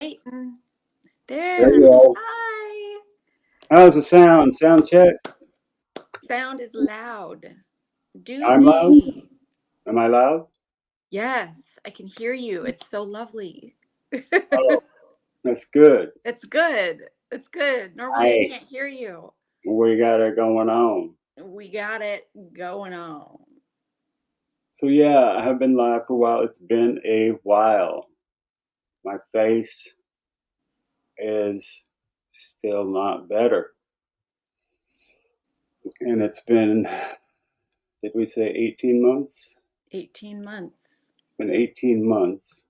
Waiting. There There. you go. Hi. How's the sound? Sound check. Sound is loud. I'm loud. Doozy. Am I loud? Yes, I can hear you. It's so lovely. Oh, that's good. It's good. It's good. Normally I Hey, can't hear you. we got it going on. We got it going on. So yeah, I have been live for a while. It's been a while. My face is still not better, and it's been. Did we say 18 months? 18 months. It's been 18 months.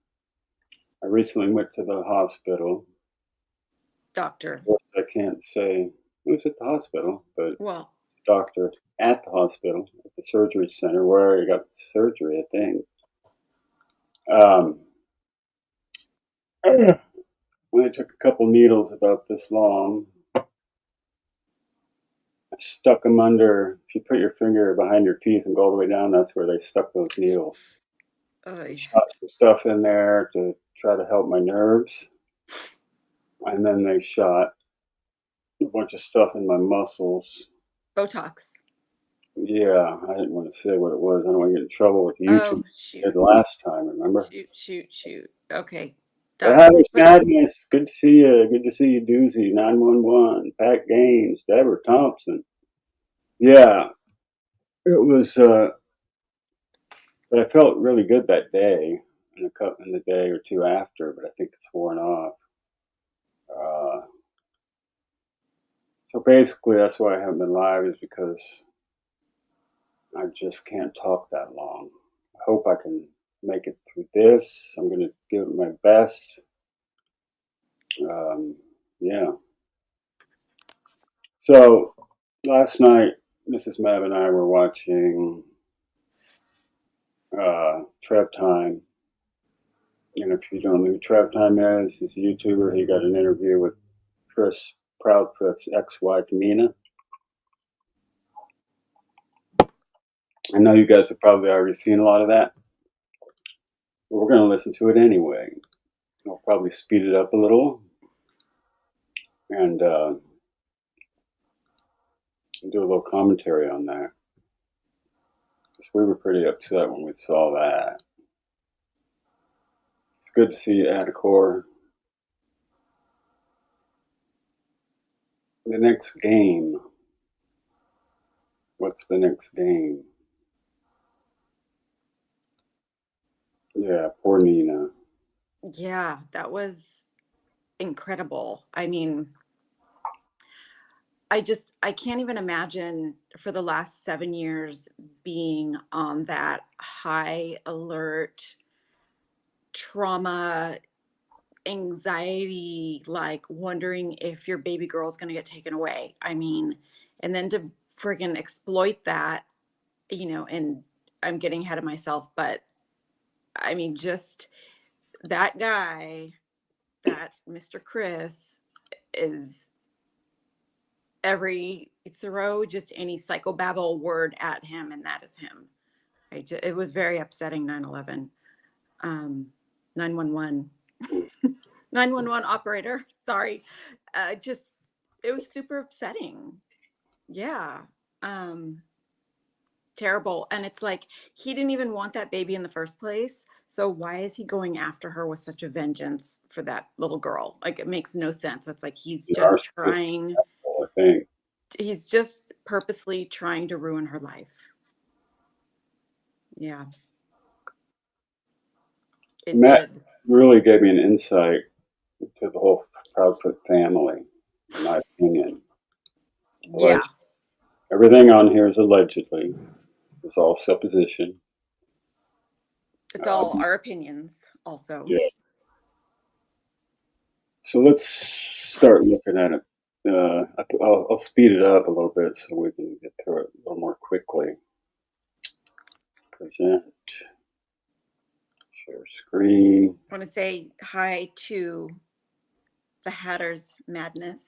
I recently went to the hospital. Doctor. I can't say it was at the hospital, but Well, doctor at the hospital, at the surgery center where I got the surgery, I think. Um, when I took a couple needles about this long, I stuck them under. If you put your finger behind your teeth and go all the way down, that's where they stuck those needles. They uh, shot some stuff in there to try to help my nerves, and then they shot a bunch of stuff in my muscles. Botox. Yeah, I didn't want to say what it was. I don't want to get in trouble with YouTube. Oh, Did shoot. last time, remember? Shoot. Okay. But Doc, Irish but it's Madness, good to see you. Good to see you, Doozy. 911, Pat Gaines, Deborah Thompson. Yeah, it was. But I felt really good that day, and the day or two after. But I think it's worn off. Uh, so basically, that's why I haven't been live, is because I just can't talk that long. I hope I can make it through this. I'm going to give it my best. Um, yeah. So last night, Mrs. Mab and I were watching Trev Time. And if you don't know who Trev Time is, he's a YouTuber. He got an interview with Chris Proudfoot's ex-wife Nina. I know you guys have probably already seen a lot of that, but we're going to listen to it anyway. I'll probably speed it up a little and do a little commentary on that. Because we were pretty upset when we saw that. It's good to see you, Adacor. The next game. What's the next game? Yeah, poor Nina. yeah, that was incredible. I mean, I can't even imagine for the last 7 years being on that high alert trauma, anxiety, like wondering if your baby girl is going to get taken away. I mean, and then to friggin' exploit that, and I'm getting ahead of myself, but I mean, just that guy, that Mr. Chris is throw just any psychobabble word at him, and that is him. It was very upsetting. 9/11, 911, 911 operator. Sorry, just it was super upsetting. Yeah, um, terrible. And it's like he didn't even want that baby in the first place. So why is he going after her with such a vengeance for that little girl? Like it makes no sense. It's like Narcissist asshole, I think. he's just purposely trying to ruin her life. Yeah, it Matt did. really gave me an insight into the whole Proudfoot family, in my opinion. Yeah, Alleged. Everything on here is allegedly. It's all supposition. it's all our opinions also. Yeah. So let's start looking at it. I'll speed it up a little bit so we can get through it a little more quickly. Present, share screen. I want to say hi to the Hatter's Madness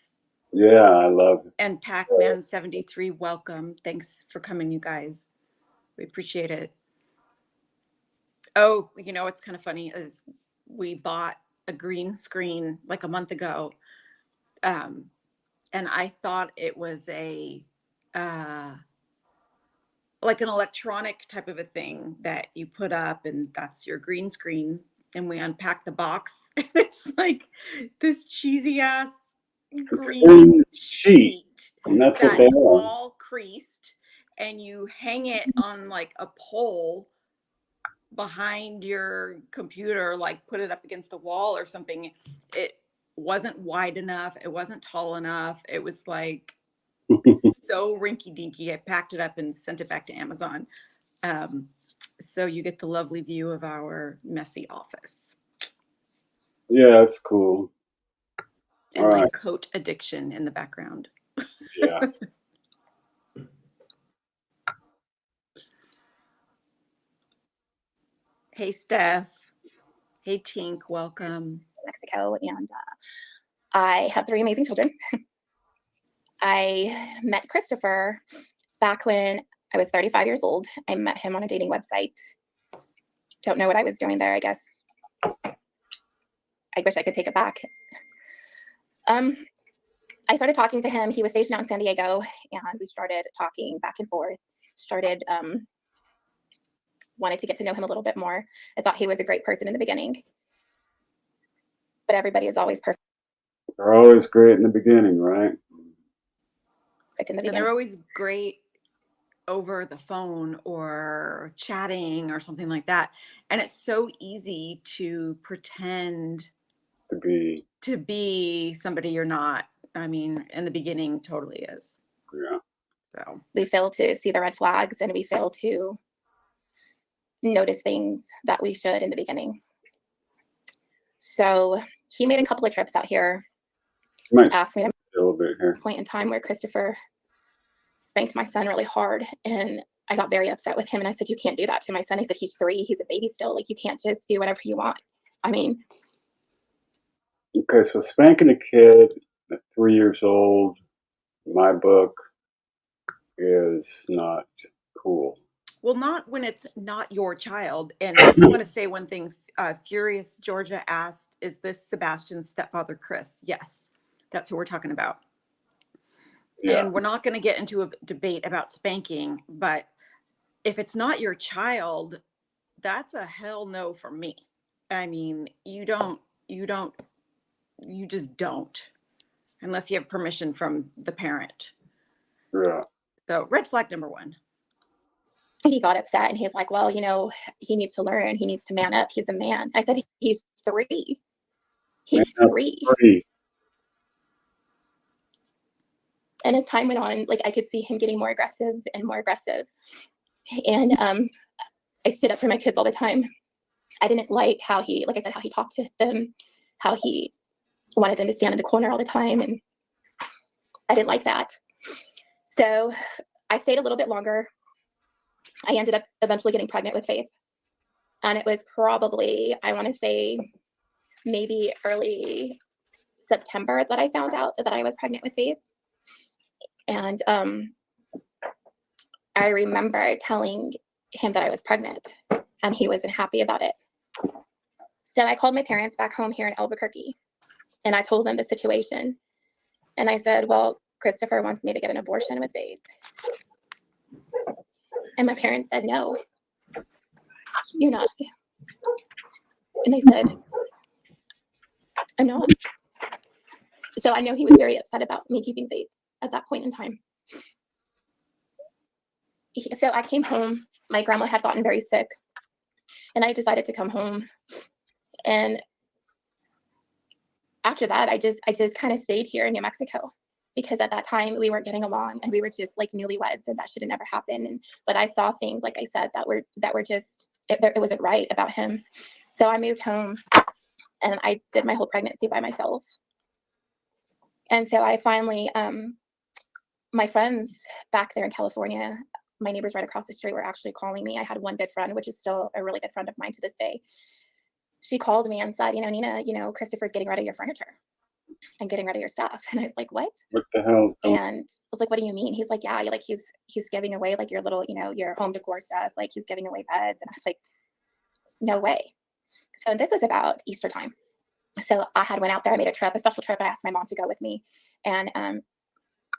Yeah, I love it. and Pac-Man 73. Welcome. Thanks for coming, you guys. We appreciate it. Oh, it's kind of funny is we bought a green screen like a month ago. And I thought it was like an electronic type of a thing that you put up and that's your green screen. And we unpacked the box. And it's like this cheesy ass green sheet and that's what they that's are. all creased, and you hang it on like a pole behind your computer, like put it up against the wall or something. It wasn't wide enough. It wasn't tall enough. It was like so rinky dinky. I packed it up and sent it back to Amazon. So you get the lovely view of our messy office. Yeah, that's cool. And my coat addiction in the background. Yeah. Hey, Steph. Hey, Tink. Welcome. Mexico, and I have 3 amazing children. I met Christopher back when I was 35 years old. I met him on a dating website. Don't know what I was doing there, I guess. I wish I could take it back. I started talking to him. He was stationed out in San Diego, and we started talking back and forth. Wanted to get to know him a little bit more. I thought he was a great person in the beginning. But everybody is always perfect. They're always great in the beginning, right? And they're always great over the phone or chatting or something like that. And it's so easy to pretend to be somebody you're not. I mean, in the beginning, totally is. Yeah. So we fail to see the red flags, and we fail to notice things that we should in the beginning. So he made a couple of trips out here. Asked me at a little bit here. Point in time where Christopher spanked my son really hard, and I got very upset with him, and I said, you can't do that to my son. I said, he's 3, he's a baby still, like you can't just do whatever you want. I mean, okay, so spanking a kid at 3 years old, in my book, is not cool. Well, not when it's not your child. And I just want to say one thing. Furious Georgia asked, is this Sebastian's stepfather, Chris? Yes, that's who we're talking about. Yeah. And we're not going to get into a debate about spanking, but if it's not your child, that's a hell no for me. I mean, you just don't, unless you have permission from the parent. Yeah. So red flag number 1. He got upset, and he's like, well, you know, he needs to learn. He needs to man up. He's a man. I said, he's 3. He's 3. And as time went on, like I could see him getting more aggressive and more aggressive. And I stood up for my kids all the time. I didn't like how he, like I said, how he talked to them, how he wanted them to stand in the corner all the time. And I didn't like that. So I stayed a little bit longer. I ended up eventually getting pregnant with Faith. And it was probably, I want to say, maybe early September that I found out that I was pregnant with Faith. And I remember telling him that I was pregnant, and he wasn't happy about it. So I called my parents back home here in Albuquerque, and I told them the situation. And I said, well, Christopher wants me to get an abortion with Faith. And my parents said, no, you're not. And I said, I'm not. So I know he was very upset about me keeping Faith at that point in time. So I came home. My grandma had gotten very sick, and I decided to come home. And after that, I just kind of stayed here in New Mexico, because at that time we weren't getting along, and we were just like newlyweds, and that should have never happened. But I saw things, like I said, that were just, it wasn't right about him. So I moved home, and I did my whole pregnancy by myself. And so I finally, my friends back there in California, my neighbors right across the street were actually calling me. I had one good friend, which is still a really good friend of mine to this day. She called me and said, Nina, Christopher's getting rid of your furniture and getting rid of your stuff. And I was like, what? What the hell? And I was like, what do you mean? He's like, yeah, like he's giving away like your little, your home decor stuff. Like he's giving away beds. And I was like, no way. So this was about Easter time. So I had went out there. I made a special trip. I asked my mom to go with me, and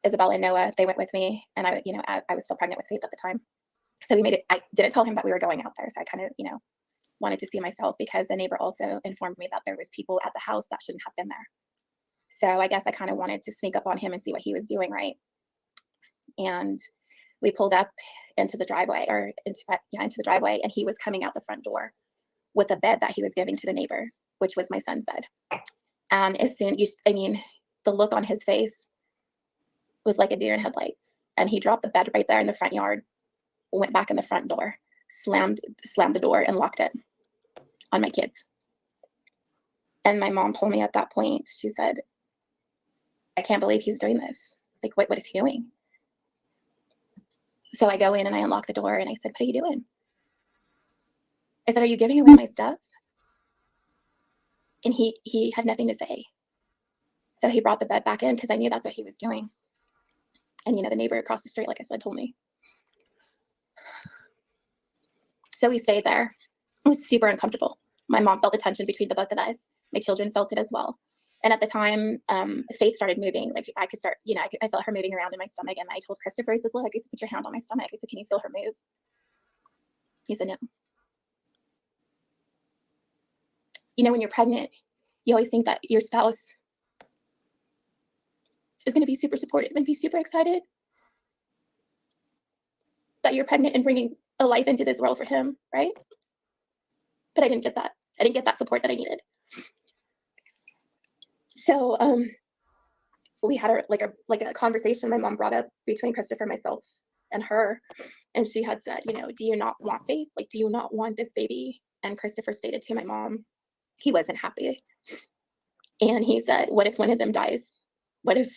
Isabella and Noah, they went with me, and I was still pregnant with Faith at the time. So we made it. I didn't tell him that we were going out there. So I kind of, wanted to see myself, because the neighbor also informed me that there was people at the house that shouldn't have been there. So I guess I kind of wanted to sneak up on him and see what he was doing, right? And we pulled up into the driveway, into the driveway, and he was coming out the front door with a bed that he was giving to the neighbor, which was my son's bed. And the look on his face was like a deer in headlights. And he dropped the bed right there in the front yard, went back in the front door, slammed the door, and locked it on my kids. And my mom told me at that point, she said, I can't believe he's doing this. Like, what is he doing? So I go in and I unlock the door and I said, what are you doing? I said, are you giving away my stuff? And he had nothing to say. So he brought the bed back in, because I knew that's what he was doing. And, the neighbor across the street, like I said, told me. So we stayed there. It was super uncomfortable. My mom felt the tension between the both of us. My children felt it as well. And at the time, Faith started moving. Like, I could start, I felt her moving around in my stomach. And I told Christopher, I said, look, I said, put your hand on my stomach. I said, can you feel her move? He said, no. When you're pregnant, you always think that your spouse is going to be super supportive and be super excited that you're pregnant and bringing a life into this world for him, right? But I didn't get that. I didn't get that support that I needed. So we had a conversation my mom brought up between Christopher, myself, and her. And she had said, do you not want Faith? Like, do you not want this baby? And Christopher stated to my mom, he wasn't happy. And he said, what if one of them dies? What if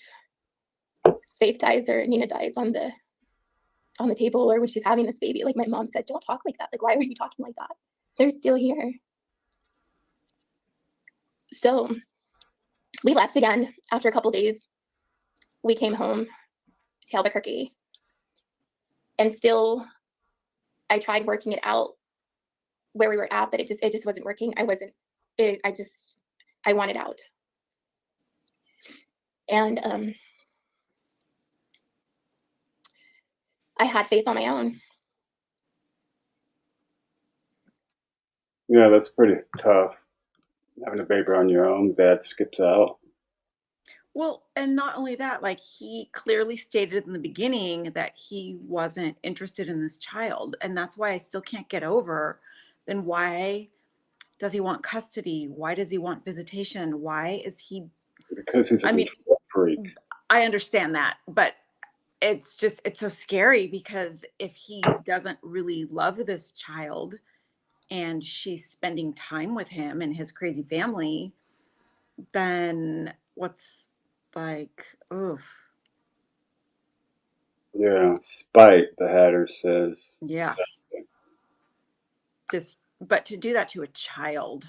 Faith dies or Nina dies on the table, or when she's having this baby? Like, my mom said, don't talk like that. Like, why are you talking like that? They're still here. So we left again after a couple days. We came home to Albuquerque, and still I tried working it out where we were at, but it just wasn't working. I wanted out. And I had Faith on my own. Yeah, that's pretty tough. Having a baby on your own, dad skips out. Well, and not only that, like, he clearly stated in the beginning that he wasn't interested in this child. And that's why I still can't get over, then why does he want custody? Why does he want visitation? Why is he? Because he's a control freak. I understand that, but it's so scary, because if he doesn't really love this child and she's spending time with him and his crazy family, then what's like, oof. Yeah, spite, the Hatter says. Yeah. But to do that to a child,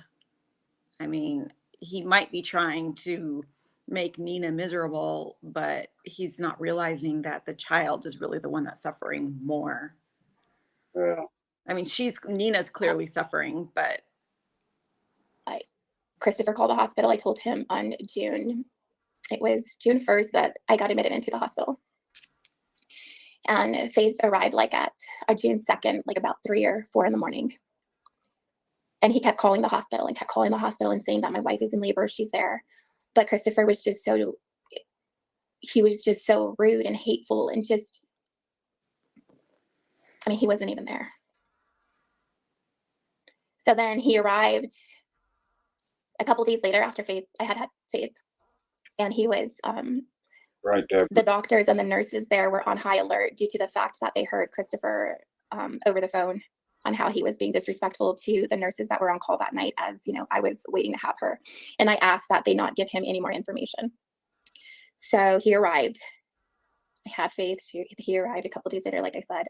I mean, he might be trying to make Nina miserable, but he's not realizing that the child is really the one that's suffering more. Yeah. I mean, Nina's clearly suffering, but. Christopher called the hospital. I told him on June 1st that I got admitted into the hospital. And Faith arrived at June 2nd, about 3 or 4 in the morning. And he kept calling the hospital and saying that my wife is in labor, she's there. But Christopher was just so rude and hateful, and he wasn't even there. So then he arrived a couple days later after I had Faith, and he was, right there. The doctors and the nurses there were on high alert due to the fact that they heard Christopher over the phone on how he was being disrespectful to the nurses that were on call that night, as I was waiting to have her. And I asked that they not give him any more information. So he arrived. I had Faith. He arrived a couple days later, like I said.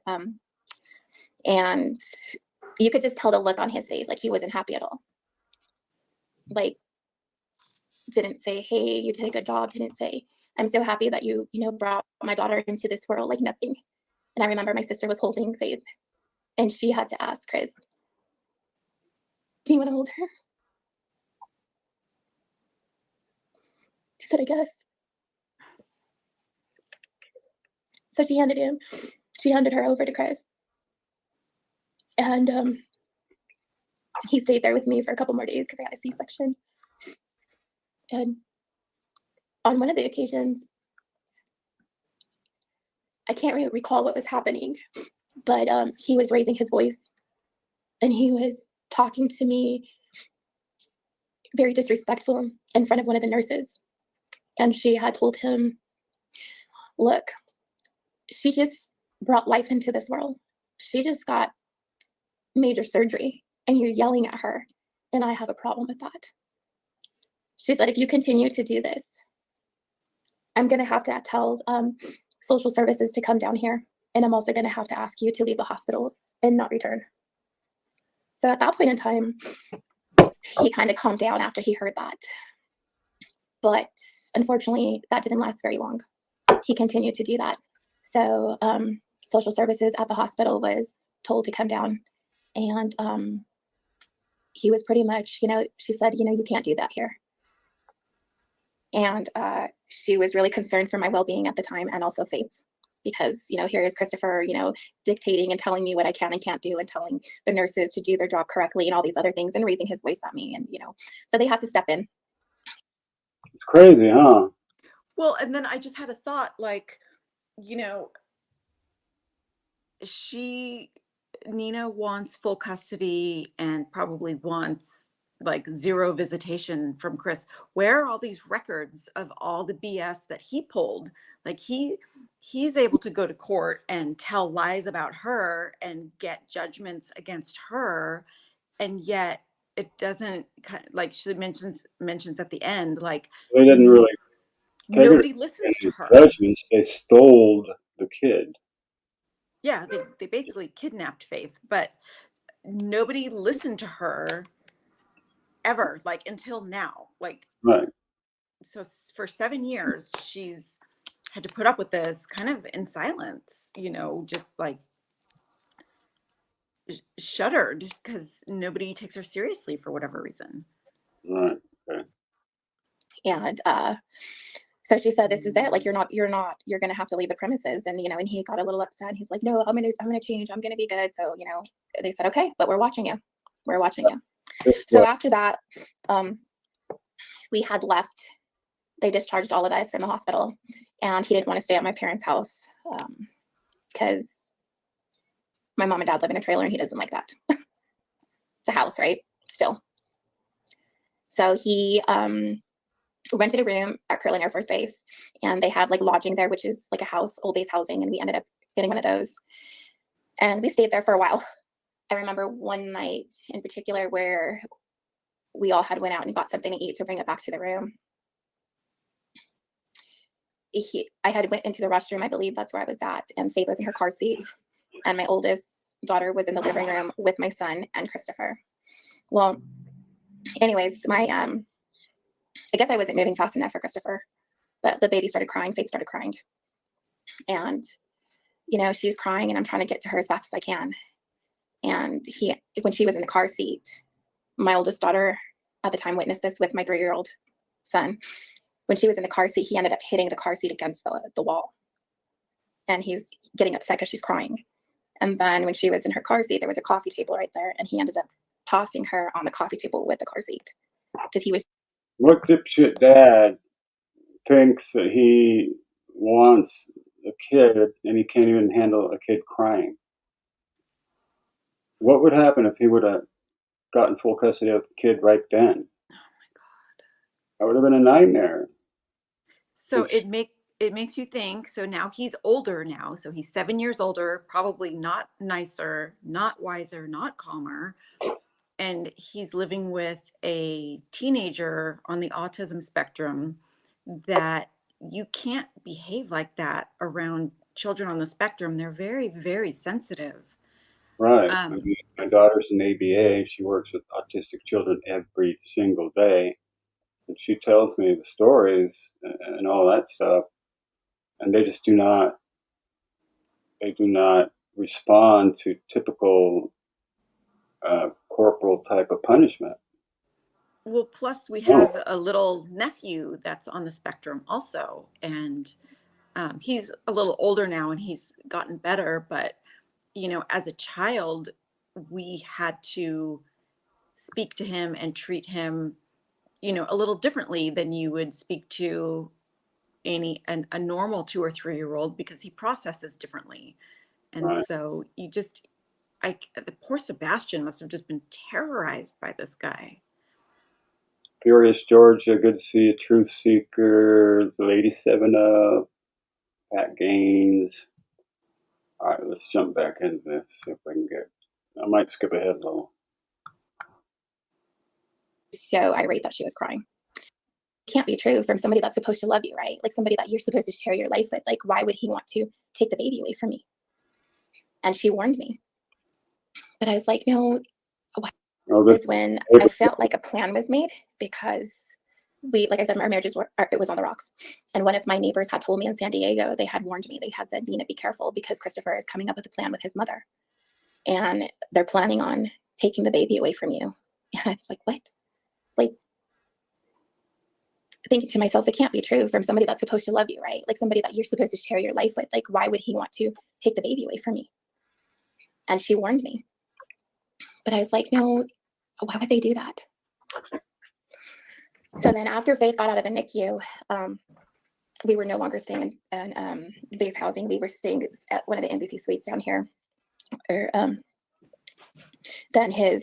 And you could just tell the look on his face, he wasn't happy at all. Didn't say, hey, you did a good job. Didn't say, I'm so happy that you brought my daughter into this world, nothing. And I remember my sister was holding Faith, and she had to ask Chris, do you want to hold her? He said, I guess. So she handed her over to Chris. And he stayed there with me for a couple more days because I had a C-section. And on one of the occasions, I can't really recall what was happening, but he was raising his voice and he was talking to me very disrespectful in front of one of the nurses. And she had told him, look, she just brought life into this world. She just got major surgery and you're yelling at her. And I have a problem with that. She said, if you continue to do this, I'm going to have to tell social services to come down here. And I'm also going to have to ask you to leave the hospital and not return. So at that point in time, he kind of calmed down after he heard that. But unfortunately, that didn't last very long. He continued to do that. So social services at the hospital was told to come down. And he was pretty much, she said, you can't do that here. And she was really concerned for my well-being at the time and also Faith's. Because, here is Christopher, dictating and telling me what I can and can't do and telling the nurses to do their job correctly and all these other things and raising his voice at me. And, so they had to step in. It's crazy, huh? Well, and then I just had a thought, like, Nina wants full custody and probably wants like zero visitation from Chris. Where are all these records of all the BS that he pulled? Like he's able to go to court and tell lies about her and get judgments against her, and yet it doesn't, like she mentions at the end, like they didn't really nobody listens to her. Judgments. They stole the kid. Yeah, they basically kidnapped Faith, but nobody listened to her ever, like until now. Like, Right. So for 7 years, she's had to put up with this kind of in silence, just like shuddered because nobody takes her seriously for whatever reason. Right. Okay. And so she said, this is it. Like, you're going to have to leave the premises. And, and he got a little upset. He's like, no, I'm going to change. I'm going to be good. So, they said, okay, but we're watching you. We're watching you. So after that, we had left. They discharged all of us from the hospital, and he didn't want to stay at my parents' house because my mom and dad live in a trailer and he doesn't like that. It's a house, right? Still. So he rented a room at Kirtland Air Force Base, and they had like lodging there, which is like a house, old base housing, and we ended up getting one of those. And we stayed there for a while. I remember one night in particular where we all had went out and got something to eat to bring it back to the room. I had went into the restroom, I believe that's where I was at, and Faith was in her car seat, and my oldest daughter was in the living room with my son and Christopher. Well, anyways, I guess I wasn't moving fast enough for Christopher, but the baby started crying. Faith started crying, and she's crying, and I'm trying to get to her as fast as I can. And when she was in the car seat, my oldest daughter at the time witnessed this with my 3-year-old son. When she was in the car seat, he ended up hitting the car seat against the wall. And he's getting upset because she's crying. And then when she was in her car seat, there was a coffee table right there. And he ended up tossing her on the coffee table with the car seat. Because he was... What dipshit dad thinks that he wants a kid and he can't even handle a kid crying? What would happen if he would have gotten full custody of the kid right then? Oh my God. That would have been a nightmare. So it makes you think. So now he's older now. So he's 7 years older, probably not nicer, not wiser, not calmer. And he's living with a teenager on the autism spectrum. That you can't behave like that around children on the spectrum. They're very, very sensitive. Right. My daughter's an ABA. She works with autistic children every single day. And she tells me the stories and all that stuff. And they just do not respond to typical corporal type of punishment. Well, plus we Oh, have a little nephew that's on the spectrum also, and he's a little older now and he's gotten better. But as a child, we had to speak to him and treat him, a little differently than you would speak to a normal 2 or 3 year old, because he processes differently. And right. so the poor Sebastian must have just been terrorized by this guy. Furious Georgia, good to see you. Truth Seeker, Lady 7 Up, Pat Gaines. All right, let's jump back into this. See if we can get. I might skip ahead a little. So irate that she was crying. It can't be true from somebody that's supposed to love you, right? Like somebody that you're supposed to share your life with. Like, why would he want to take the baby away from me? And she warned me. But I was like, no. Oh, Is when I felt like a plan was made, because like I said, our marriages it was on the rocks. And one of my neighbors had told me in San Diego, they had warned me. They had said, Nina, be careful, because Christopher is coming up with a plan with his mother. And they're planning on taking the baby away from you. And I was like, what? Like, thinking to myself, it can't be true from somebody that's supposed to love you, right? Like somebody that you're supposed to share your life with. Like, why would he want to take the baby away from me? And she warned me. But I was like, no, why would they do that? So then after Faith got out of the NICU, we were no longer staying in base housing. We were staying at one of the embassy suites down here. Then his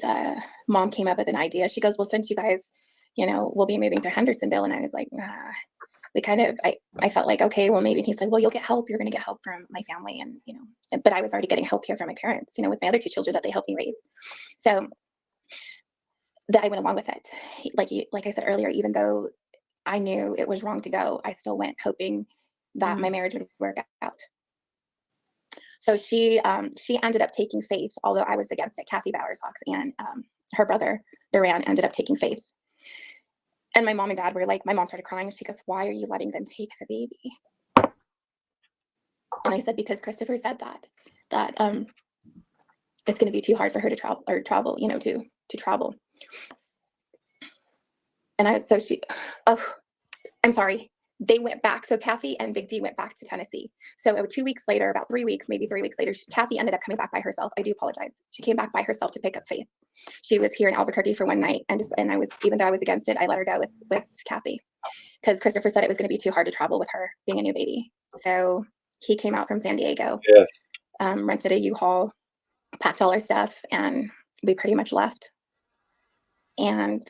mom came up with an idea. She goes, well, since you guys, we'll be moving to Hendersonville. And I was like, nah. I felt like, okay, well, maybe. And he said, well, you'll get help. You're going to get help from my family. And, but I was already getting help here from my parents, with my other 2 children that they helped me raise. So that I went along with it. Like I said earlier, even though I knew it was wrong to go, I still went hoping that my marriage would work out. So she ended up taking Faith, although I was against it. Kathy Bowersox and her brother Duran ended up taking Faith. And my mom and dad were like, my mom started crying. She goes, why are you letting them take the baby? And I said, because Christopher said that it's going to be too hard for her to travel, to travel. And I'm sorry. They went back. So Kathy and Big D went back to Tennessee. So 2 weeks later, about 3 weeks, maybe 3 weeks later, Kathy ended up coming back by herself. I do apologize. She came back by herself to pick up Faith. She was here in Albuquerque for one night. And I was, even though I was against it, I let her go with Kathy, because Christopher said it was going to be too hard to travel with her being a new baby. So he came out from San Diego, yes. Rented a U-Haul, packed all our stuff, and we pretty much left. And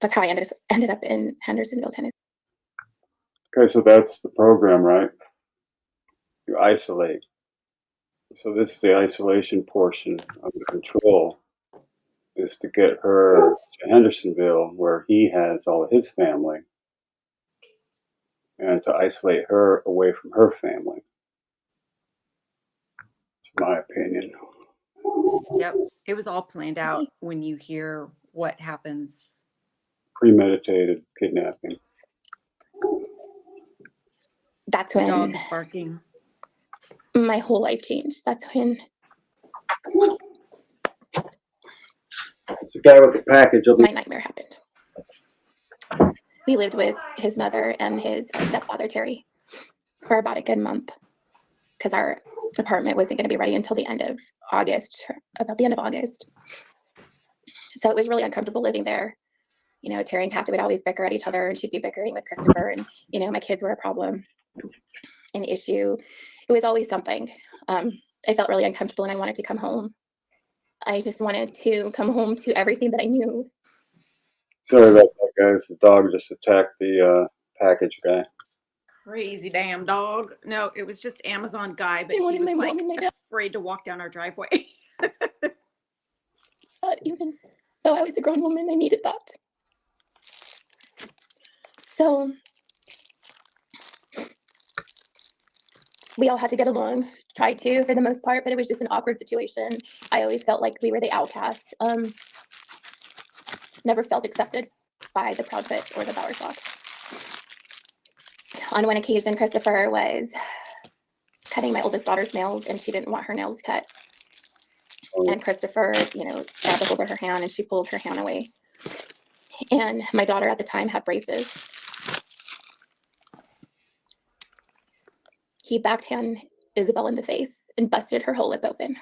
that's how I ended up in Hendersonville, Tennessee. Okay, so that's the program, right? You isolate. So this is the isolation portion of the control, is to get her to Hendersonville, where he has all of his family, and to isolate her away from her family. That's my opinion. Yep. It was all planned out when you hear what happens. Premeditated kidnapping. That's The when dog is barking. my whole life changed. That's when It's the guy with the package. my nightmare happened. We lived with his mother and his stepfather, Terry, for about a good month, because our apartment wasn't going to be ready until the end of August, about the end of August. So it was really uncomfortable living there. Terry and Kathy would always bicker at each other, and she'd be bickering with Christopher, and, my kids were a problem, an issue. It was always something. I felt really uncomfortable, and I wanted to come home. I just wanted to come home to everything that I knew. Sorry about that, guys. The dog just attacked the package guy. Crazy damn dog. No, it was just Amazon guy, but he was like afraid to walk down our driveway. But even though I was a grown woman, I needed that. So we all had to get along, tried to for the most part, but it was just an awkward situation. I always felt like we were the outcast. Never felt accepted by the Proudfoots or the Bowersox. On one occasion, Christopher was cutting my oldest daughter's nails, and she didn't want her nails cut. And Christopher, grabbed a hold of her hand, and she pulled her hand away. And my daughter at the time had braces. He backhand Isabel in the face and busted her whole lip open.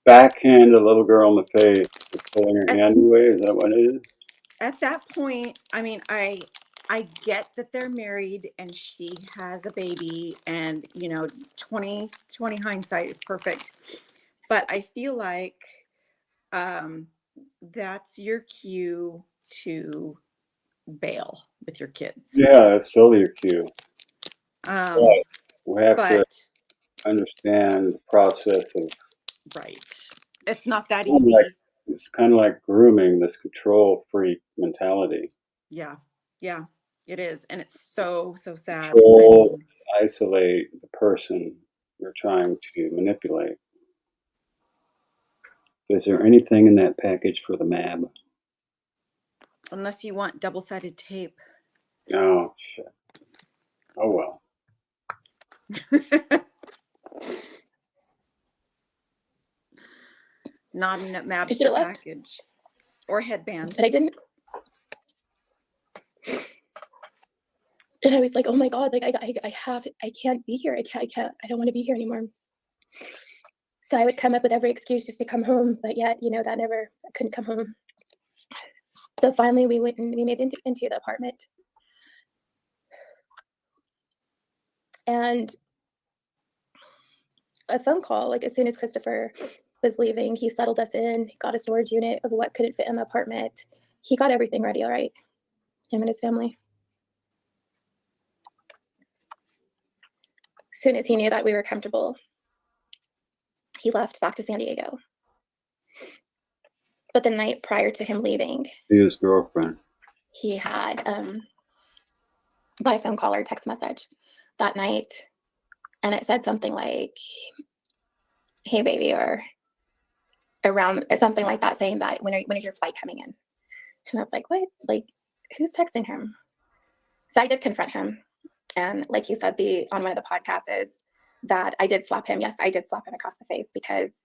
Backhand a little girl in the face, pulling her hand away. Is that what it is? At that point, I mean, I get that they're married and she has a baby, and 2020 hindsight is perfect. But I feel like that's your cue to bail with your kids. Yeah, that's totally your cue. Um, We have to but understand the process of right, it's not that kind of easy. like, it's kind of like grooming, this control freak mentality. Yeah, it is, and it's so sad. Control, isolate the person you're trying to manipulate. Is there anything in that package for the MAB? Unless you want double-sided tape. Oh, shit. Oh, well. Not in a MABSTER package or headband. But I didn't. And I was like, oh my God, like I can't be here. I don't want to be here anymore. So I would come up with every excuse just to come home, but yet, I couldn't come home. So finally we went and we moved into the apartment. And a phone call, like as soon as Christopher was leaving, he settled us in, got a storage unit of what couldn't fit in the apartment. He got everything ready, all right, him and his family. As soon as he knew that we were comfortable, he left back to San Diego. But the night prior to him leaving, His girlfriend, he had got a phone call or text message that night, and it said something like, hey baby, or around something like that, saying that when is your flight coming in? And I was like, what? Like, who's texting him? So I did confront him. And like you said, on one of the podcasts is that I did slap him. Yes, I did slap him across the face because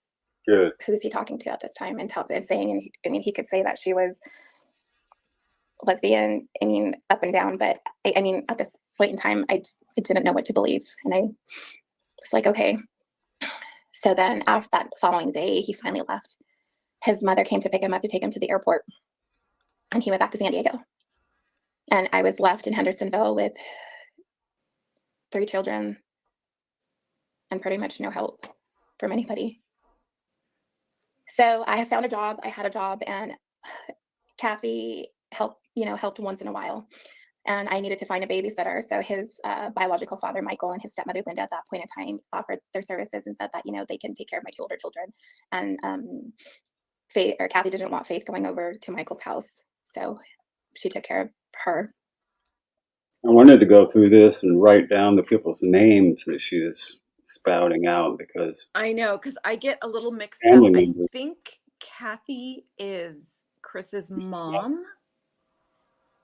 good. Who's he talking to at this time? And saying, and I mean, he could say that she was lesbian, I mean, up and down, but I mean, at this point in time, I didn't know what to believe. And I was like, okay. So then after that following day, he finally left. His mother came to pick him up to take him to the airport. And he went back to San Diego. And I was left in Hendersonville with 3 children and pretty much no help from anybody. So I found a job. I had a job, and Kathy helped once in a while. And I needed to find a babysitter. So his biological father, Michael, and his stepmother, Linda, at that point in time, offered their services and said that, they can take care of my 2 older children. And Kathy didn't want Faith going over to Michael's house. So she took care of her. I wanted to go through this and write down the people's names that she is spouting out, because I know, because I get a little mixed up. I think Kathy is Chris's mom.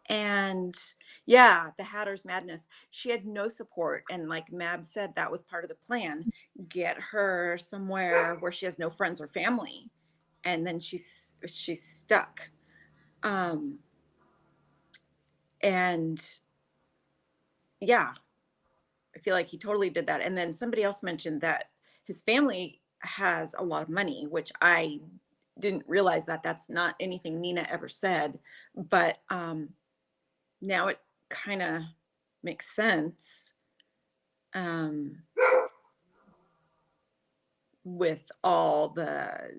And yeah, the Hatter's Madness. She had no support. And like Mab said, that was part of the plan. Get her somewhere where she has no friends or family. And then she's stuck. And yeah, I feel like he totally did that. And then somebody else mentioned that his family has a lot of money, which I didn't realize that. That's not anything Nina ever said. But now it kind of makes sense with all the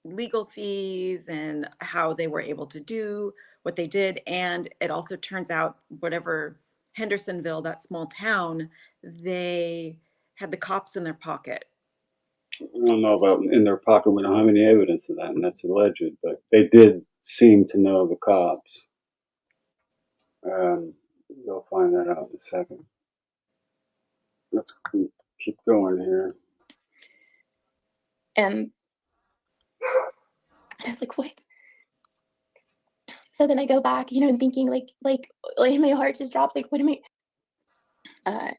legal fees and how they were able to do what they did. And it also turns out whatever Hendersonville, that small town, they had the cops in their pocket. I don't know about in their pocket. We don't have any evidence of that, and that's alleged. But they did seem to know the cops. You'll find that out in a second. Let's keep going here. And I was like, what? So then I go back, and thinking like my heart just drops. Like, what am I?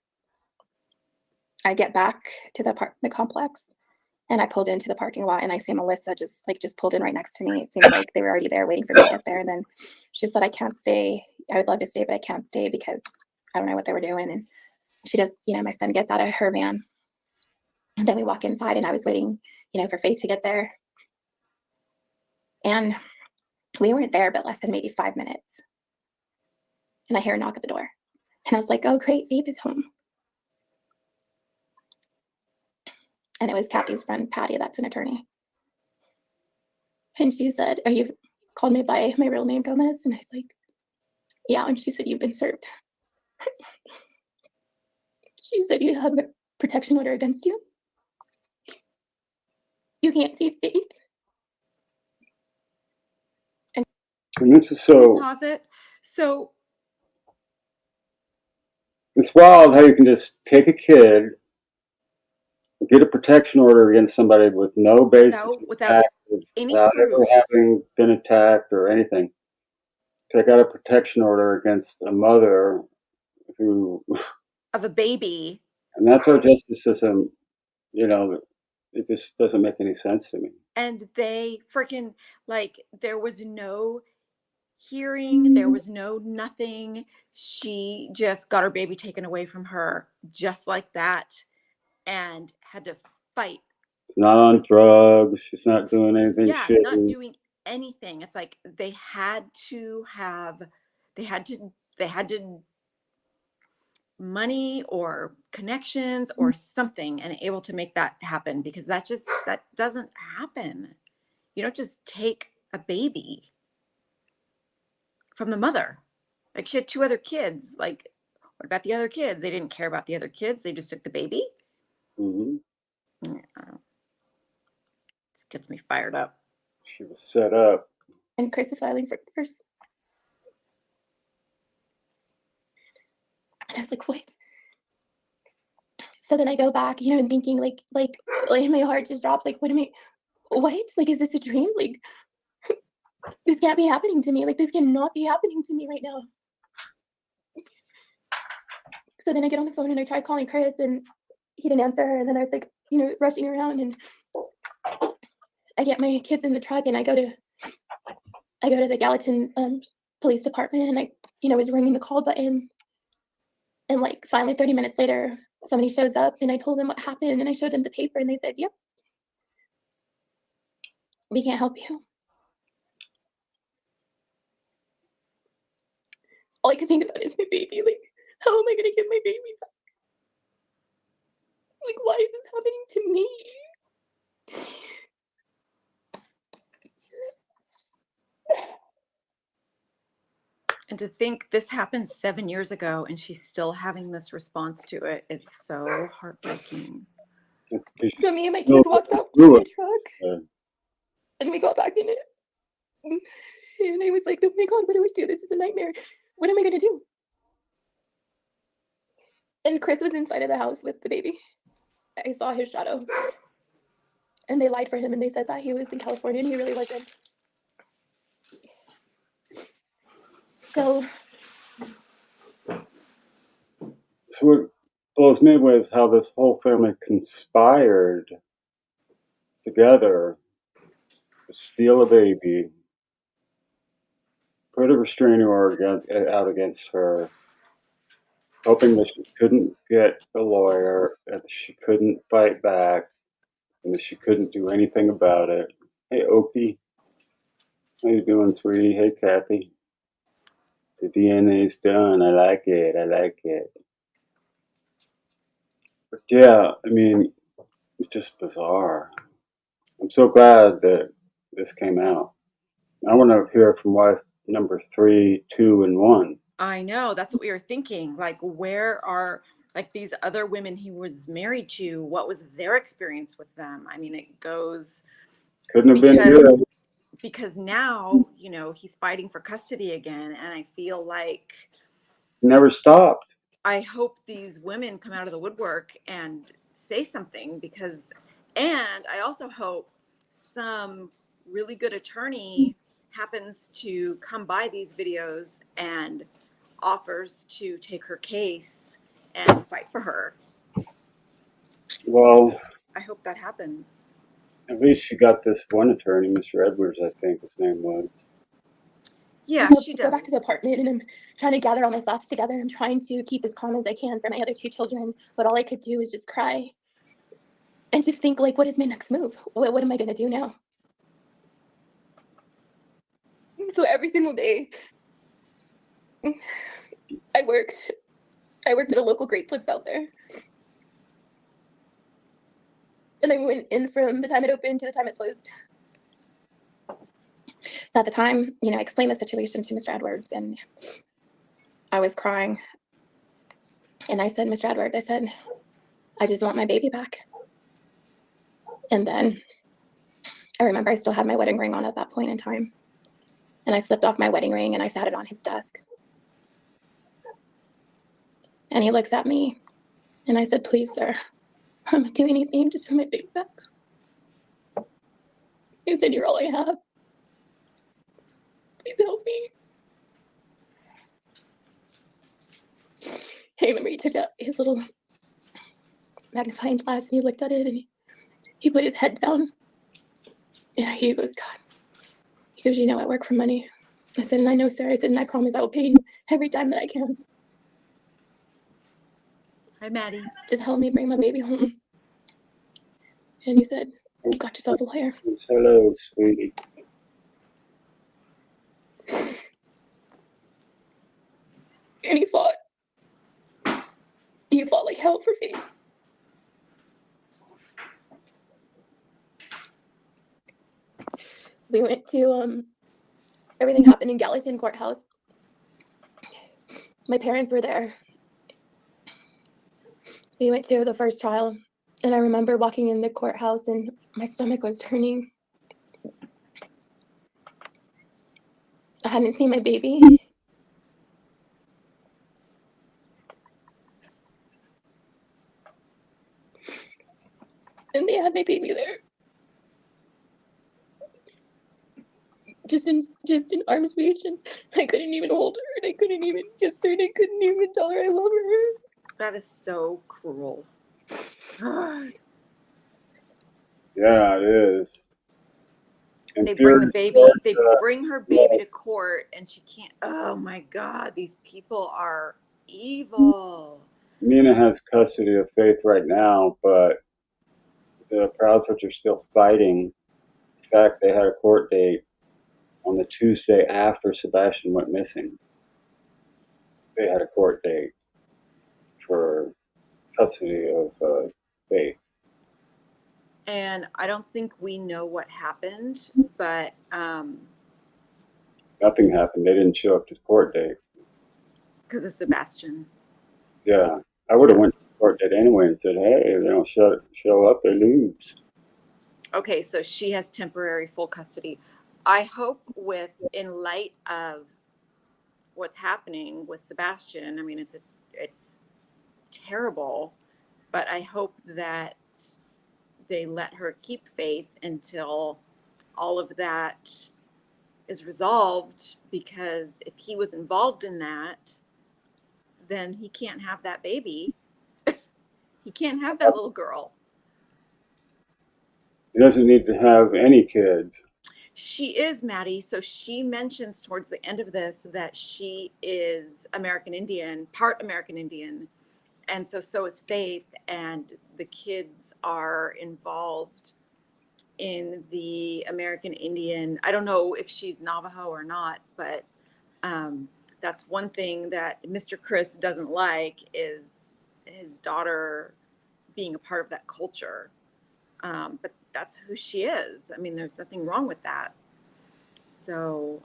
I get back to the apartment complex, And I pulled into the parking lot, and I see Melissa just pulled in right next to me. It seemed like they were already there waiting for me to get there. And then she said, I can't stay. I would love to stay, but I can't stay because I don't know what they were doing. And she just, my son gets out of her van. And then we walk inside, and I was waiting, for Faith to get there. And we weren't there but less than maybe 5 minutes. And I hear a knock at the door. And I was like, oh, great, Faith is home. And it was Kathy's friend, Patty, that's an attorney. And she said, are you called me by my real name, Gomez? And I was like, yeah. And she said, you've been served. She said, you have a protection order against you. You can't see Faith. And this is so. Pause it. So it's wild how you can just take a kid, get a protection order against somebody with no basis, without any proof, ever having been attacked or anything. Take out a protection order against a mother who of a baby. And that's our justice system. It just doesn't make any sense to me. And they freaking, like, there was no hearing, there was no nothing. She just got her baby taken away from her just like that and had to fight. She's not on drugs. She's not doing anything. Yeah, shitty. not doing anything. It's like they had to money or connections or something and able to make that happen, because that doesn't happen. You don't just take a baby from the mother. Like, she had 2 other kids. Like, what about the other kids? They didn't care about the other kids. They just took the baby. Mm-hmm. This gets me fired up. She was set up. And Chris is filing for divorce. And I was like, what? So then I go back, and thinking like my heart just drops. Like, what? Like, is this a dream? Like, this can't be happening to me. Like, this cannot be happening to me right now. So then I get on the phone and I try calling Chris, and he didn't answer. And then I was like, rushing around, and I get my kids in the truck, and I go to the Gallatin police department, and I, was ringing the call button. And like finally 30 minutes later, somebody shows up, and I told them what happened, and I showed them the paper, and they said, yep, we can't help you. All I can think about is my baby. Like, how am I going to get my baby back? Like, why is this happening to me? And to think this happened 7 years ago and she's still having this response to it is so heartbreaking. So me and my kids walked out to the truck, and we got back in it. And I was like, oh my God, what do I do? This is a nightmare. What am I going to do? And Chris was inside of the house with the baby. I saw his shadow. And they lied for him, and they said that he was in California, and he really wasn't. So what blows me away is how this whole family conspired together to steal a baby, put a restraining order out against her, hoping that she couldn't get a lawyer, that she couldn't fight back, and that she couldn't do anything about it. Hey, Opie. How you doing, sweetie? Hey, Kathy. The DNA's done. I like it. But yeah, I mean, it's just bizarre. I'm so glad that this came out. I want to hear from wife number 3, 2, and 1. I know. That's what we were thinking. Like, where are like these other women he was married to? What was their experience with them? I mean, it goes. Couldn't have been good. Because now, he's fighting for custody again. And I feel like. Never stopped. I hope these women come out of the woodwork and say something and I also hope some really good attorney happens to come by these videos and offers to take her case and fight for her. Well, I hope that happens. At least she got this one attorney, Mr. Edwards, I think his name was. Yeah, she Go back to the does. apartment, and I'm trying to gather all my thoughts together. I'm trying to keep as calm as I can for my other two children, but all I could do was just cry and just think, like, what is my next move? What am I going to do now? So every single day, I worked at a local Great Clips out there. And I went in from the time it opened to the time it closed. So at the time, you know, I explained the situation to Mr. Edwards, and I was crying. And I said, Mr. Edwards, I said, I just want my baby back. And then I remember I still had my wedding ring on at that point in time. And I slipped off my wedding ring and I sat it on his desk. And he looks at me and I said, please, sir, I'm not doing anything just for my baby back. He said, you're all I have. Please help me. I remember he took out his little magnifying glass and he looked at it and he put his head down. And he goes, God. He goes, you know, I work for money. I said, and I know, sir. I said, and I promise I will pay you every time that I can. Hi, Maddie. Just help me bring my baby home. And he said, you got yourself a lawyer. Hello, sweetie. And he fought. He fought like hell for faith. We went to, everything happened in Gallatin Courthouse. My parents were there. We went to the first trial. And I remember walking in the courthouse and my stomach was turning. I hadn't seen my baby. And they had my baby there. Just in arm's reach, and I couldn't even hold her, and I couldn't even kiss her, and I couldn't even tell her I love her. That is so cruel. God. Yeah, it is. And They bring the baby. They Georgia, bring her baby to court, and she can't. Oh my God, these people are evil. Nina has custody of Faith right now, but the Proudfoots are still fighting. In fact, they had a court date on the Tuesday after Sebastian went missing. They had a court date for custody of Faith. And I don't think we know what happened, but Nothing happened. They didn't show up to the court date. because of Sebastian. Yeah, I would have went to the court date anyway and said, "Hey, if they don't show up, they lose." Okay, so she has temporary full custody. I hope in light of what's happening with Sebastian, I mean, it's terrible, but I hope that they let her keep Faith until all of that is resolved, because if he was involved in that, then he can't have that baby. He can't have that little girl. He doesn't need to have any kids. She is, Maddie. So she mentions towards the end of this that she is American Indian, part American Indian. And so is Faith, and the kids are involved in the American Indian. I don't know if she's Navajo or not, but that's one thing that Mr. Chris doesn't like, is his daughter being a part of that culture. But that's who she is. I mean, there's nothing wrong with that. So,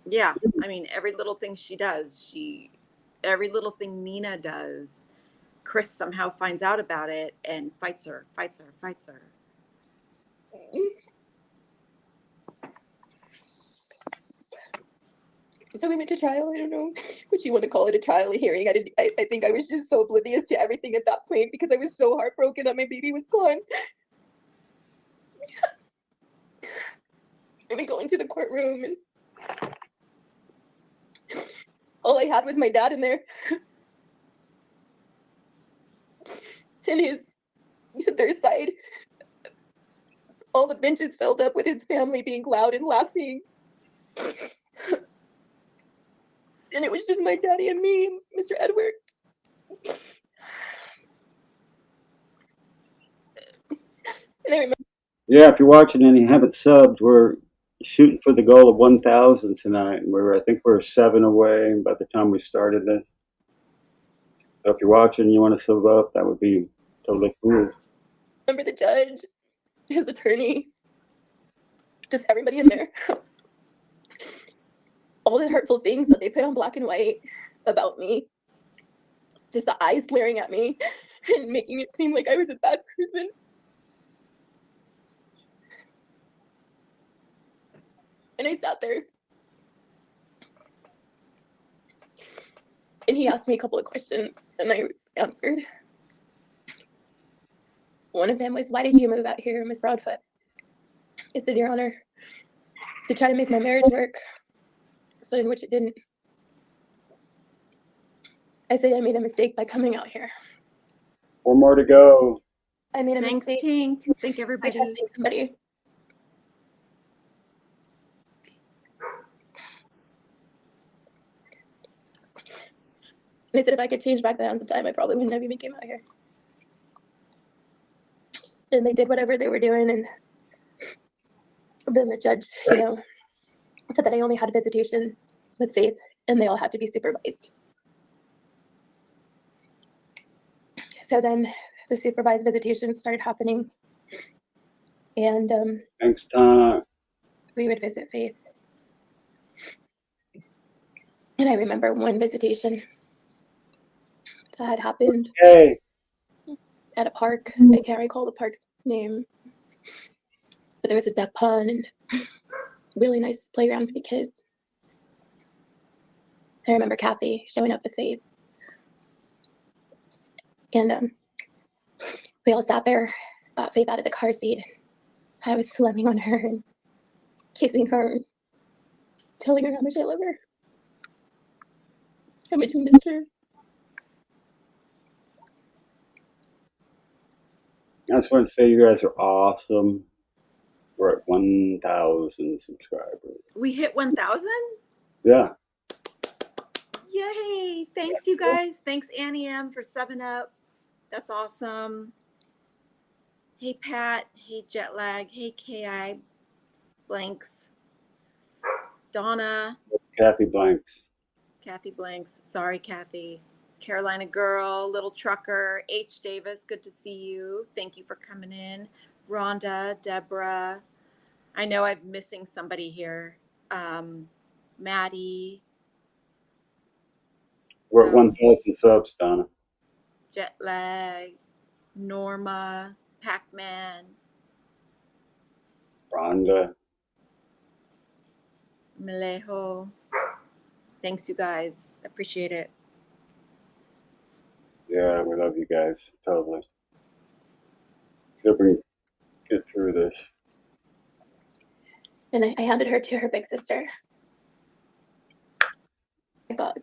yeah, I mean, every little thing she does, every little thing Nina does, Chris somehow finds out about it and fights her. So we went to trial. I don't know what you want to call it, a trial, a hearing. I think I was just so oblivious to everything at that point because I was so heartbroken that my baby was gone. And we go into the courtroom, and all I had was my dad in there. and their side, all the benches filled up with his family being loud and laughing. And it was just my daddy and me, Mr. Edward. And I remember. Yeah, if you're watching and you haven't subbed, we're shooting for the goal of 1,000 tonight. I think we're 7 away by the time we started this. So if you're watching and you want to sub up, that would be totally cool. Remember the judge, his attorney, just everybody in there. All the hurtful things that they put on black and white about me. Just the eyes glaring at me and making it seem like I was a bad person. And I sat there. And he asked me a couple of questions and I answered. One of them was, why did you move out here, Miss Proudfoot? I said, Your Honor, to try to make my marriage work. So in which it didn't. I said I made a mistake by coming out here. 4 more to go. I made a Thanks, mistake Tink. Thank by everybody. trusting somebody. And I said if I could change back the hands of time, I probably wouldn't have even came out here. And they did whatever they were doing, and then the judge, said that I only had visitation with Faith, and they all had to be supervised. So then the supervised visitations started happening, and Thanks, Tana. we would visit Faith. And I remember one visitation that had happened Hey. at a park. I can't recall the park's name, but there was a duck pond and really nice playground for the kids. I remember Kathy showing up with Faith. And we all sat there, got Faith out of the car seat. I was loving on her and kissing her, and telling her how much I love her, how much I missed her. I just want to say you guys are awesome. We're at 1,000 subscribers. We hit 1,000? Yeah. Yay. Thanks, you guys. Thanks, Annie M, for subbing up. That's awesome. Hey, Pat. Hey, Jetlag. Hey, KI Blanks. Donna. Kathy Blanks. Kathy Blanks. Sorry, Kathy. Carolina Girl. Little Trucker. H. Davis. Good to see you. Thank you for coming in. Rhonda. Deborah. I know I'm missing somebody here. Maddie. We're at 1,000 subs, Donna. Jetlag. Norma. Pac-Man. Rhonda. Malejo. Thanks, you guys. Appreciate it. Yeah, we love you guys. Totally. So we can get through this. And I handed her to her big sister. I got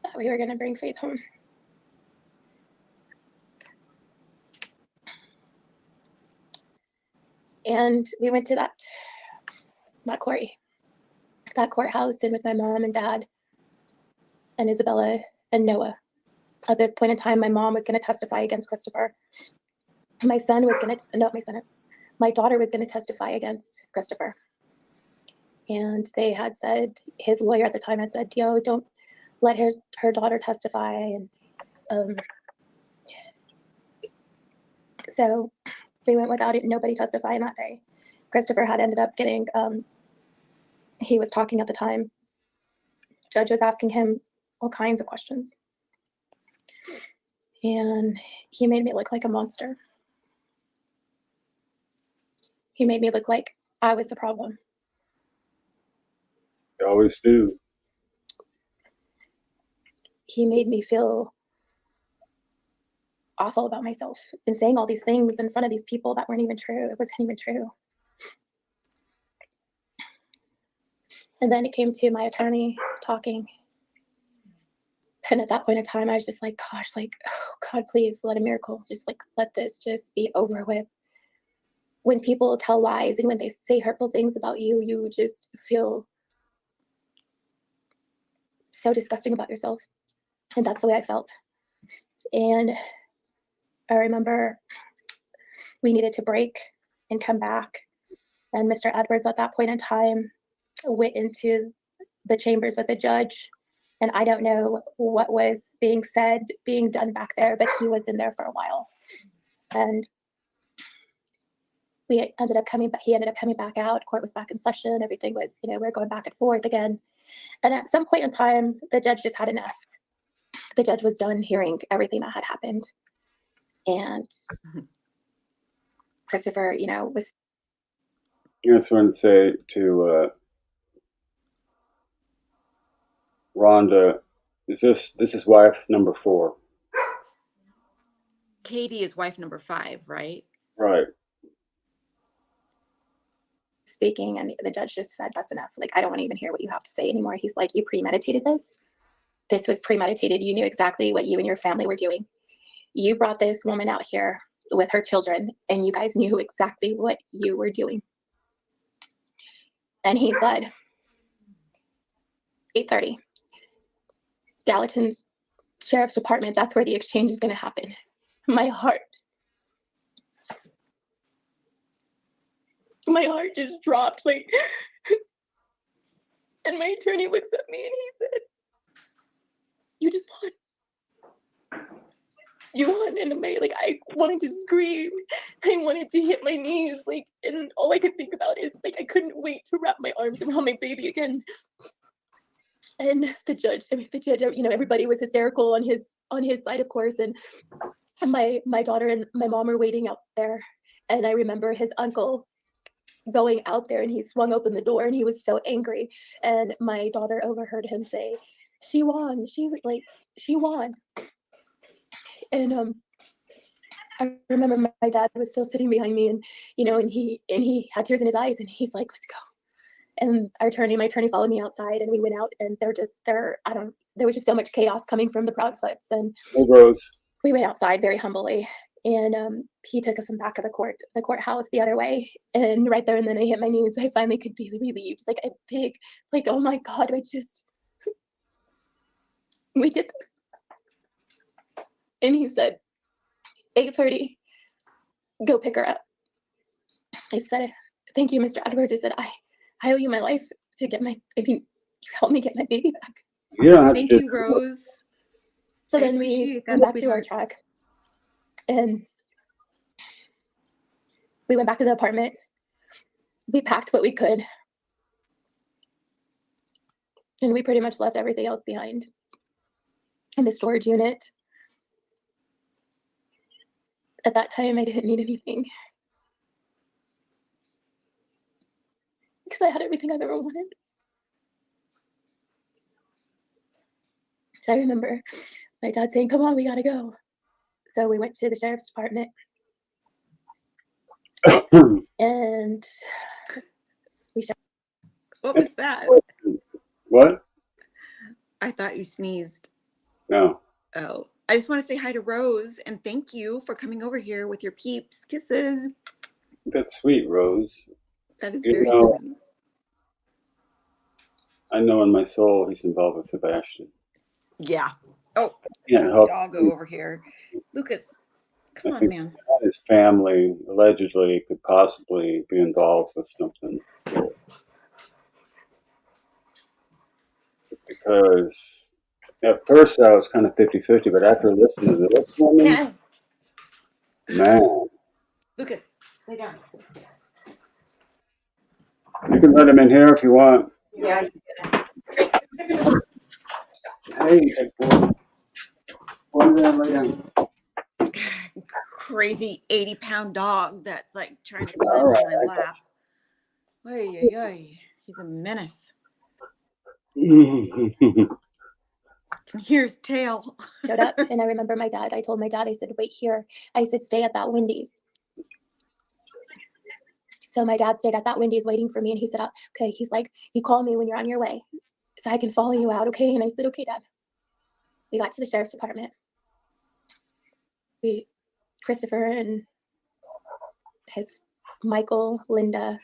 that we were going to bring Faith home. And we went to that courthouse, and with my mom and dad and Isabella and Noah. At this point in time, my mom was going to testify against Christopher. My daughter was going to testify against Christopher. And they had said, his lawyer at the time had said, don't let her daughter testify. And so we went without it, nobody testifying that day. Christopher had ended up getting, he was talking at the time. Judge was asking him all kinds of questions. And he made me look like a monster. He made me look like I was the problem. You always do. He made me feel awful about myself and saying all these things in front of these people that weren't even true. It wasn't even true. And then it came to my attorney talking. And at that point in time, I was just like, gosh, like, oh God, please let a miracle, just like, let this just be over with. When people tell lies and when they say hurtful things about you, you just feel so disgusting about yourself. And that's the way I felt. And I remember we needed to break and come back. And Mr. Edwards at that point in time went into the chambers with the judge. And I don't know what was being said, being done back there, but he was in there for a while. And he ended up coming back out. Court was back in session. Everything was, we were going back and forth again. And at some point in time, the judge just had enough. The judge was done hearing everything that had happened. And Christopher, was. I just wanted to say to Rhonda, this is wife number 4. Katie is wife number 5, right? Right. Speaking, and the judge just said, that's enough. Like, I don't want to even hear what you have to say anymore. He's like, you premeditated this. This was premeditated. You knew exactly what you and your family were doing. You brought this woman out here with her children, and you guys knew exactly what you were doing. And he said, 8:30, Gallatin's Sheriff's Department, that's where the exchange is going to happen. My heart just dropped, like, and my attorney looks at me and he said, you just won. You won. And I wanted to scream. I wanted to hit my knees, and all I could think about is, I couldn't wait to wrap my arms around my baby again. And the judge, everybody was hysterical on his side, of course, and my daughter and my mom were waiting out there. And I remember his uncle going out there, and he swung open the door, and he was so angry. And my daughter overheard him say, she won. She won. And I remember my dad was still sitting behind me, and and he had tears in his eyes, and he's like, let's go. And my attorney followed me outside, and we went out, and there was just so much chaos coming from the Proudfoots. And we went outside very humbly, and he took us in back of the courthouse the other way. And right there and then I hit my knees. I finally could be relieved. A big, oh my God, we did this. And he said, 8:30, go pick her up. I said, thank you, Mr. Edwards. I said, I owe you my life to get you helped me get my baby back. Yeah. Thank you, Rose. So then we went back to our truck, and we went back to the apartment. We packed what we could, and we pretty much left everything else behind in the storage unit. At that time, I didn't need anything because I had everything I've ever wanted. So I remember my dad saying, come on, we gotta go. So we went to the sheriff's department, and what was that? What? I thought you sneezed. No. Oh, I just want to say hi to Rose and thank you for coming over here with your peeps. Kisses. That's sweet, Rose. That is very sweet. I know in my soul he's involved with Sebastian. Yeah. Oh, doggo over here. Lucas, come on, man. His family allegedly could possibly be involved with something. Because at first I was kind of 50-50, but after listening to this woman, man. Lucas, lay down. You can let him in here if you want. Yeah, you can. Hey, lay down. Crazy 80-pound dog that's trying to climb on my lap. Oy. He's a menace. Here's tail. Showed up, and I remember I told my dad, I said, wait here. I said, stay at that Wendy's. So my dad stayed at that Wendy's waiting for me, and he said, okay, he's like, you call me when you're on your way so I can follow you out, okay? And I said, okay, Dad. we got to the sheriff's department. Christopher and his Michael, Linda,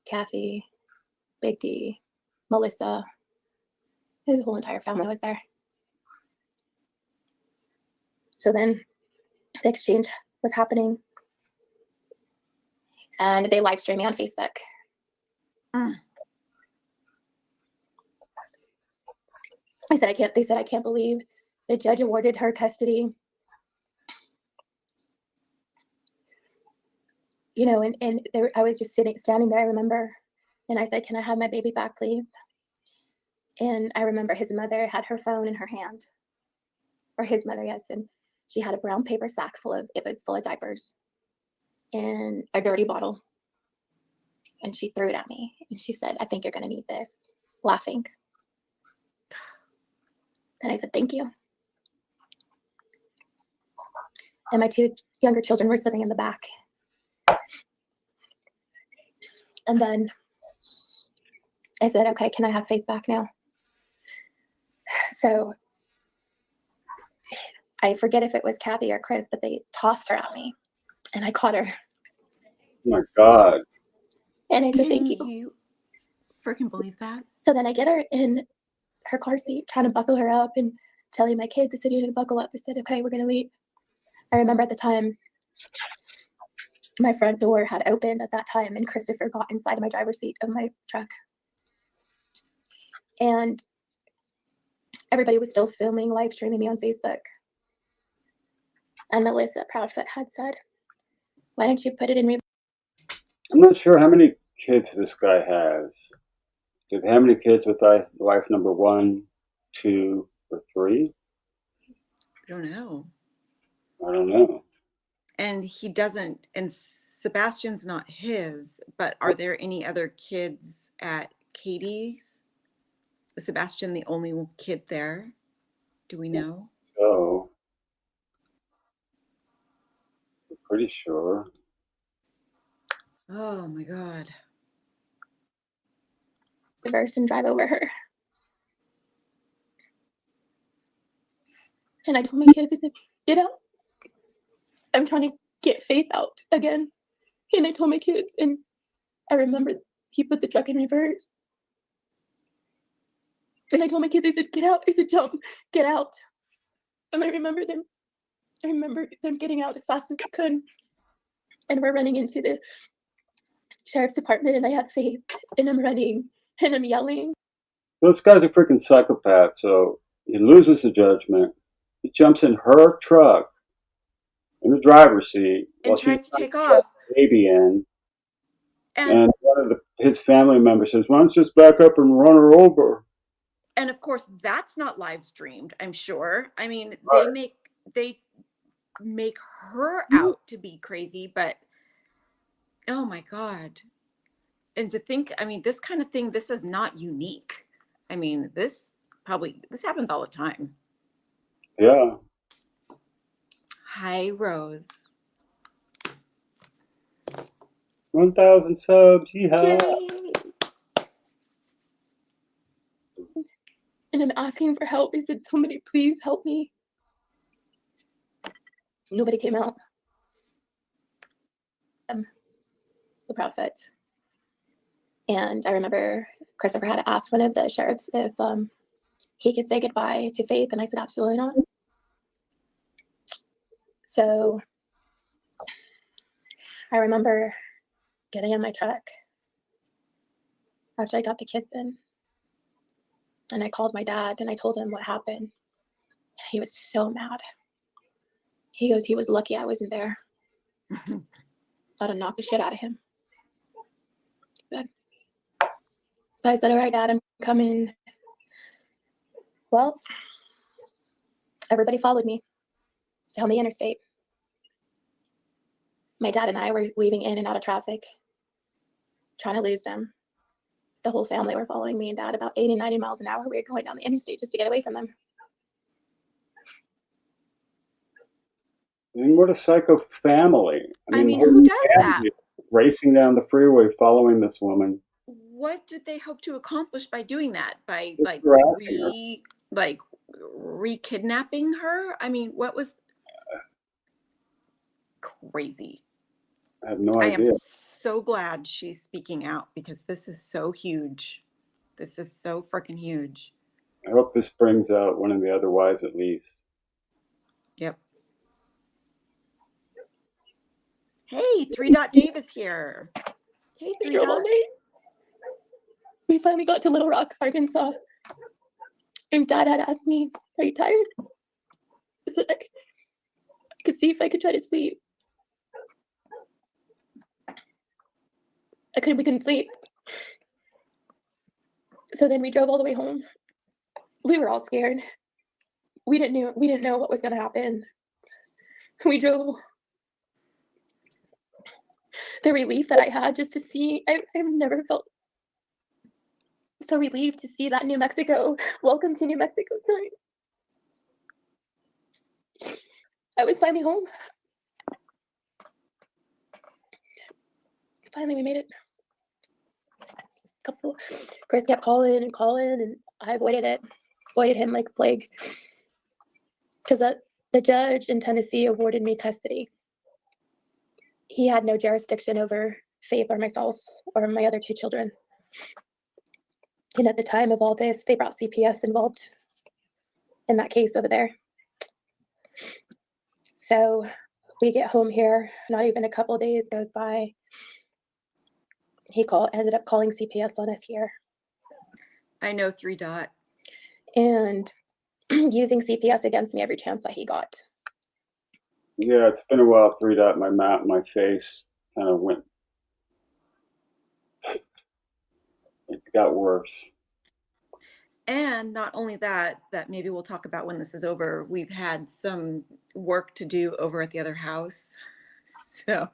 Kathy, Big D, Melissa, his whole entire family was there. So then the exchange was happening, and they live streamed me on Facebook. They said I can't believe the judge awarded her custody. You know, and I was just standing there, I remember, and I said, "Can I have my baby back, please?" And I remember his mother had her phone in her hand, or his mother, yes, and she had a brown paper sack full of diapers and a dirty bottle. And she threw it at me, and she said, "I think you're gonna need this," laughing. And I said, "Thank you." And my 2 younger children were sitting in the back. And then I said, "Okay, can I have Faith back now?" So I forget if it was Kathy or Chris, but they tossed her at me, and I caught her. Oh my God. And I said, Can "Thank you." you freaking believe that? So then I get her in her car seat, trying to buckle her up and telling my kids, I said, "You need to buckle up." I said, "Okay, we're going to leave." I remember at the time, my front door had opened at that time, and Christopher got inside of my driver's seat of my truck. And everybody was still filming, live streaming me on Facebook. And Melissa Proudfoot had said, "Why don't you put it in reverse?" I'm not sure how many kids this guy has. How many kids with wife number 1, 2, or 3? I don't know. I don't know. And he doesn't, and Sebastian's not his, but are there any other kids at Katie's? Is Sebastian the only kid there? Do we know? So, I'm pretty sure. Oh my God. Reverse and drive over her. And I told my kids, I said, "Get out. I'm trying to get Faith out again." And I told my kids, and I remember he put the truck in reverse. And I told my kids, I said, "Get out." I said, "Jump, get out." And I remember them getting out as fast as they could. And we're running into the sheriff's department, and I had Faith, and I'm running, and I'm yelling. This guy's a freaking psychopath. So he loses the judgment. He jumps in her truck in the driver's seat And while tries she's to take trying to off. the baby in. And And one of his family members says, "Why don't you just back up and run her over?" and of course that's not live streamed, I'm sure. I mean, Right. they make her out to be crazy, but oh my God. And to think, I mean, this kind of thing, this is not unique. I mean, this happens all the time. Yeah. Hi, Rose. 1,000 subs. Yeehaw. Yay. And I'm asking for help. I said, "Somebody please help me." Nobody came out. The Proudfoots. And I remember Christopher had asked one of the sheriffs if he could say goodbye to Faith, and I said, "Absolutely not." So I remember getting in my truck after I got the kids in, and I called my dad, and I told him what happened. He was so mad. He goes, he was lucky I wasn't there. I'd have knocked the shit out of him. So I said, "All right, Dad, I'm coming." Well, everybody followed me down the interstate. My dad and I were weaving in and out of traffic, trying to lose them. The whole family were following me and Dad about 80, 90 miles an hour. We were going down the interstate just to get away from them. And what a psycho family. I mean, who does that? Racing down the freeway following this woman. What did they hope to accomplish by doing that? By Just harassing her. re-kidnapping her? I mean, what was crazy? I have no I am idea. so glad she's speaking out because this is so huge. This is so freaking huge. I hope this brings out one of the other wives at least. Yep. Hey, 3 Dot Davis here. Hey, We 3 drove all Dot. night. We finally got to Little Rock, Arkansas. And Dad had asked me, "Are you tired?" So I could see if I could try to sleep. We couldn't sleep. So then we drove all the way home. We were all scared. We didn't know what was gonna happen. We drove. The relief that I had just to see, I've never felt so relieved to see that New Mexico. Welcome to New Mexico sign. I was finally home. Finally, we made it. Chris kept calling, and I avoided him like a plague. Because the judge in Tennessee awarded me custody. He had no jurisdiction over Faith or myself or my other 2 children. And at the time of all this, they brought CPS involved in that case over there. So we get home here, not even a couple of days goes by. He ended up calling CPS on us here. I know 3 Dot. And using CPS against me every chance that he got. Yeah, it's been a while. 3 Dot, my face kind of went. It got worse. And not only that maybe we'll talk about when this is over, we've had some work to do over at the other house. So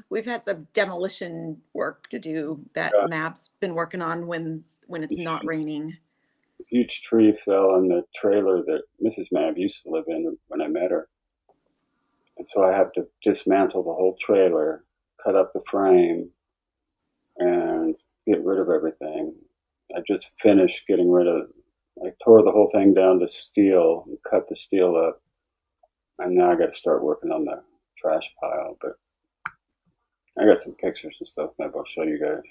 we've had some demolition work to do that Mab's been working on when it's not raining. A huge tree fell on the trailer that Mrs. Mab used to live in when I met her. And so I have to dismantle the whole trailer, cut up the frame, and get rid of everything. I just finished getting rid of, I tore the whole thing down to steel and cut the steel up. And now I got to start working on the trash pile. But I got some pictures and stuff. Maybe I'll show you guys.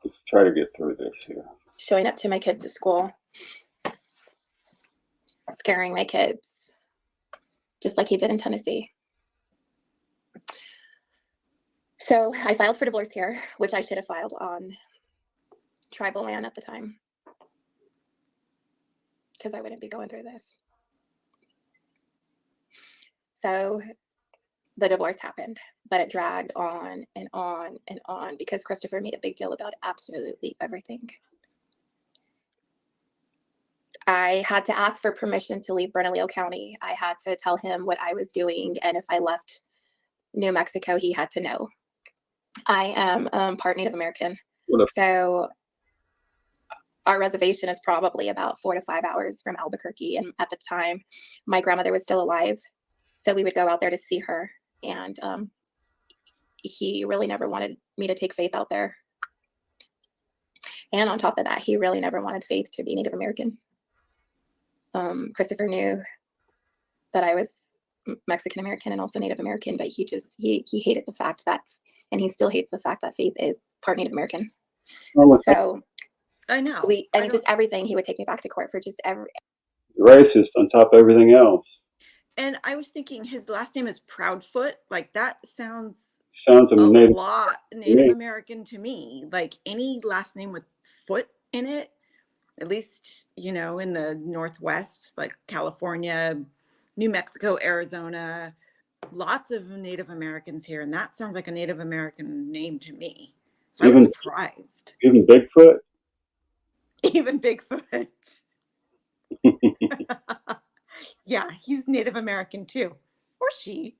Let's try to get through this here. Showing up to my kids at school, scaring my kids, just like he did in Tennessee. So I filed for divorce here, which I should have filed on tribal land at the time, because I wouldn't be going through this. So the divorce happened, but it dragged on and on and on because Christopher made a big deal about absolutely everything. I had to ask for permission to leave Bernalillo County. I had to tell him what I was doing, and if I left New Mexico, he had to know. I am part Native American, so our reservation is probably about 4 to 5 hours from Albuquerque, and at the time, my grandmother was still alive, so we would go out there to see her, and he really never wanted me to take Faith out there. And on top of that, he really never wanted Faith to be Native American. Christopher knew that I was Mexican American and also Native American, but he hated the fact that, and he still hates the fact that Faith is part Native American. So I know. Just everything, he would take me back to court for just racist on top of everything else. And I was thinking his last name is Proudfoot. Like that sounds a lot Native American to me. Like any last name with foot in it, at least, you know, in the Northwest, like California, New Mexico, Arizona, lots of Native Americans here. And that sounds like a Native American name to me. So I was surprised. Even Bigfoot? Even Bigfoot. Yeah, he's Native American too. Or she.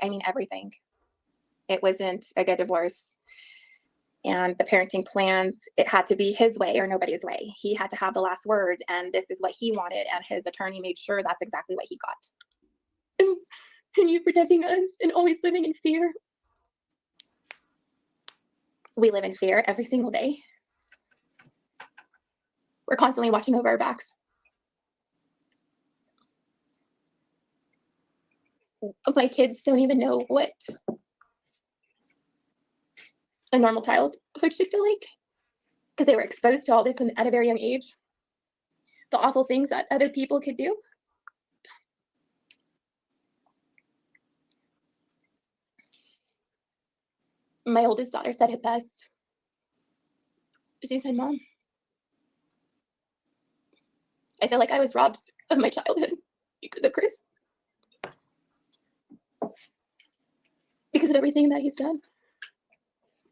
I mean, everything. It wasn't a good divorce. And the parenting plans, it had to be his way or nobody's way. He had to have the last word, and this is what he wanted, and his attorney made sure that's exactly what he got. And you protecting us and always living in fear. We live in fear every single day. We're constantly watching over our backs. My kids don't even know what a normal childhood should feel like, because they were exposed to all this at a very young age. The awful things that other people could do. My oldest daughter said it best. She said, "Mom, I feel like I was robbed of my childhood because of Chris. Because of everything that he's done.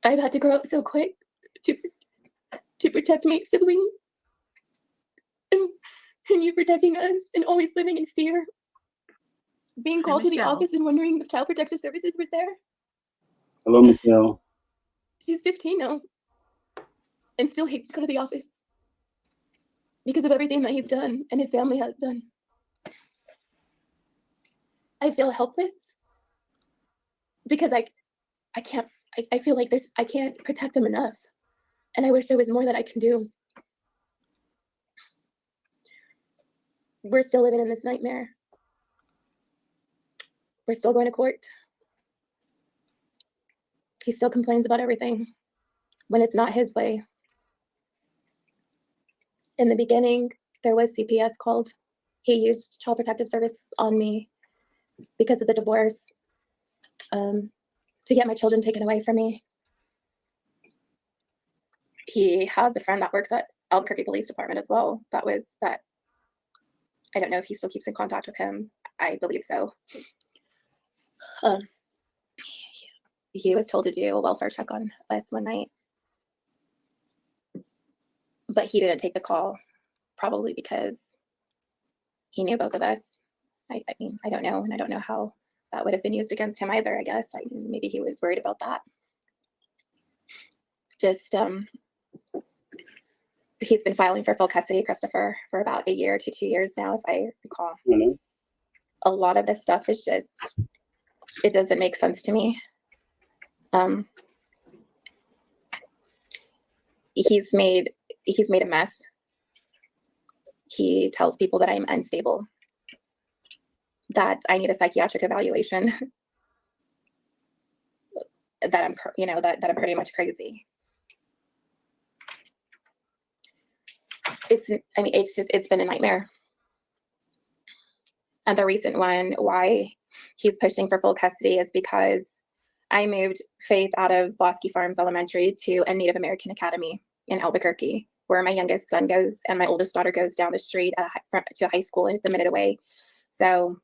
I've had to grow up so quick to protect my siblings. And you protecting us and always living in fear. Being called to the office and wondering if Child Protective Services was there." Hello, Michelle. She's 15 now and still hates to go to the office because of everything that he's done and his family has done. I feel helpless because I feel like I can't protect them enough. And I wish there was more that I can do. We're still living in this nightmare. We're still going to court. He still complains about everything when it's not his way. In the beginning, there was CPS called. He used Child Protective Services on me because of the divorce, to get my children taken away from me. He has a friend that works at Albuquerque Police Department as well. I don't know if he still keeps in contact with him. I believe so. He was told to do a welfare check on us one night, but he didn't take the call, probably because he knew both of us. I mean, I don't know, and I don't know how that would have been used against him either, I guess. Maybe he was worried about that. Just, he's been filing for full custody, Christopher, for about a year to 2 years now, if I recall. Mm-hmm. A lot of this stuff is just, it doesn't make sense to me. He's made a mess. He tells people that I'm unstable, that I need a psychiatric evaluation, that I'm, that I'm pretty much crazy. It's been a nightmare. And the reason why he's pushing for full custody is because I moved Faith out of Bosque Farms Elementary to a Native American academy in Albuquerque, where my youngest son goes and my oldest daughter goes down the street to high school, and it's a minute away. So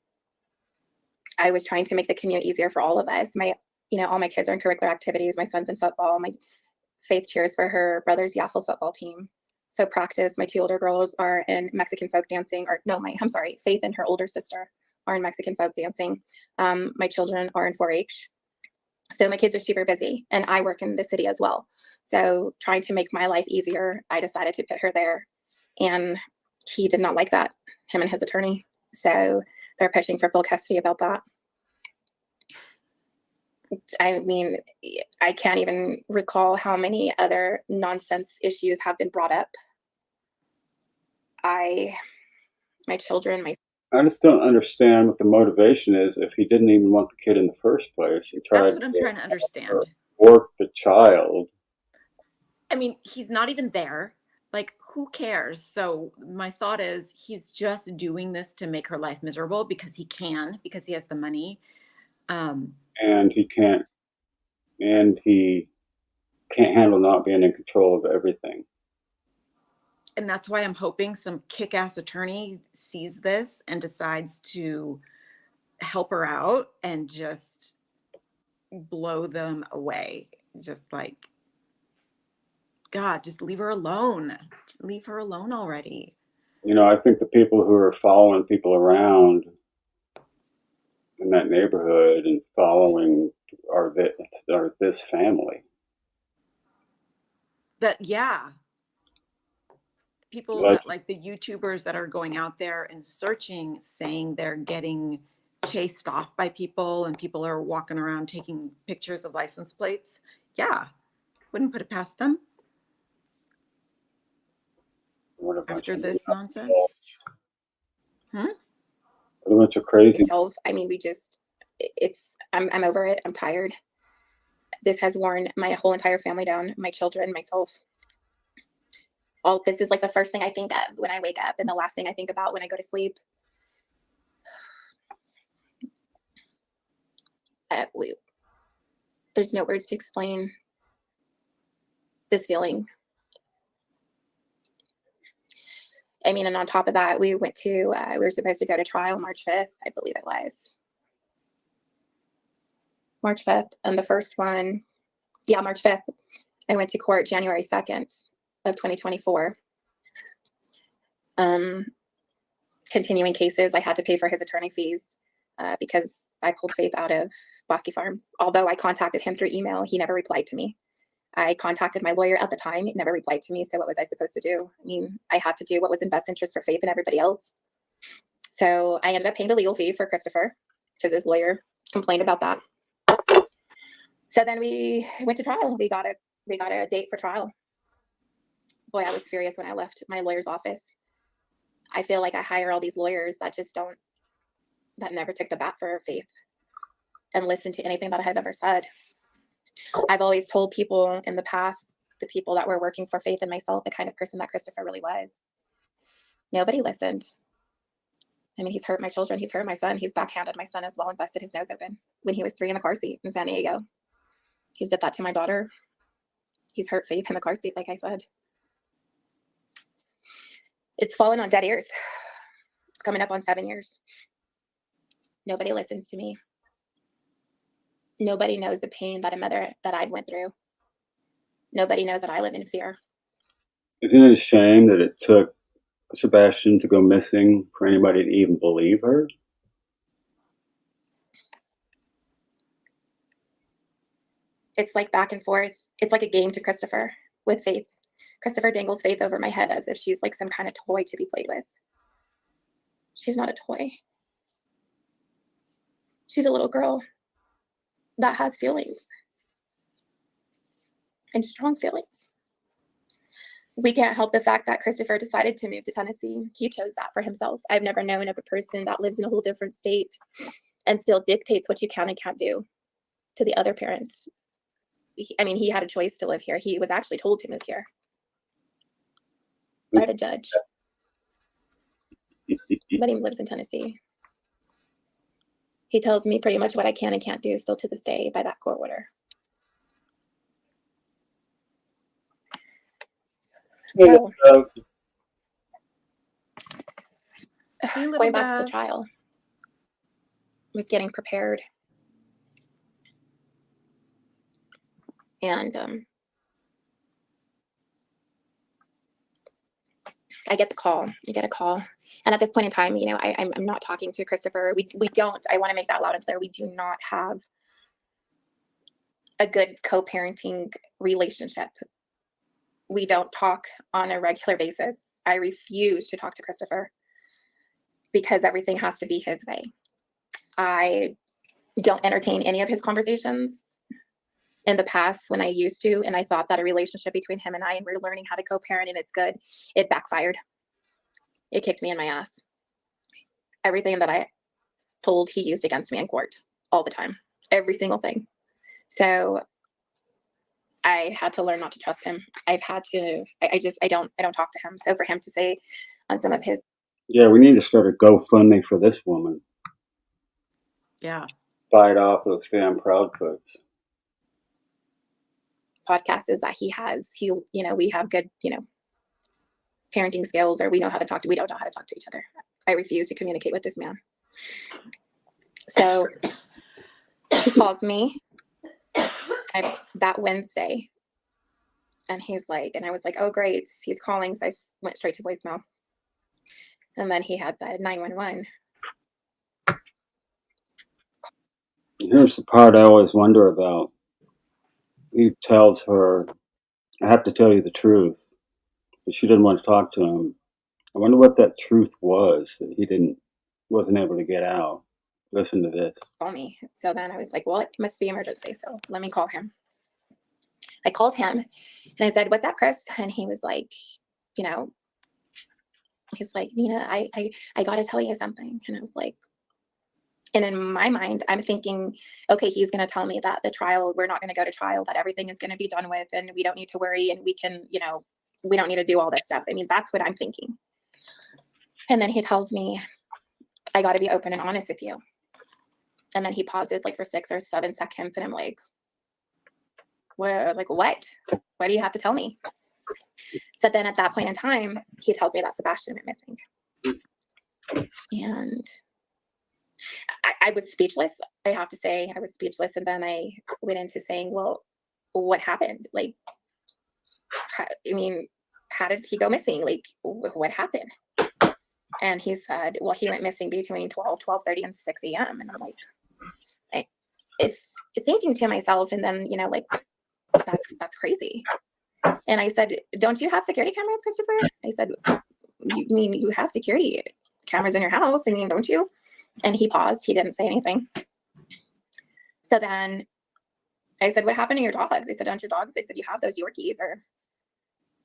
I was trying to make the commute easier for all of us. All my kids are in curricular activities. My son's in football. My Faith cheers for her brother's Yaffle football team. So practice, my 2 older girls are in Mexican folk dancing, Faith and her older sister are in Mexican folk dancing. My children are in 4-H. So my kids are super busy, and I work in the city as well. So trying to make my life easier, I decided to put her there, and he did not like that, him and his attorney. So they're pushing for full custody about that. I mean, I can't even recall how many other nonsense issues have been brought up. My children, I just don't understand what the motivation is if he didn't even want the kid in the first place. He tried. That's what I'm trying to understand. Work the child. I mean, he's not even there. Like, who cares? So my thought is he's just doing this to make her life miserable because he has the money. And he can't handle not being in control of everything. And that's why I'm hoping some kick-ass attorney sees this and decides to help her out and just blow them away. Just like, God, just leave her alone. Leave her alone already. I think the people who are following people around in that neighborhood and following are this family. People that, like the YouTubers that are going out there and searching, saying they're getting chased off by people and people are walking around taking pictures of license plates. Yeah. Wouldn't put it past them What a bunch after of this nonsense. what a bunch of crazy. Myself, I mean, I'm over it. I'm tired. This has worn my whole entire family down, my children, myself. All this is like the first thing I think of when I wake up and the last thing I think about when I go to sleep. There's no words to explain this feeling. I mean, and on top of that, we were supposed to go to trial March 5th, I believe it was. March 5th. And the first one, March 5th. I went to court January 2nd of 2024. Continuing cases, I had to pay for his attorney fees because I pulled Faith out of Bosque Farms. Although I contacted him through email, he never replied to me. I contacted my lawyer at the time, it never replied to me. So what was I supposed to do? I mean, I had to do what was in best interest for Faith and everybody else. So I ended up paying the legal fee for Christopher because his lawyer complained about that. So then we went to trial. We got a date for trial. Boy, I was furious when I left my lawyer's office. I feel like I hire all these lawyers that never took the bat for Faith and listened to anything that I have ever said. I've always told people in the past, the people that were working for Faith and myself, the kind of person that Christopher really was. Nobody listened. I mean, he's hurt my children. He's hurt my son. He's backhanded my son as well and busted his nose open when he was 3 in the car seat in San Diego. He's did that to my daughter. He's hurt Faith in the car seat, like I said. It's fallen on dead ears. It's coming up on 7 years. Nobody listens to me. Nobody knows the pain that I've went through. Nobody knows that I live in fear. Isn't it a shame that it took Sebastian to go missing for anybody to even believe her? It's like back and forth. It's like a game to Christopher with Faith. Christopher dangles Faith over my head as if she's like some kind of toy to be played with. She's not a toy. She's a little girl that has feelings and strong feelings. We can't help the fact that Christopher decided to move to Tennessee. He chose that for himself. I've never known of a person that lives in a whole different state and still dictates what you can and can't do to the other parent. I mean, he had a choice to live here. He was actually told to move here by the judge. But he lives in Tennessee. He tells me pretty much what I can and can't do still to this day by that court order. So, going back to the trial, I was getting prepared. And I get the call. You get a call. And at this point in time, you know, I'm not talking to Christopher. We don't, I want to make that loud and clear. We do not have a good co-parenting relationship. We don't talk on a regular basis. I refuse to talk to Christopher because everything has to be his way. I don't entertain any of his conversations. In the past, when I used to, and I thought that a relationship between him and we're learning how to co-parent and it's good, it backfired. It kicked me in my ass. Everything that I told, he used against me in court all the time, every single thing. So I had to learn not to trust him. I don't talk to him. So for him to say on some of his. Yeah, we need to start a GoFundMe for this woman. Yeah. Fight off those damn Proudfoots. Podcast is that we have good, parenting skills, or we don't know how to talk to each other. I refuse to communicate with this man. So he called me that Wednesday, and he's like, and I was like, oh great, he's calling. So I just went straight to voicemail. And then he had said 911. Here's the part I always wonder about. He tells her, I have to tell you the truth, but she didn't want to talk to him. I wonder what that truth was that he wasn't able to get out. Listen to this. Call me. So then I was like, well, it must be emergency. So let me call him. I called him and I said, "What's up, Chris?" And he was like, you know, he's like, "Nina, I got to tell you something." And I was like, and in my mind, I'm thinking, okay, he's going to tell me that the trial, we're not going to go to trial, that everything is going to be done with, and we don't need to worry, and we can, you know, we don't need to do all this stuff. I mean, that's what I'm thinking. And then he tells me, "I got to be open and honest with you." And then he pauses like for 6 or 7 seconds, and I'm like, well, I was like, what do you have to tell me? So then at that point in time, he tells me that Sebastian went missing. And I was speechless. I have to say, I was speechless. And then I went into saying, well, what happened? Like, I mean, how did he go missing? Like, what happened? And he said, well, he went missing between 12:30 and 6 a.m. And I'm like, it's thinking to myself, and then, you know, like, that's crazy. And I said, don't you have security cameras, Christopher? I said, you mean you have security cameras in your house? I mean, don't you? And he paused. He didn't say anything. So then I said, what happened to your dogs? I said, don't your dogs? They said, you have those Yorkies.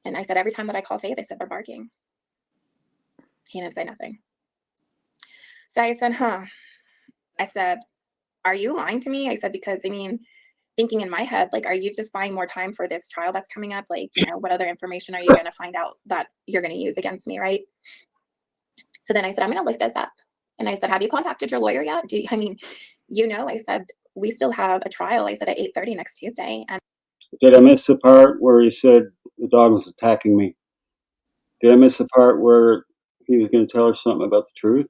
And I said, every time that I call Faith, they said they're barking. He didn't say nothing. So I said, I said, are you lying to me? I said, because I mean, thinking in my head, like, are you just buying more time for this trial that's coming up? Like, you know, what other information are you going to find out that you're going to use against me, right? So then I said, I'm going to look this up. And I said, have you contacted your lawyer yet? I mean, you know, I said, we still have a trial, I said, at 8:30 next Tuesday. And Did I miss the part where he said the dog was attacking me? Did I miss the part where he was going to tell her something about the truth?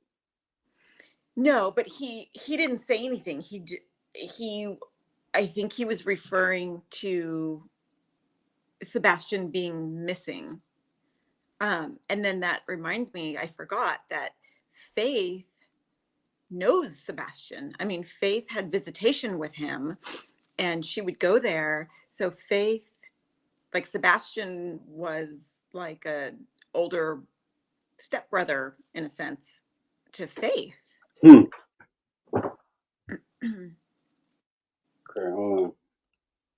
No, but he didn't say anything. He I think he was referring to Sebastian being missing. And then that reminds me, I forgot that Faith knows Sebastian. I mean, Faith had visitation with him and she would go there. So Faith, like, Sebastian was like a older stepbrother in a sense to Faith. Okay, hold on.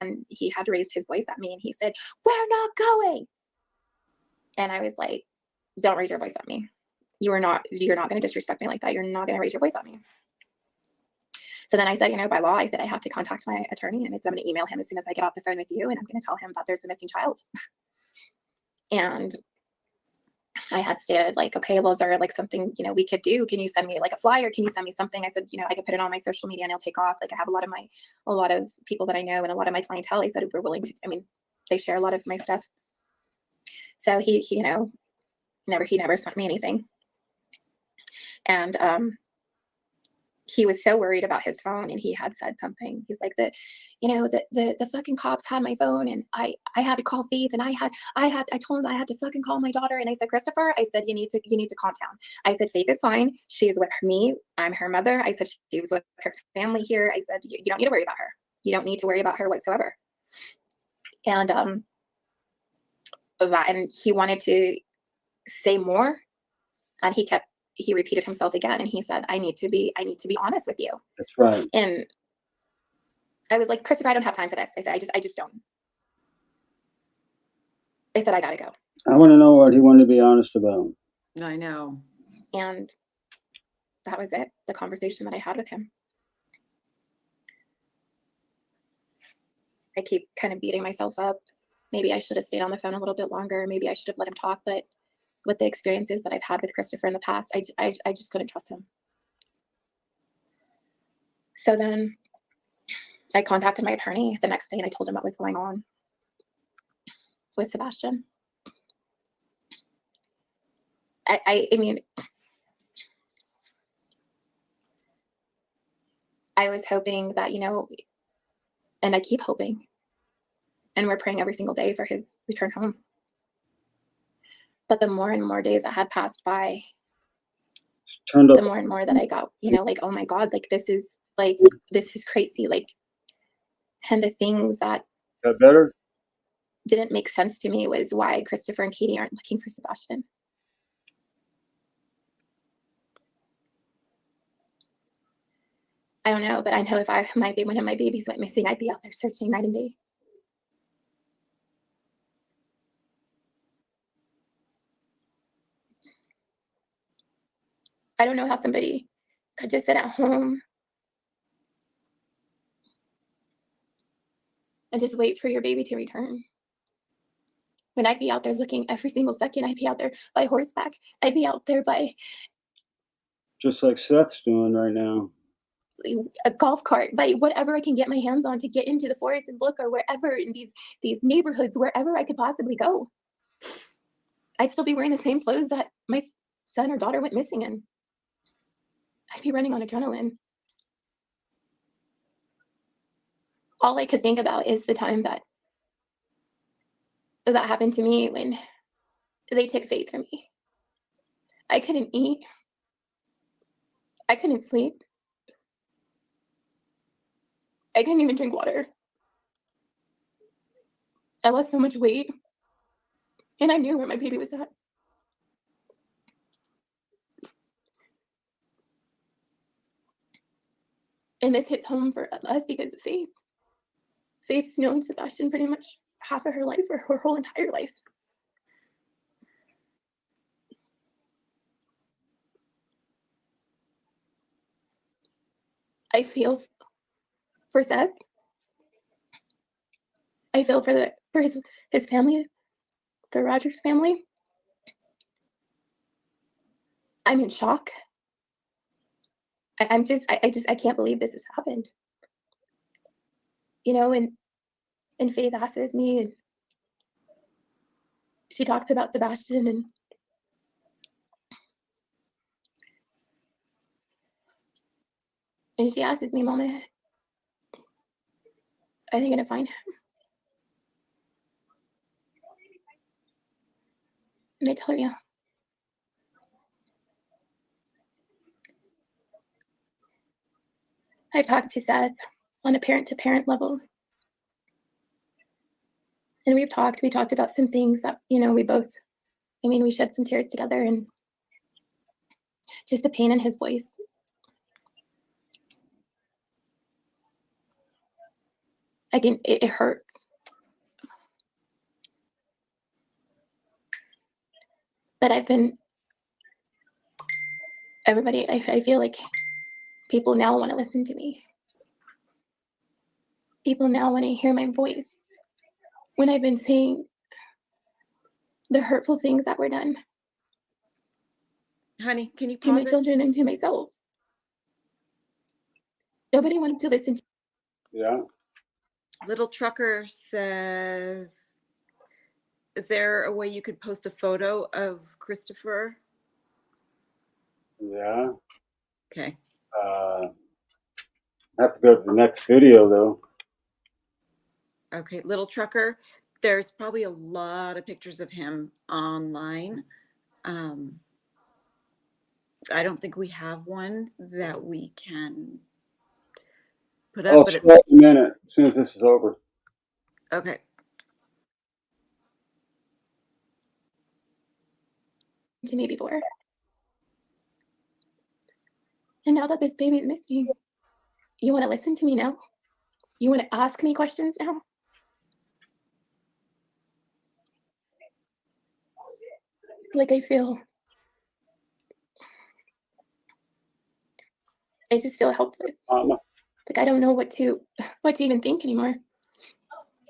And he had raised his voice at me and he said, we're not going. And I was like, don't raise your voice at me. You're not going to disrespect me like that. You're not going to raise your voice at me. So then I said, you know, by law, I said, I have to contact my attorney, and I said, I'm going to email him as soon as I get off the phone with you, and I'm going to tell him that there's a missing child. And I had stated, like, okay, well, is there like something, you know, we could do? Can you send me like a flyer? Can you send me something? I said, you know, I could put it on my social media and it'll take off. Like, I have a lot of people that I know and a lot of my clientele. I said, we're willing to, I mean, they share a lot of my stuff. So he you know, he never sent me anything. And he was so worried about his phone, and he had said something. He's like, the fucking cops had my phone, and I had to call Faith, and I told him I had to fucking call my daughter. And I said, Christopher, I said, you need to calm down. I said, Faith is fine. She's with me. I'm her mother. I said, she was with her family here. I said, you don't need to worry about her. You don't need to worry about her whatsoever. And and he wanted to say more, and he repeated himself again, and he said, I need to be honest with you. That's right. And I was like, Christopher, I don't have time for this. I said, I just don't. I said, I gotta go. I want to know what he wanted to be honest about. I know. And that was it, the conversation that I had with him. I keep kind of beating myself up. Maybe I should have stayed on the phone a little bit longer. Maybe I should have let him talk. But with the experiences that I've had with Christopher in the past, I just couldn't trust him. So then I contacted my attorney the next day, and I told him what was going on with Sebastian. I mean, I was hoping that, you know, and I keep hoping, and we're praying every single day for his return home. But the more and more days that had passed by, the more and more that I got, you know, like, oh my God, like, this is crazy. Like, and the things that better didn't make sense to me was why Christopher and Katie aren't looking for Sebastian. I don't know, but I know if one of my babies went missing, I'd be out there searching night and day. I don't know how somebody could just sit at home and just wait for your baby to return. When I'd be out there looking every single second, I'd be out there by horseback. I'd be out there by Just like Seth's doing right now. a golf cart, by whatever I can get my hands on to get into the forest and look, or wherever in these neighborhoods, wherever I could possibly go. I'd still be wearing the same clothes that my son or daughter went missing in. I'd be running on adrenaline. All I could think about is the time that happened to me when they took Faith from me. I couldn't eat. I couldn't sleep. I couldn't even drink water. I lost so much weight, and I knew where my baby was at. And this hits home for us because of Faith. Faith's known Sebastian pretty much half of her life, or her whole entire life. I feel for Seth. I feel for his family, the Rogers family. I'm in shock. I can't believe this has happened. You know, and Faith asks me, and she talks about Sebastian, and she asks me, Mama, are they gonna find him? And I tell her, yeah. I've talked to Seth on a parent-to-parent level. And we talked about some things that, you know, we shed some tears together, and just the pain in his voice. Again, it hurts. But I feel like people now want to listen to me. People now want to hear my voice when I've been saying the hurtful things that were done. Honey, can you to my pause it? children and to myself. Nobody wanted to listen to. Yeah. Little Trucker says, is there a way you could post a photo of Christopher? Yeah. Okay. I have to go to the next video though. Okay, Little Trucker, there's probably a lot of pictures of him online. I don't think we have one that we can put up, I'll but show it's it in a minute as soon as this is over. okay. To me before. And now that this baby is missing, you want to listen to me now? You want to ask me questions now? Like I just feel helpless. Like I don't know what to even think anymore.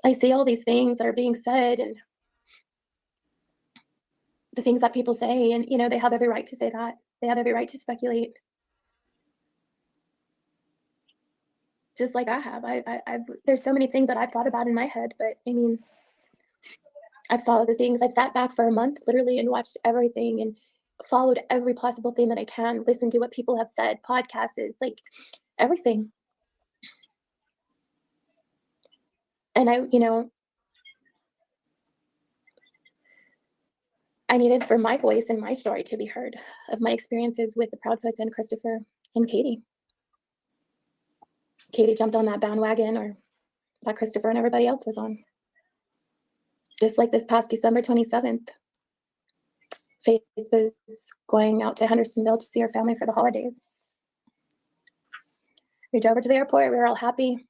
I say all these things that are being said, and the things that people say, and you know, they have every right to say that. They have every right to speculate. Just like I have. I've there's so many things that I've thought about in my head, but I mean, I've thought the things. I've sat back for a month literally and watched everything and followed every possible thing that I can, listened to what people have said, podcasts, like everything. And I needed for my voice and my story to be heard, of my experiences with the Proudfoots and Christopher and Katie. Katie jumped on that bandwagon, or that Christopher and everybody else was on. Just like this past December 27th, Faith was going out to Hendersonville to see her family for the holidays. We drove her to the airport. We were all happy.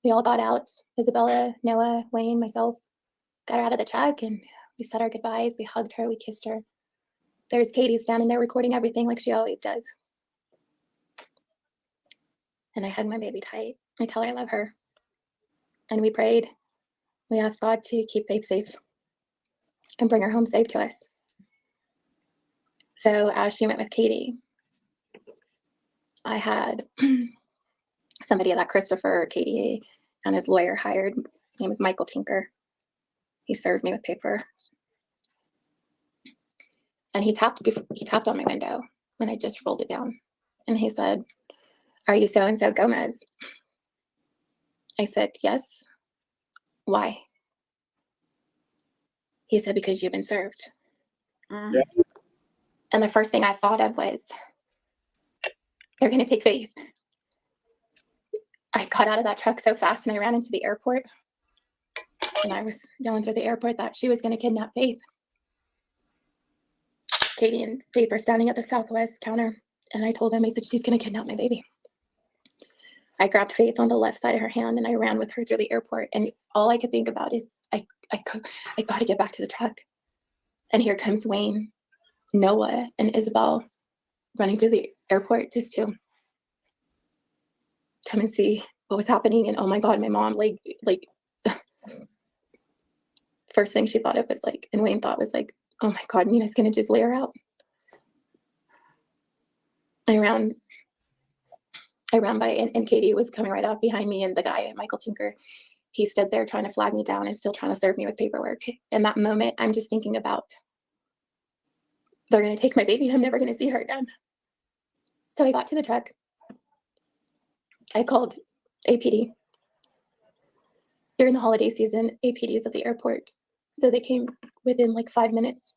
We all got out. Isabella, Noah, Wayne, myself, got her out of the truck, and we said our goodbyes. We hugged her. We kissed her. there's Katie standing there recording everything like she always does. And I hug my baby tight. I tell her I love her. And we prayed. We asked God to keep Faith safe and bring her home safe to us. So as she went with Katie, I had somebody that Christopher, Katie, and his lawyer hired. His name is Michael Tinker. He served me with paper. And he tapped on my window when I just rolled it down. And he said, "Are you so-and-so Gomez?" I said, "Yes." "Why?" He said, "Because you've been served." Mm. And the first thing I thought of was, they're going to take Faith. I got out of that truck so fast and I ran into the airport. And I was yelling through the airport that she was going to kidnap Faith. Katie and Faith were standing at the Southwest counter. And I told them, I said, "She's going to kidnap my baby." I grabbed Faith on the left side of her hand and I ran with her through the airport. And all I could think about is, I got to get back to the truck. And here comes Wayne, Noah, and Isabel running through the airport just to come and see what was happening. And oh my God, my mom, like first thing she thought of was like, and Wayne thought was like, oh my God, Nina's gonna just lay her out. I ran by, and Katie was coming right up behind me, and the guy, Michael Tinker, he stood there trying to flag me down and still trying to serve me with paperwork. In that moment, I'm just thinking about, they're gonna take my baby and I'm never gonna see her again. So I got to the truck. I called APD. During the holiday season, APD is at the airport. So they came within like 5 minutes.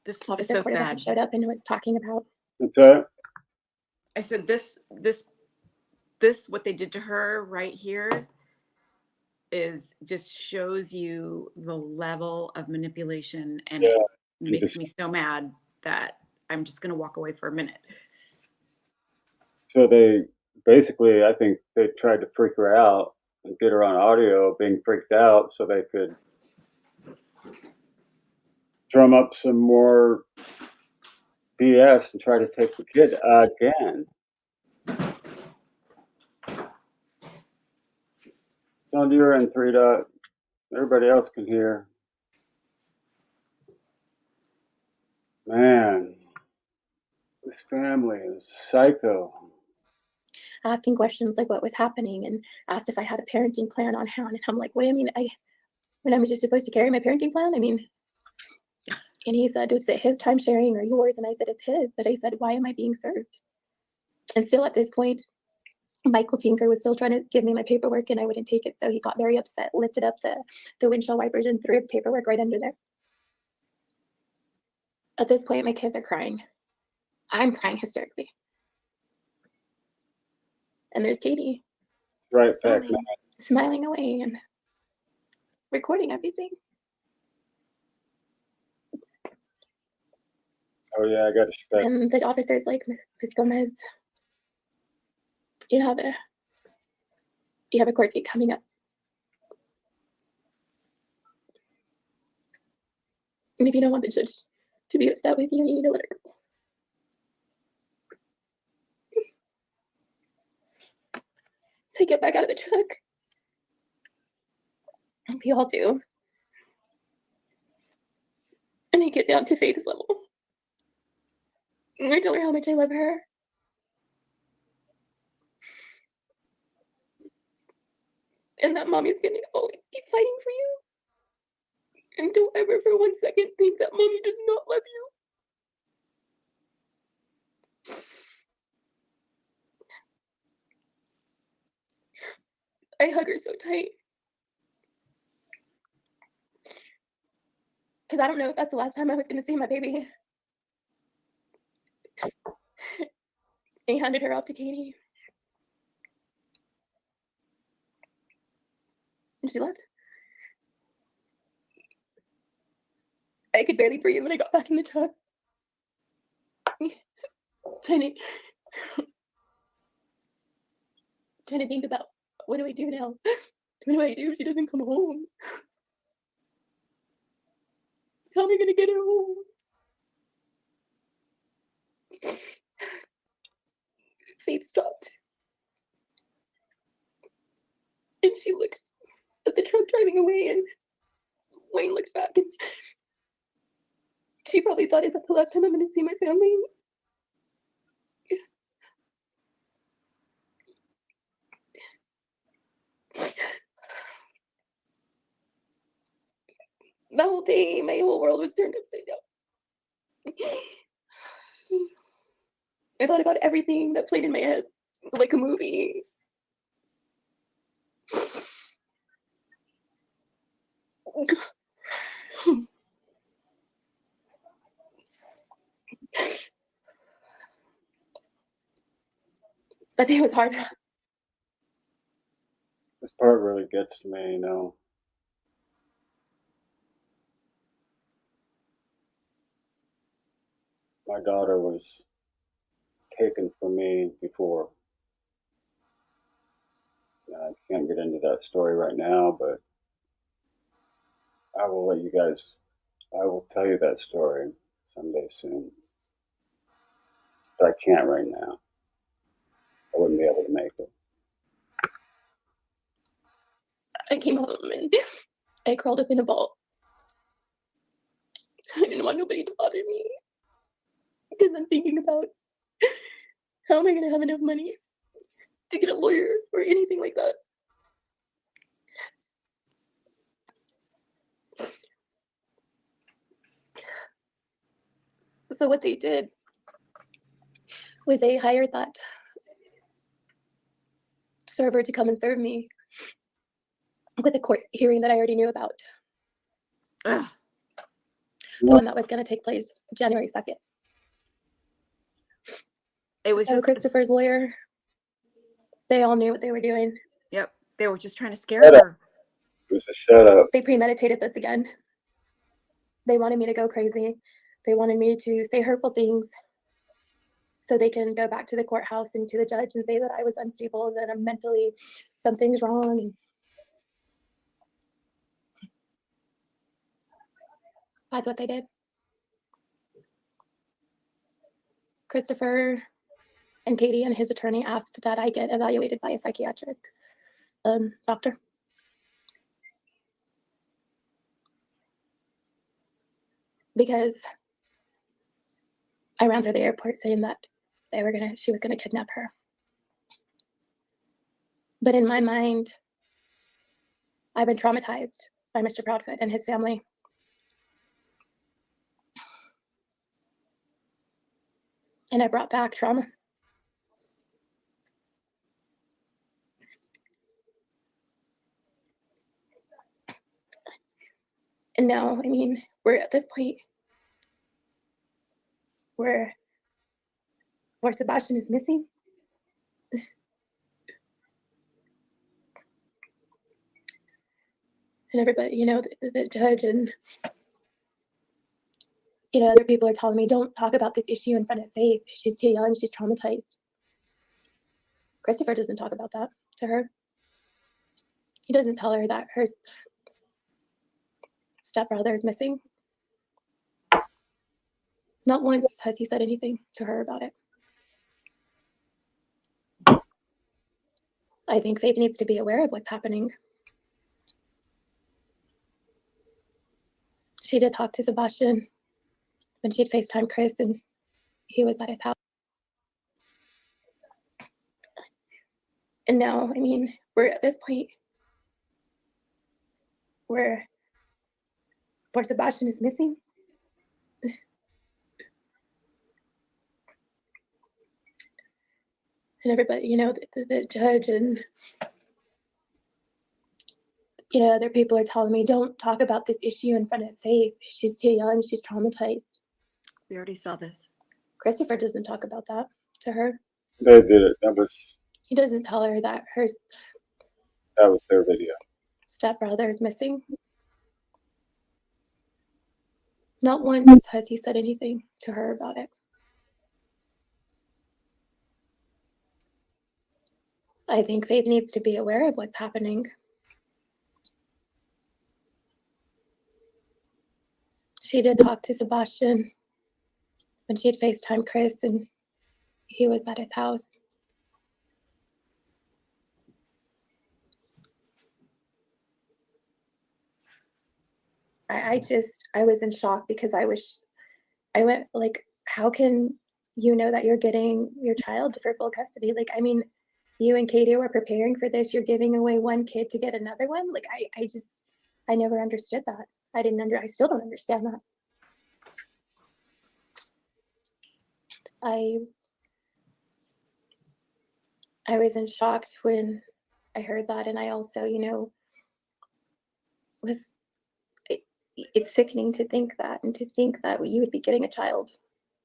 This is Officer so Cordova sad. had showed up and was talking about. What's that? I said, this, what they did to her right here is just shows you the level of manipulation, and Yeah. it makes me so mad that I'm just going to walk away for a minute. So they basically, I think they tried to freak her out and get her on audio being freaked out so they could drum up some more BS and try to take the kid again. Don't you're in 3 dot. Everybody else can hear. Man, this family is psycho. Asking questions like what was happening, and asked if I had a parenting plan on hand. And I'm like, wait, I mean, when I was just supposed to carry my parenting plan? I mean, and he said, is it his time sharing or yours? And I said, it's his. But I said, why am I being served? And still at this point, Michael Tinker was still trying to give me my paperwork and I wouldn't take it. So he got very upset, lifted up the windshield wipers and threw the paperwork right under there. At this point, my kids are crying. I'm crying hysterically. And there's Katie. Right back. Smiling away and recording everything. Oh yeah, I got to. And the officer's like, "Ms. Gomez, you have a court date coming up. And if you don't want the judge to be upset with you, you need to let her go." So I get back out of the truck. And we all do. And I get down to Faith's level. And I tell her how much I love her. And that mommy's gonna always keep fighting for you. And don't ever for 1 second think that mommy does not love you. I hug her so tight. Because I don't know if that's the last time I was going to see my baby. I handed her off to Katie. And she left. I could barely breathe when I got back in the truck. Trying to think about, what do I do now? What do I do if she doesn't come home? How am I gonna get her home? Faith stopped. And she looked at the truck driving away, and Wayne looked back, and she probably thought, is that the last time I'm gonna see my family? The whole day, my whole world was turned upside down. I thought about everything that played in my head like a movie. That day was hard. This part really gets to me, you know. My daughter was taken from me before. I can't get into that story right now, but I will tell you that story someday soon. But I can't right now. I wouldn't be able to make it. I came home and I crawled up in a ball. I didn't want nobody to bother me because I'm thinking about how am I going to have enough money to get a lawyer or anything like that. So what they did was they hired that server to come and serve me with a court hearing that I already knew about. Ugh. The one that was going to take place January 2nd. It was So just Christopher's lawyer, they all knew what they were doing. Yep, they were just trying to scare her. It was a setup. They premeditated this again. They wanted me to go crazy. They wanted me to say hurtful things so they can go back to the courthouse and to the judge and say that I was unstable, that I'm mentally, something's wrong. And that's what they did. Christopher and Katie and his attorney asked that I get evaluated by a psychiatric doctor. Because I ran through the airport saying that she was gonna kidnap her. But in my mind, I've been traumatized by Mr. Proudfoot and his family. And I brought back trauma. And now, I mean, we're at this point where Sebastian is missing. And everybody, you know, the judge and, you know, other people are telling me, don't talk about this issue in front of Faith. She's too young, she's traumatized. Christopher doesn't talk about that to her. He doesn't tell her that her stepbrother is missing. Not once has he said anything to her about it. I think Faith needs to be aware of what's happening. She did talk to Sebastian when she had FaceTimed Chris and he was at his house. And now, I mean, we're at this point where Sebastian is missing. And everybody, you know, the judge and, you know, other people are telling me, don't talk about this issue in front of Faith. She's too young, she's traumatized. We already saw this. Christopher doesn't talk about that to her. They did it. He doesn't tell her that That was their video. stepbrother is missing. Not once has he said anything to her about it. I think Faith needs to be aware of what's happening. she did talk to Sebastian when she had FaceTime Chris and he was at his house. I was in shock because I went like, how can you know that you're getting your child for full custody? Like, I mean, you and Katie were preparing for this. You're giving away one kid to get another one. Like, I never understood that. I still don't understand that. I was in shock when I heard that. And I also, it's sickening to think that, and to think that you would be getting a child.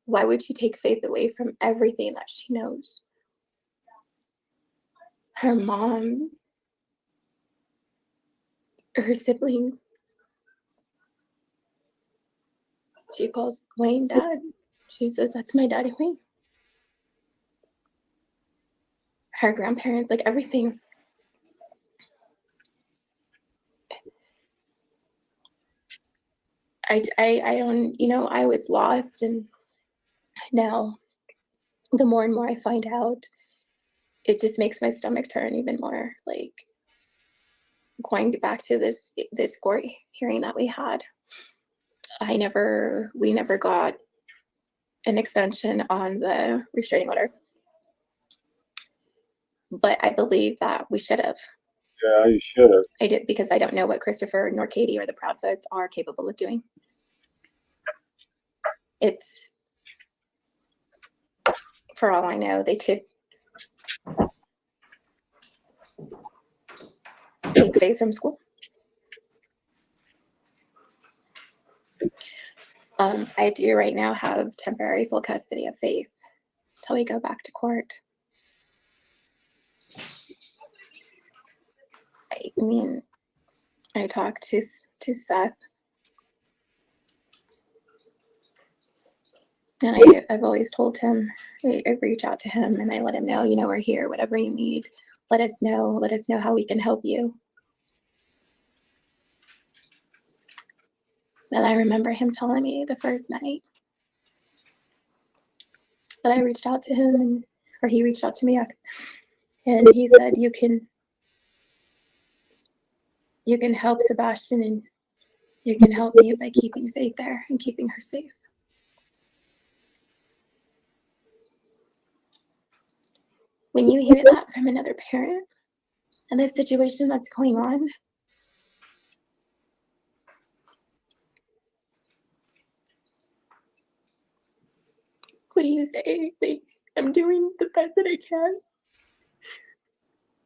Why would you take Faith away from everything that she knows? Her mom, her siblings. She calls Wayne dad. She says, that's my daddy, Wayne. Her grandparents, like everything. I don't, I was lost, and now the more and more I find out, it just makes my stomach turn even more. Like, going back to this court hearing that we had, we never got an extension on the restraining order, but I believe that we should have. Yeah, you should have. I did, because I don't know what Christopher nor Katie or the Proudfoots are capable of doing. It's, for all I know, they could take Faith from school. I do right now have temporary full custody of Faith till we go back to court. I mean, I talked to Seth, and I've always told him, I reach out to him and I let him know, we're here, whatever you need, let us know how we can help you. And I remember him telling me the first night that I reached out to him, or he reached out to me, and he said, you can help Sebastian, and you can help me by keeping Faith there and keeping her safe. When you hear that from another parent and the situation that's going on, what do you say? Like, I'm doing the best that I can,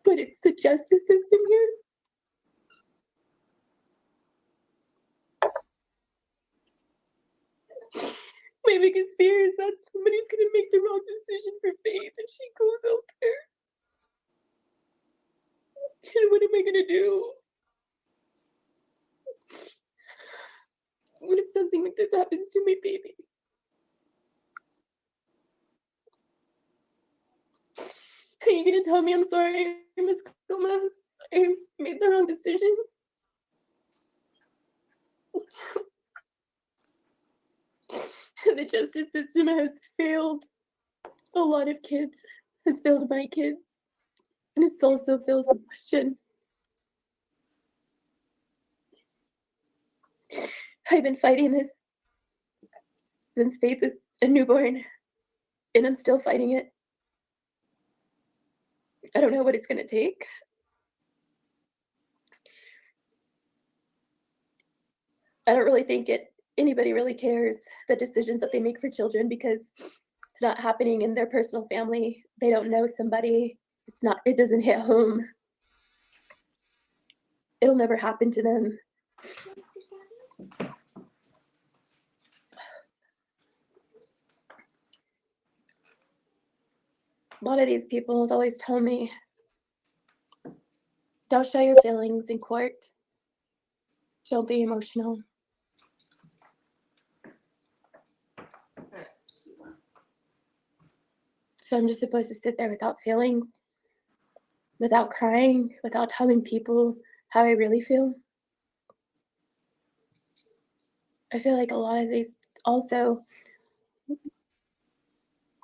but it's the justice system here. My biggest fear is that somebody's gonna make the wrong decision for Faith and she goes out there. And what am I gonna do? What if something like this happens to my baby? Are you gonna tell me I'm sorry, Miss Gomez? I made the wrong decision? The justice system has failed a lot of kids, has failed my kids, and it's also failed Sebastian. I've been fighting this since Faith is a newborn, and I'm still fighting it. I don't know what it's gonna take. I don't really think anybody really cares the decisions that they make for children, because it's not happening in their personal family. They don't know somebody. It doesn't hit home. It'll never happen to them. A lot of these people always tell me, don't show your feelings in court. Don't be emotional. So I'm just supposed to sit there without feelings, without crying, without telling people how I really feel. I feel like a lot of these also,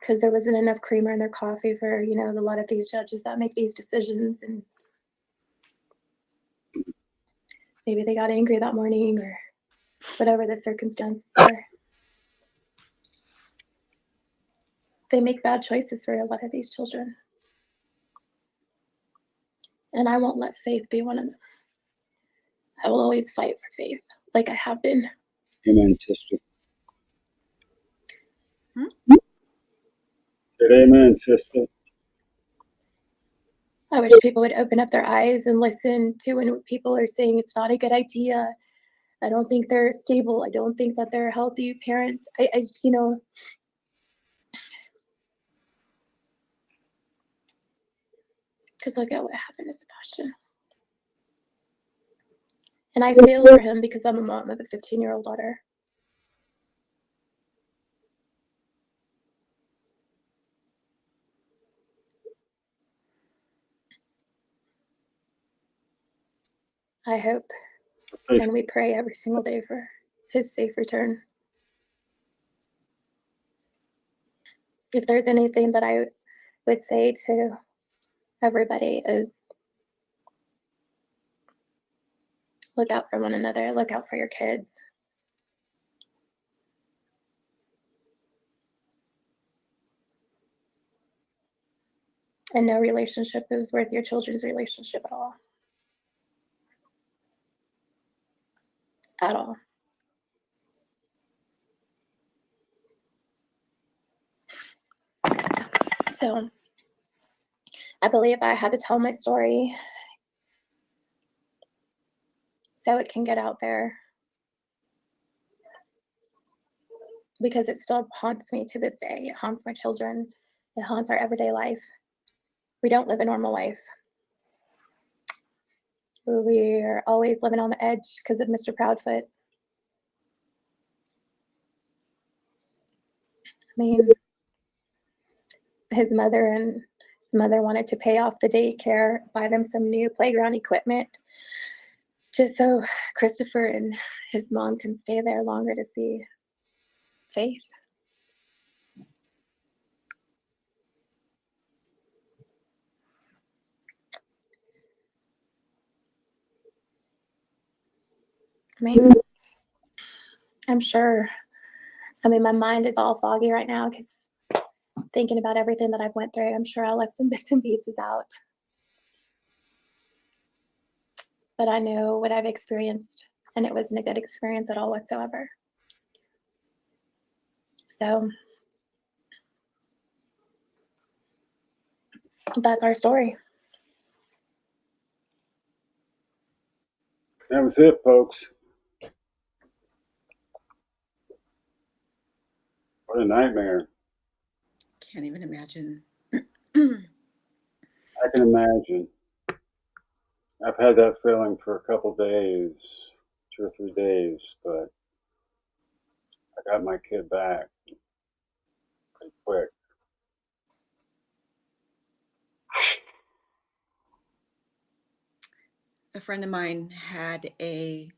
because there wasn't enough creamer in their coffee for, you know, a lot of these judges that make these decisions, and maybe they got angry that morning or whatever the circumstances are. They make bad choices for a lot of these children. And I won't let faith be one of them. I will always fight for faith, like I have been. Amen, sister. Said amen, sister. I wish people would open up their eyes and listen to when people are saying it's not a good idea. I don't think they're stable. I don't think that they're a healthy parent. I you know, because look at what happened to Sebastian. And I feel for him because I'm a mom of a 15-year-old daughter. I hope and we pray every single day for his safe return. If there's anything that I would say to everybody is look out for one another, look out for your kids. And no relationship is worth your children's relationship at all. At all. So I believe I had to tell my story so it can get out there, because it still haunts me to this day. It haunts my children. It haunts our everyday life. We don't live a normal life. We're always living on the edge because of Mr. Proudfoot. I mean, his mother wanted to pay off the daycare, buy them some new playground equipment, just so Christopher and his mom can stay there longer to see Faith. I mean, I'm sure, I mean, my mind is all foggy right now because thinking about everything that I've went through, I'm sure I left some bits and pieces out. But I know what I've experienced, and it wasn't a good experience at all whatsoever. So that's our story. That was it, folks. What a nightmare. Can't even imagine. I can imagine. I've had that feeling for a couple days, 2 or 3 days, but I got my kid back pretty quick. A friend of mine had a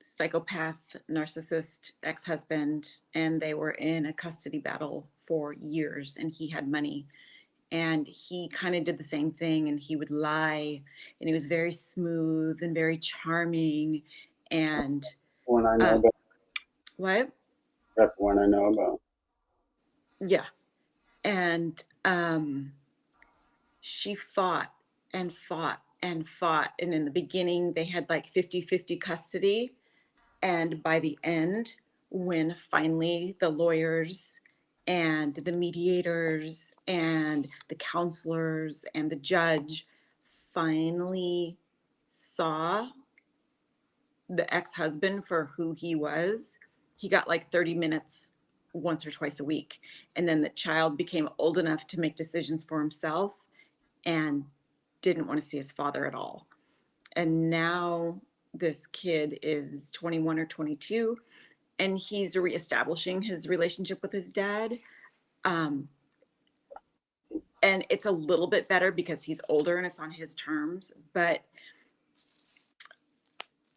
psychopath, narcissist ex-husband, and they were in a custody battle for years, and he had money. And he kind of did the same thing, and he would lie, and he was very smooth and very charming. And One I know about. what? That's the one I know about. Yeah. And she fought and fought and fought. And in the beginning, they had like 50-50 custody. And by the end, when finally the lawyers and the mediators and the counselors and the judge finally saw the ex-husband for who he was, he got like 30 minutes once or twice a week. And then the child became old enough to make decisions for himself and didn't want to see his father at all. And now this kid is 21 or 22, and he's reestablishing his relationship with his dad. And it's a little bit better because he's older and it's on his terms. But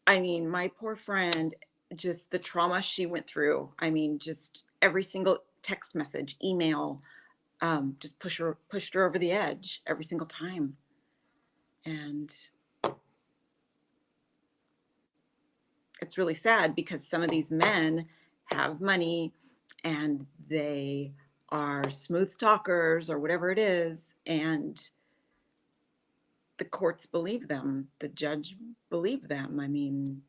I mean, my poor friend, just the trauma she went through. I mean, just every single text message, email, just pushed her over the edge every single time. And it's really sad because some of these men have money and they are smooth talkers or whatever it is, and the courts believe them, the judge believed them. I mean,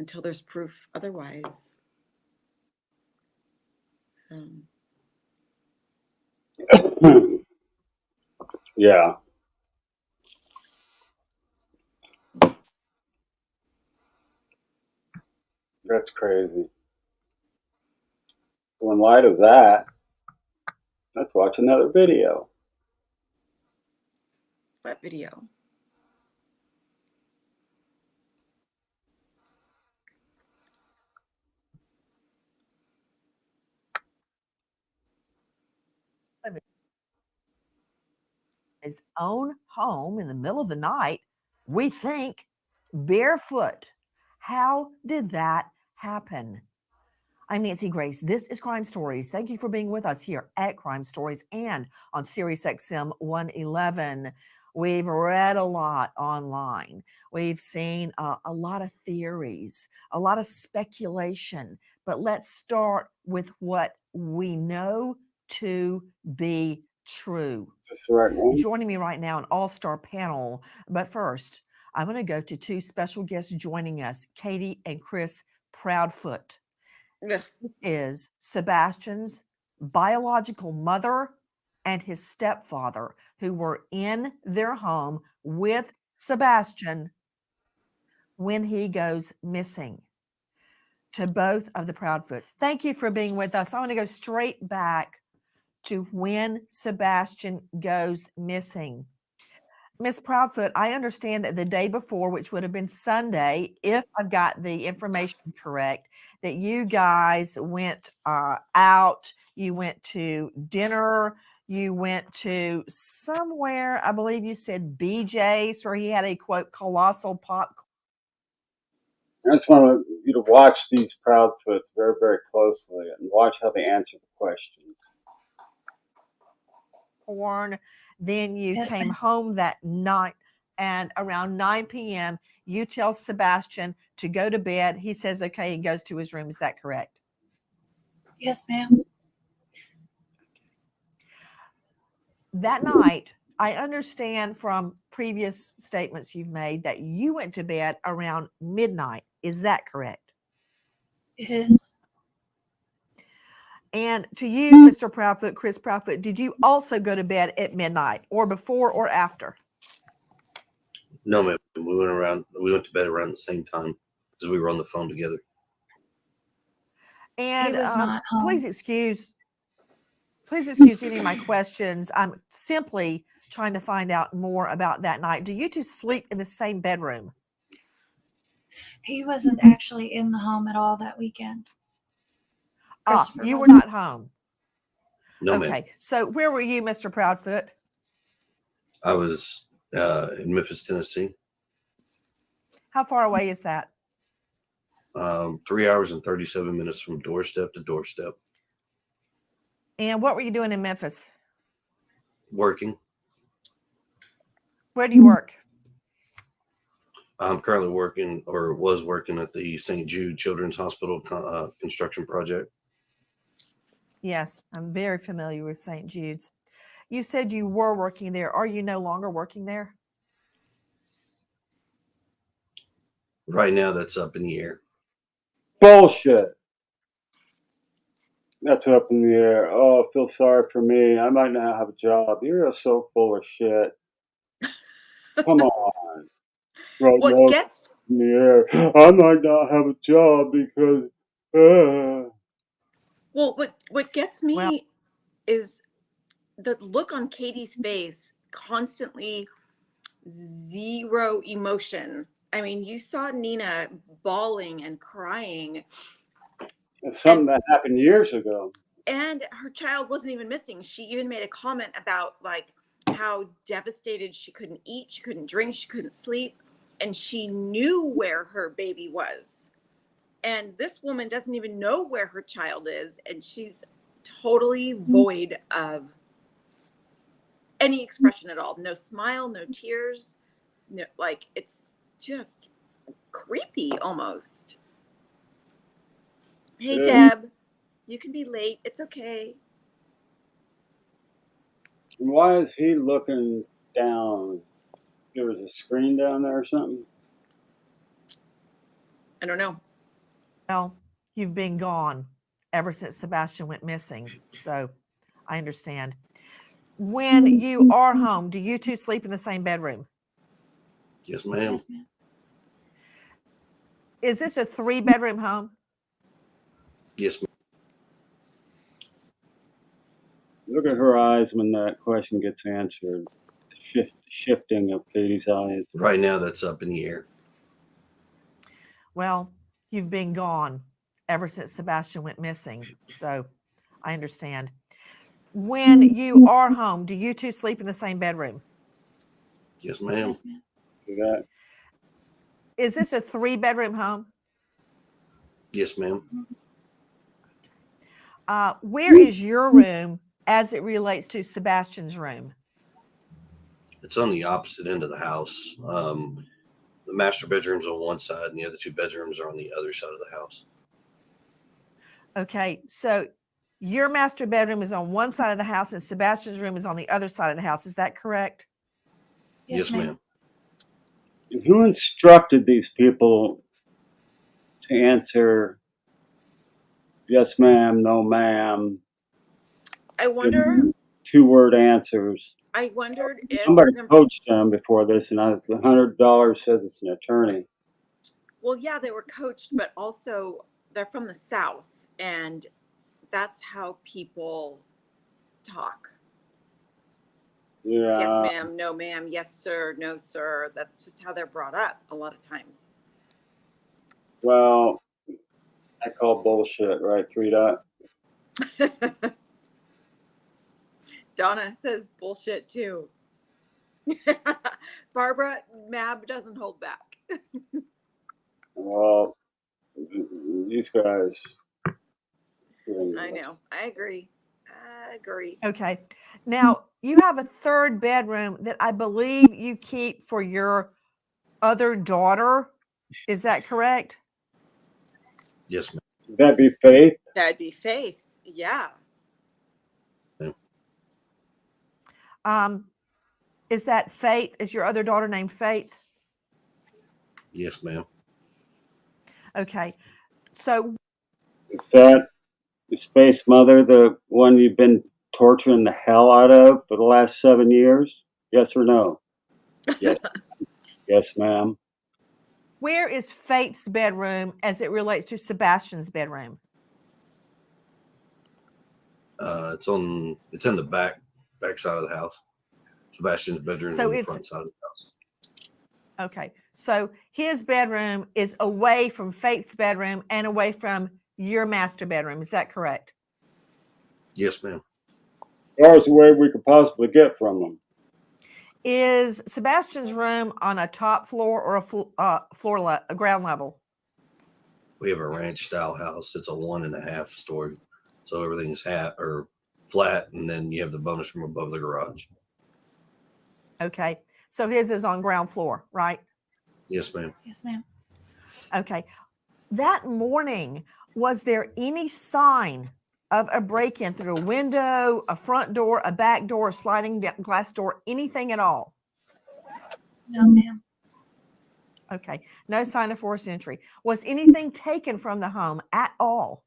until there's proof otherwise. Yeah. That's crazy. So in light of that, let's watch another video. What video? His own home in the middle of the night, we think barefoot. How did that happen? I'm Nancy Grace. This is Crime Stories. Thank you for being with us here at Crime Stories and on Sirius XM 111. We've read a lot online. We've seen a lot of theories, a lot of speculation, but let's start with what we know to be true. Just the right one. Joining me right now, an all-star panel. But first, I'm going to go to two special guests joining us, Katie and Chris Proudfoot. Ugh. Is Sebastian's biological mother and his stepfather, who were in their home with Sebastian when he goes missing. To both of the Proudfoots, thank you for being with us. I want to go straight back to when Sebastian goes missing. Miss Proudfoot, I understand that the day before, which would have been Sunday, if I've got the information correct, that you guys went out, you went to dinner, you went to somewhere, I believe you said BJ's, where he had a, quote, colossal pop. I just want you to watch these Proudfoots very, very closely and watch how they answer the questions. Porn. Then you Yes, came ma'am. home that night, and around 9 p.m., you tell Sebastian to go to bed. He says, okay, he goes to his room. Is that correct? Yes, ma'am. That night, I understand from previous statements you've made that you went to bed around midnight. Is that correct? It is. And to you, Mr. Proudfoot, Chris Proudfoot, did you also go to bed at midnight or before or after? No, ma'am. We went to bed around the same time because we were on the phone together. And He was not home. please excuse any of my questions. I'm simply trying to find out more about that night. Do you two sleep in the same bedroom? He wasn't actually in the home at all that weekend. Christopher You were wasn't. not home. No, Okay. ma'am. So where were you, Mr. Proudfoot? I was in Memphis, Tennessee. How far away is that? 3 hours and 37 minutes from doorstep to doorstep. And what were you doing in Memphis? Working. Where do you work? I'm currently working, or was working, at the St. Jude Children's Hospital construction project. Yes, I'm very familiar with St. Jude's. You said you were working there. Are you no longer working there? Right now, that's up in the air. Bullshit. That's up in the air. Oh, feel sorry for me. I might not have a job. You're so full of shit. Come on. Right What now, gets in the air. I might not have a job because. what gets me Well- is the look on Katie's face, constantly zero emotion. I mean, you saw Nina bawling and crying, It's something that happened years ago. and her child wasn't even missing. She even made a comment about like how devastated she couldn't eat, she couldn't drink, she couldn't sleep, and she knew where her baby was. And this woman doesn't even know where her child is, and she's totally void of any expression at all. No smile, no tears, no, like, it's just creepy almost. Hey, Yeah. Deb, you can be late. It's okay. And why is he looking down? There was a screen down there or something? I don't know. Well, you've been gone ever since Sebastian went missing. So I understand. When you are home, do you two sleep in the same bedroom? Yes, ma'am. Yes, ma'am. Is this a 3-bedroom home? Yes, ma'am. Look at her eyes when that question gets answered. Shifting of Katie's eyes. Right now, that's up in the air. Well, you've been gone ever since Sebastian went missing. So I understand. When you are home, do you two sleep in the same bedroom? Yes, ma'am. Yes, ma'am. See that? Is this a 3-bedroom home? Yes, ma'am. Where is your room as it relates to Sebastian's room? It's on the opposite end of the house. The master bedroom's on one side, and the other 2 bedrooms are on the other side of the house. Okay, so your master bedroom is on one side of the house and Sebastian's room is on the other side of the house. Is that correct? Yes, ma'am. And who instructed these people to answer yes, ma'am, no, ma'am? I wonder. 2-word answers. I wondered if Somebody coached them before this, and $100 says it's an attorney. well, yeah, they were coached, but also they're from the South, and that's how people talk. Yeah. Yes, ma'am. No, ma'am. Yes, sir. No, sir. That's just how they're brought up a lot of times. Well, I call bullshit, right? 3 dot. Donna says bullshit too. Barbara, Mab doesn't hold back. Well, these guys. I know. I agree. I agree. Okay. Now, you have a 3rd bedroom that I believe you keep for your other daughter. Is that correct? Yes, ma'am. Would that be Faith? That'd be Faith. Yeah. Is that Faith? Is your other daughter named Faith? Yes, ma'am. Okay. So Is Faith's mother the one you've been torturing the hell out of for the last 7 years? Yes or no? Yes. Yes, ma'am. where is Faith's bedroom as it relates to Sebastian's bedroom? It's in the back side of the house. Sebastian's bedroom is So on the it's- front side of the house. Okay. So his bedroom is away from Faith's bedroom and away from your master bedroom. Is that correct? Yes, ma'am. Far as the way we could possibly get from them. Is Sebastian's room on a top floor or a ground level? We have a ranch style house. It's a 1.5 story. So everything's flat, and then you have the bonus room above the garage. Okay. So his is on ground floor, right? Yes, ma'am. Yes, ma'am. Okay. That morning, was there any sign of a break-in through a window, a front door, a back door, a sliding glass door, anything at all? No, ma'am. Okay. No sign of forced entry. Was anything taken from the home at all?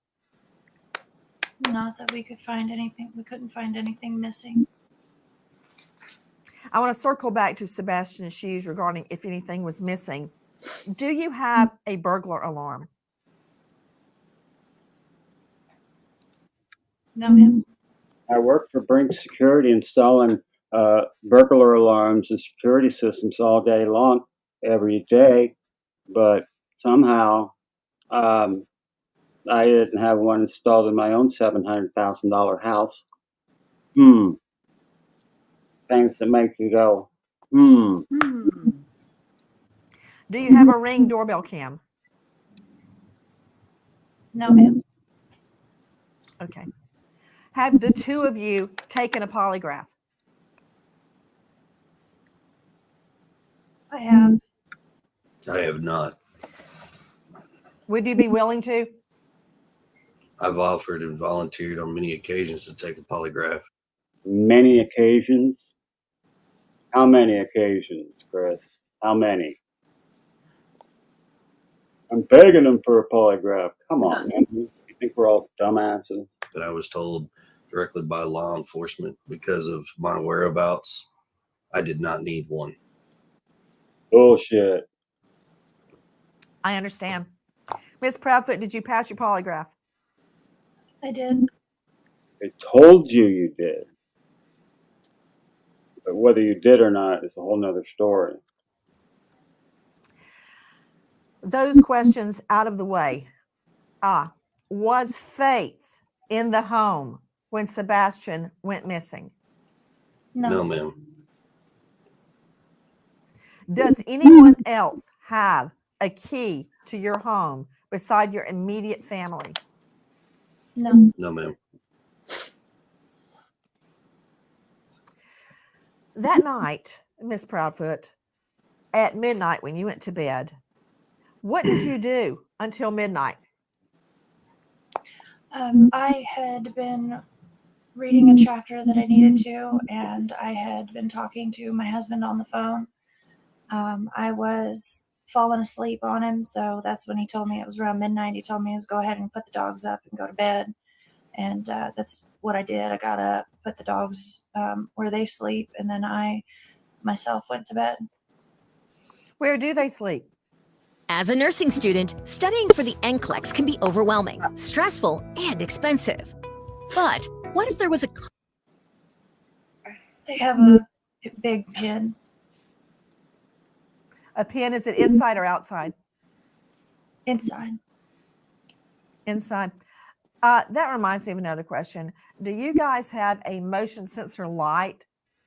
Not that we could find anything. We couldn't find anything missing. I want to circle back to Sebastian's shoes regarding if anything was missing. Do you have a burglar alarm? No, ma'am. I work for Brink Security installing burglar alarms and security systems all day long, every day. But somehow I didn't have one installed in my own $700,000 house. Things that make you go, Hmm. Do you have a Ring doorbell cam? No, ma'am. Okay. Have the two of you taken a polygraph? I have. I have not. Would you be willing to? I've offered and volunteered on many occasions to take a polygraph. Many occasions. How many occasions, Chris? How many? I'm begging them for a polygraph. Come on, man. You think we're all dumbasses? But I was told directly by law enforcement because of my whereabouts, I did not need one. Bullshit. I understand. Miss Proudfoot, did you pass your polygraph? I did. They told you did. But whether you did or not is a whole nother story. Those questions out of the way. Was Faith in the home when Sebastian went missing? No. No, ma'am. Does anyone else have a key to your home beside your immediate family? No. No, ma'am. That night, Miss Proudfoot, at midnight when you went to bed, what did you do until midnight? I had been reading a chapter that I needed to, and I had been talking to my husband on the phone. I was falling asleep on him, so that's when he told me it was around midnight. He told me to go ahead and put the dogs up and go to bed, and that's what I did. I got up, put the dogs where they sleep, and then I myself went to bed. Where do they sleep? As a nursing student, studying for the NCLEX can be overwhelming, stressful, and expensive. But what if there was a They have a big pen. A pen, is it inside or outside? Inside. Inside. That reminds me of another question. Do you guys have a motion sensor light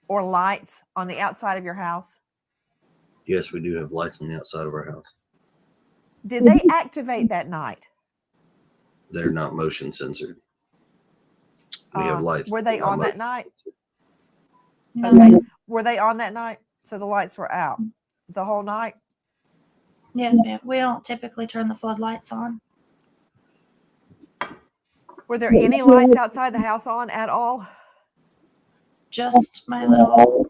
or lights on the outside of your house? Yes, we do have lights on the outside of our house. Did they activate that night? They're not motion censored. We have lights. Were they but not on that motion night? censored. No. Okay. Were they on that night? So the lights were out the whole night? Yes, ma'am. We don't typically turn the floodlights on. Were there any lights outside the house on at all? Just my little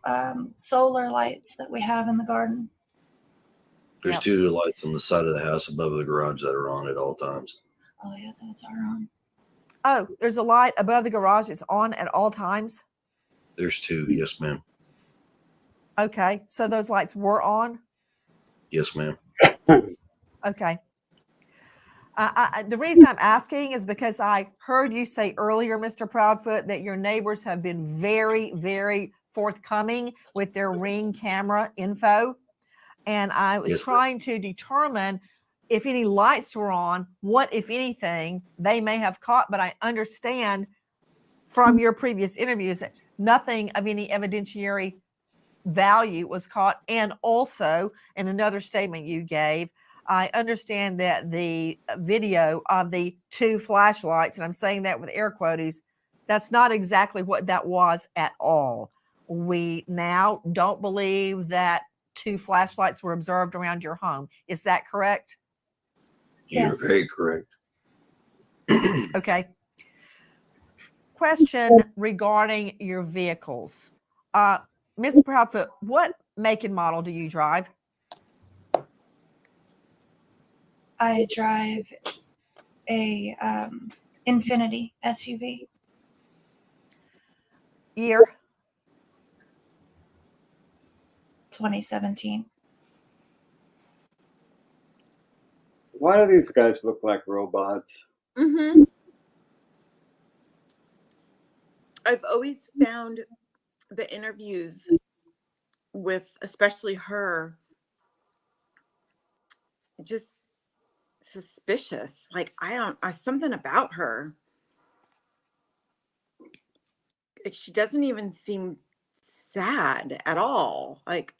solar lights that we have in the garden. There's Yep. 2 lights on the side of the house above the garage that are on at all times. Oh yeah, those are on. Oh, there's a light above the garage. It's on at all times. There's 2. Yes, ma'am. Okay. So those lights were on? Yes, ma'am. Okay. The reason I'm asking is because I heard you say earlier, Mr. Proudfoot, that your neighbors have been very, very forthcoming with their Ring camera info. And I was Yes, trying to determine if any lights were on, what, if anything, they may have caught. But I understand from your previous interviews that nothing of any evidentiary value was caught. And also, in another statement you gave, I understand that the video of the 2 flashlights, and I'm saying that with air quotes, that's not exactly what that was at all. We now don't believe that 2 flashlights were observed around your home. Is that correct? You're Yes. very correct. Okay. Question regarding your vehicles. Ms. Proudfoot, what make and model do you drive? I drive a Infinity SUV. Year? 2017. Why do these guys look like robots? Mm-hmm. I've always found the interviews with, especially her, just suspicious. Like, something about her. Like, she doesn't even seem sad at all. Like,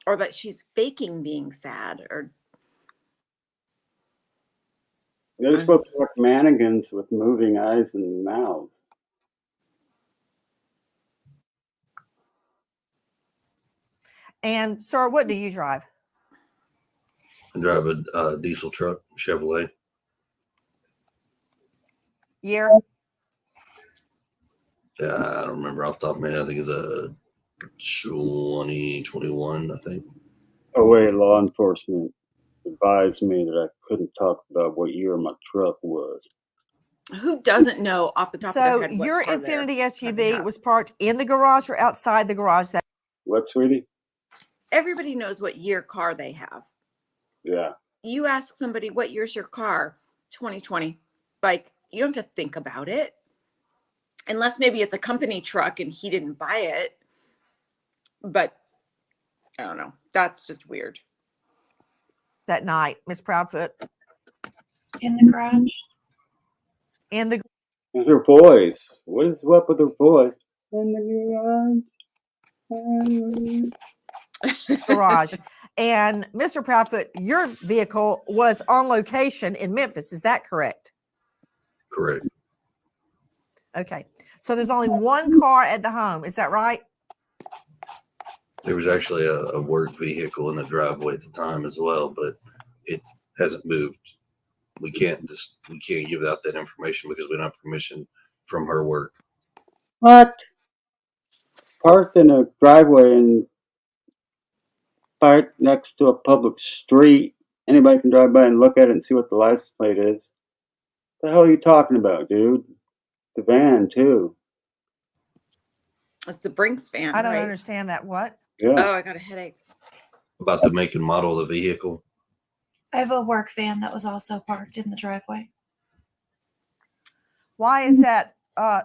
or that she's faking being sad, or They're supposed to look mannequins with moving eyes and mouths. And sir, what do you drive? I drive a diesel truck, Chevrolet. Year? I don't remember off the top of my head. I think it's a 2021, I think. Oh wait, law enforcement advised me that I couldn't talk about what year my truck was. Who doesn't know off the top of their So head what your car they're Infinity talking SUV about? was parked in the garage or outside the garage? That What, sweetie? Everybody knows what year car they have. Yeah. You ask somebody, what year's your car? 2020. Like, you don't have to think about it. Unless maybe it's a company truck and he didn't buy it. But I don't know. That's just weird. that night, Miss Proudfoot, In the garage. in the And her voice. What is up with her voice? In the garage. garage. And Mr. Proudfoot, your vehicle was on location in Memphis. Is that correct? Correct. Okay. So there's only one car at the home. Is that right? There was actually a work vehicle in the driveway at the time as well, but it hasn't moved. We can't give out that information because we don't have permission from her work. What? Parked in a driveway and parked next to a public street. Anybody can drive by and look at it and see what the license plate is. What the hell are you talking about, dude? It's a van, too. It's the Brinks van, I don't right? understand that. What? Yeah. Oh, I got a headache. About the make and model of the vehicle. I have a work van that was also parked in the driveway. Why is that?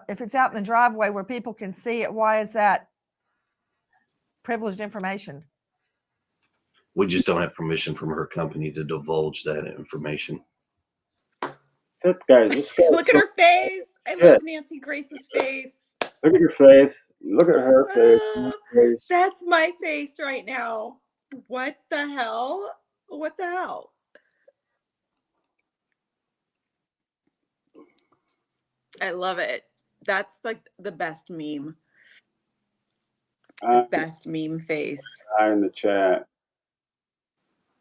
If it's out in the driveway where people can see it, why is that privileged information? We just don't have permission from her company to divulge that information. This guy's Look at her face. I Yeah. love Nancy Grace's face. Look at your face. Look at her face. My face. That's my face right now. What the hell? What the hell? I love it. That's like the best meme. The best meme face. In the chat.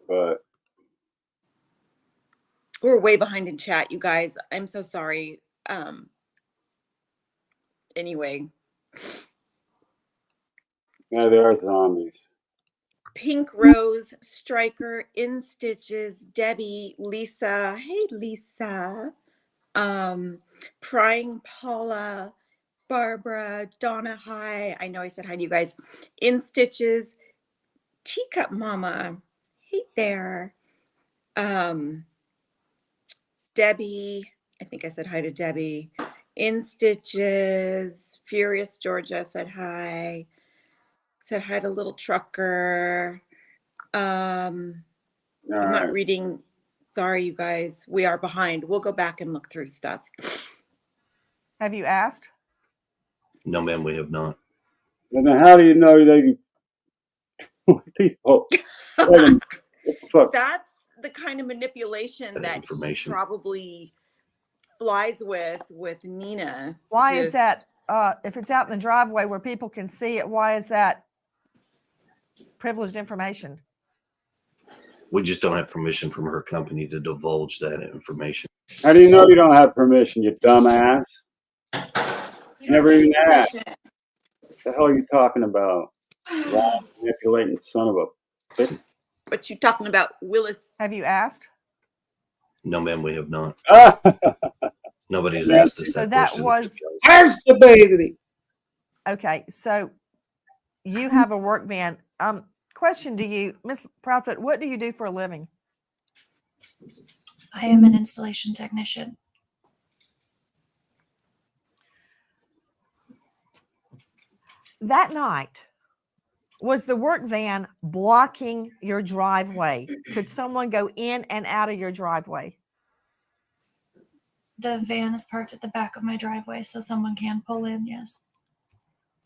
But We're way behind in chat, you guys. I'm so sorry. Anyway. yeah, they are zombies. Pink Rose, Striker, In Stitches, Debbie, Lisa. Hey, Lisa. Prying Paula, Barbara, Donna, hi. I know I said hi to you guys. In Stitches, Teacup Mama. Hey there. Debbie. I think I said hi to Debbie. In Stitches, Furious Georgia said hi. Said hi to Little Trucker. I'm not reading. Sorry, you guys. We are behind. We'll go back and look through stuff. Have you asked? No, ma'am, we have not. And then how do you know they people? What the fuck? That's the kind of manipulation that information he probably flies with Nina. Why is that? If it's out in the driveway where people can see it, why is that privileged information? We just don't have permission from her company to divulge that information. How do you know you don't have permission, you dumbass? You never even asked. What the hell are you talking about? Manipulating son of a bitch. What you talking about, Willis? Have you asked? No, ma'am, we have not. Nobody has asked us So that that question. was Where's the baby? okay. So you have a work van. Question to you, Miss Proudfoot, what do you do for a living? I am an installation technician. That night, was the work van blocking your driveway? Could someone go in and out of your driveway? The van is parked at the back of my driveway, so someone can pull in, yes.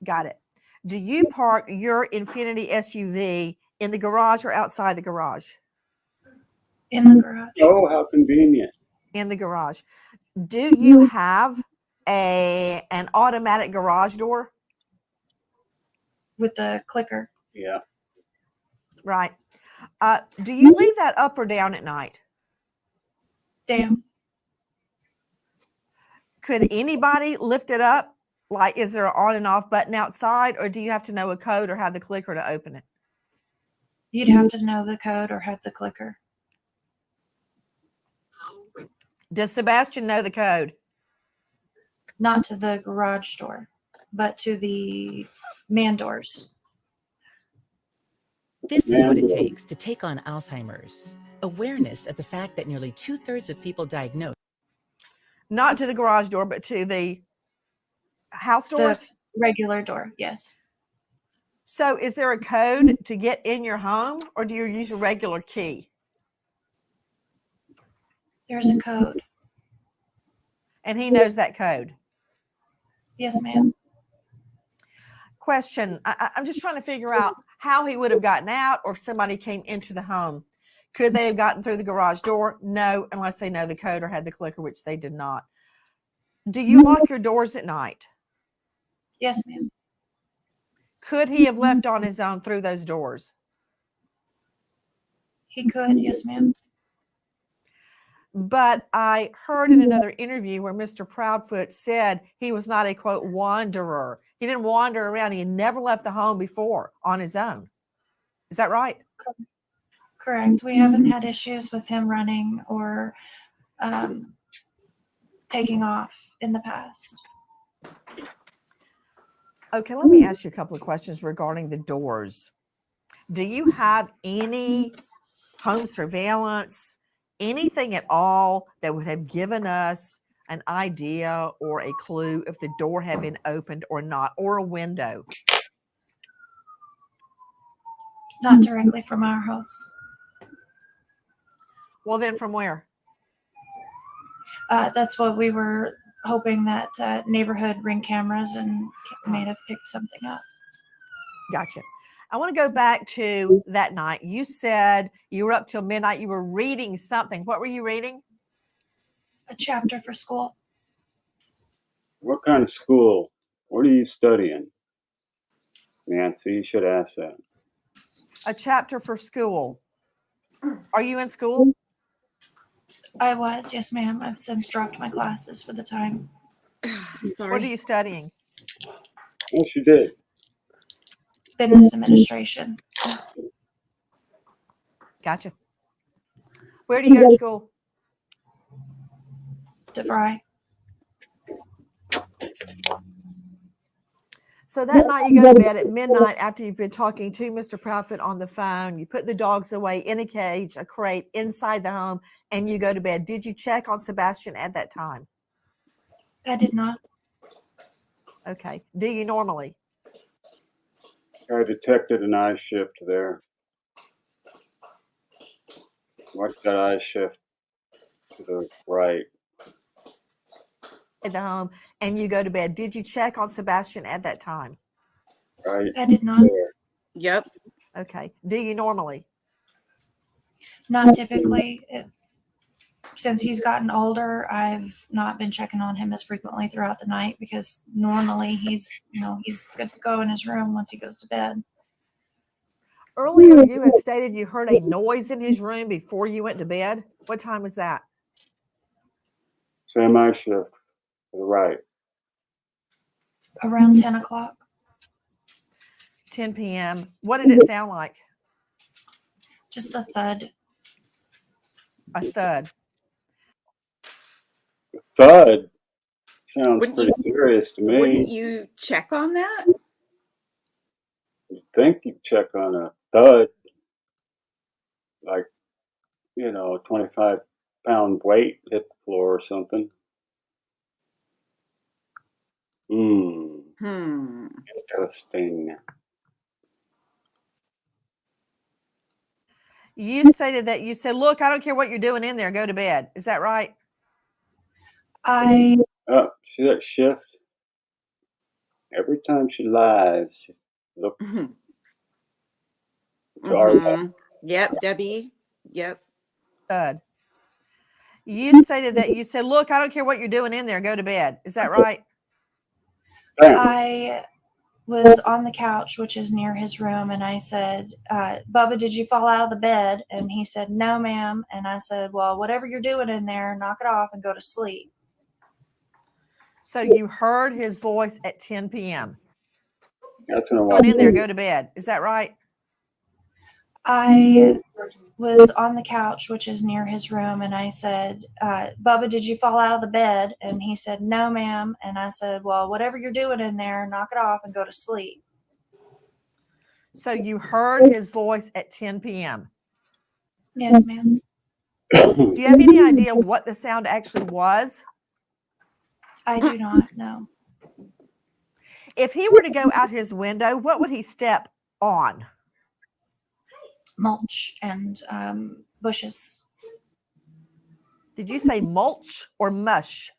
Got it. Do you park your Infinity SUV in the garage or outside the garage? In the garage. Oh, how convenient. In the garage. Do you have an automatic garage door? with the clicker. Yeah. Right. Do you leave that up or down at night? Damn. Could anybody lift it up? Like, is there an on and off button outside, or do you have to know a code or have the clicker to open it? You'd have to know the code or have the clicker. Does Sebastian know the code? Not to the garage door, but to the man doors. This is what it Yeah. takes to take on Alzheimer's. Awareness of the fact that nearly 2/3 of people diagnosed. Not to the garage door, but to the house doors? The regular door, yes. So is there a code to get in your home, or do you use a regular key? There's a code. And he knows that code. Yes, ma'am. Question. I'm just trying to figure out how he would have gotten out, or if somebody came into the home. Could they have gotten through the garage door? No, unless they know the code or had the clicker, which they did not. Do you lock your doors at night? Yes, ma'am. Could he have left on his own through those doors? He could, yes, ma'am. But I heard in another interview where Mr. Proudfoot said he was not a, quote, wanderer. He didn't wander around. He had never left the home before on his own. Is that right? Correct. We haven't had issues with him running or taking off in the past. Okay, let me ask you a couple of questions regarding the doors. Do you have any home surveillance, anything at all that would have given us an idea or a clue if the door had been opened or not, or a window? Not directly from our house. Well, then from where? That's what we were hoping, that neighborhood Ring cameras and may have picked something up. Gotcha. I want to go back to that night. You said you were up till midnight. You were reading something. What were you reading? A chapter for school. What kind of school? What are you studying? Nancy, you should ask that. A chapter for school. Are you in school? I was, yes, ma'am. I've since dropped my classes for the time. Sorry. What are you studying? Oh, she did. Business administration. Gotcha. Where do you go to school? DeVry. So that night you go to bed at midnight after you've been talking to Mr. Proudfoot on the phone. You put the dogs away in a cage, a crate inside the home, and you go to bed. Did you check on Sebastian at that time? I did not. Okay. Do you normally? I detected an eye shift there. Watch that eye shift to the right. At the home, and you go to bed. Did you check on Sebastian at that time? Right I did not. there. Yep. Okay. Do you normally? Not typically. Since he's gotten older, I've not been checking on him as frequently throughout the night, because normally he's good to go in his room once he goes to bed. Earlier, you had stated you heard a noise in his room before you went to bed. What time was that? Same eye shift to the right. Around 10 o'clock. 10 p.m. What did it sound like? Just a thud. A thud. Thud sounds Wouldn't pretty you- serious to me. Wouldn't you check on that? You'd think you'd check on a thud, like, 25-pound weight hit the floor or something. Interesting. You stated that you said, look, I don't care what you're doing in there, go to bed. Is that right? I Oh, see that shift? Every time she lies, she looks Mhm. to our left. Mhm. Yep, Debbie. Yep. Thud. You stated that you said, look, I don't care what you're doing in there, go to bed. Is that right? Bam. I was on the couch, which is near his room, and I said, Bubba, did you fall out of the bed? And he said, no, ma'am. And I said, well, whatever you're doing in there, knock it off and go to sleep. So you heard his voice at 10 p.m. That's when I Going walked in there, in. go to bed. Is that right? I was on the couch, which is near his room, and I said, Bubba, did you fall out of the bed? And he said, no, ma'am. And I said, well, whatever you're doing in there, knock it off and go to sleep. So you heard his voice at 10 p.m. Yes, ma'am. Do you have any idea what the sound actually was? I do not know. If he were to go out his window, what would he step on? Mulch and bushes. Did you say mulch or mush?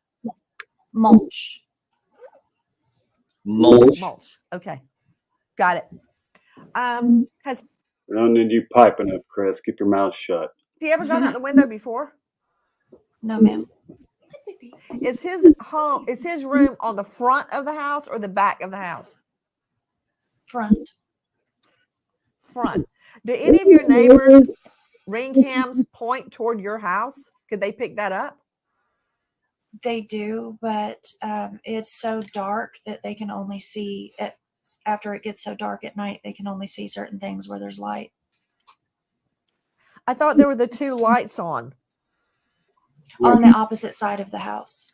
Mulch. Mulch. Mulch. Okay. Got it. Has We don't need you piping up, Chris. Keep your mouth shut. he ever gone out the window before? No, ma'am. Is his room on the front of the house or the back of the house? Front. Front. Do any of your neighbors' ring cams point toward your house? Could they pick that up? They do, but it's so dark that they can only see it after it gets so dark at night. They can only see certain things where there's light. I thought there were the two lights on. On the opposite side of the house.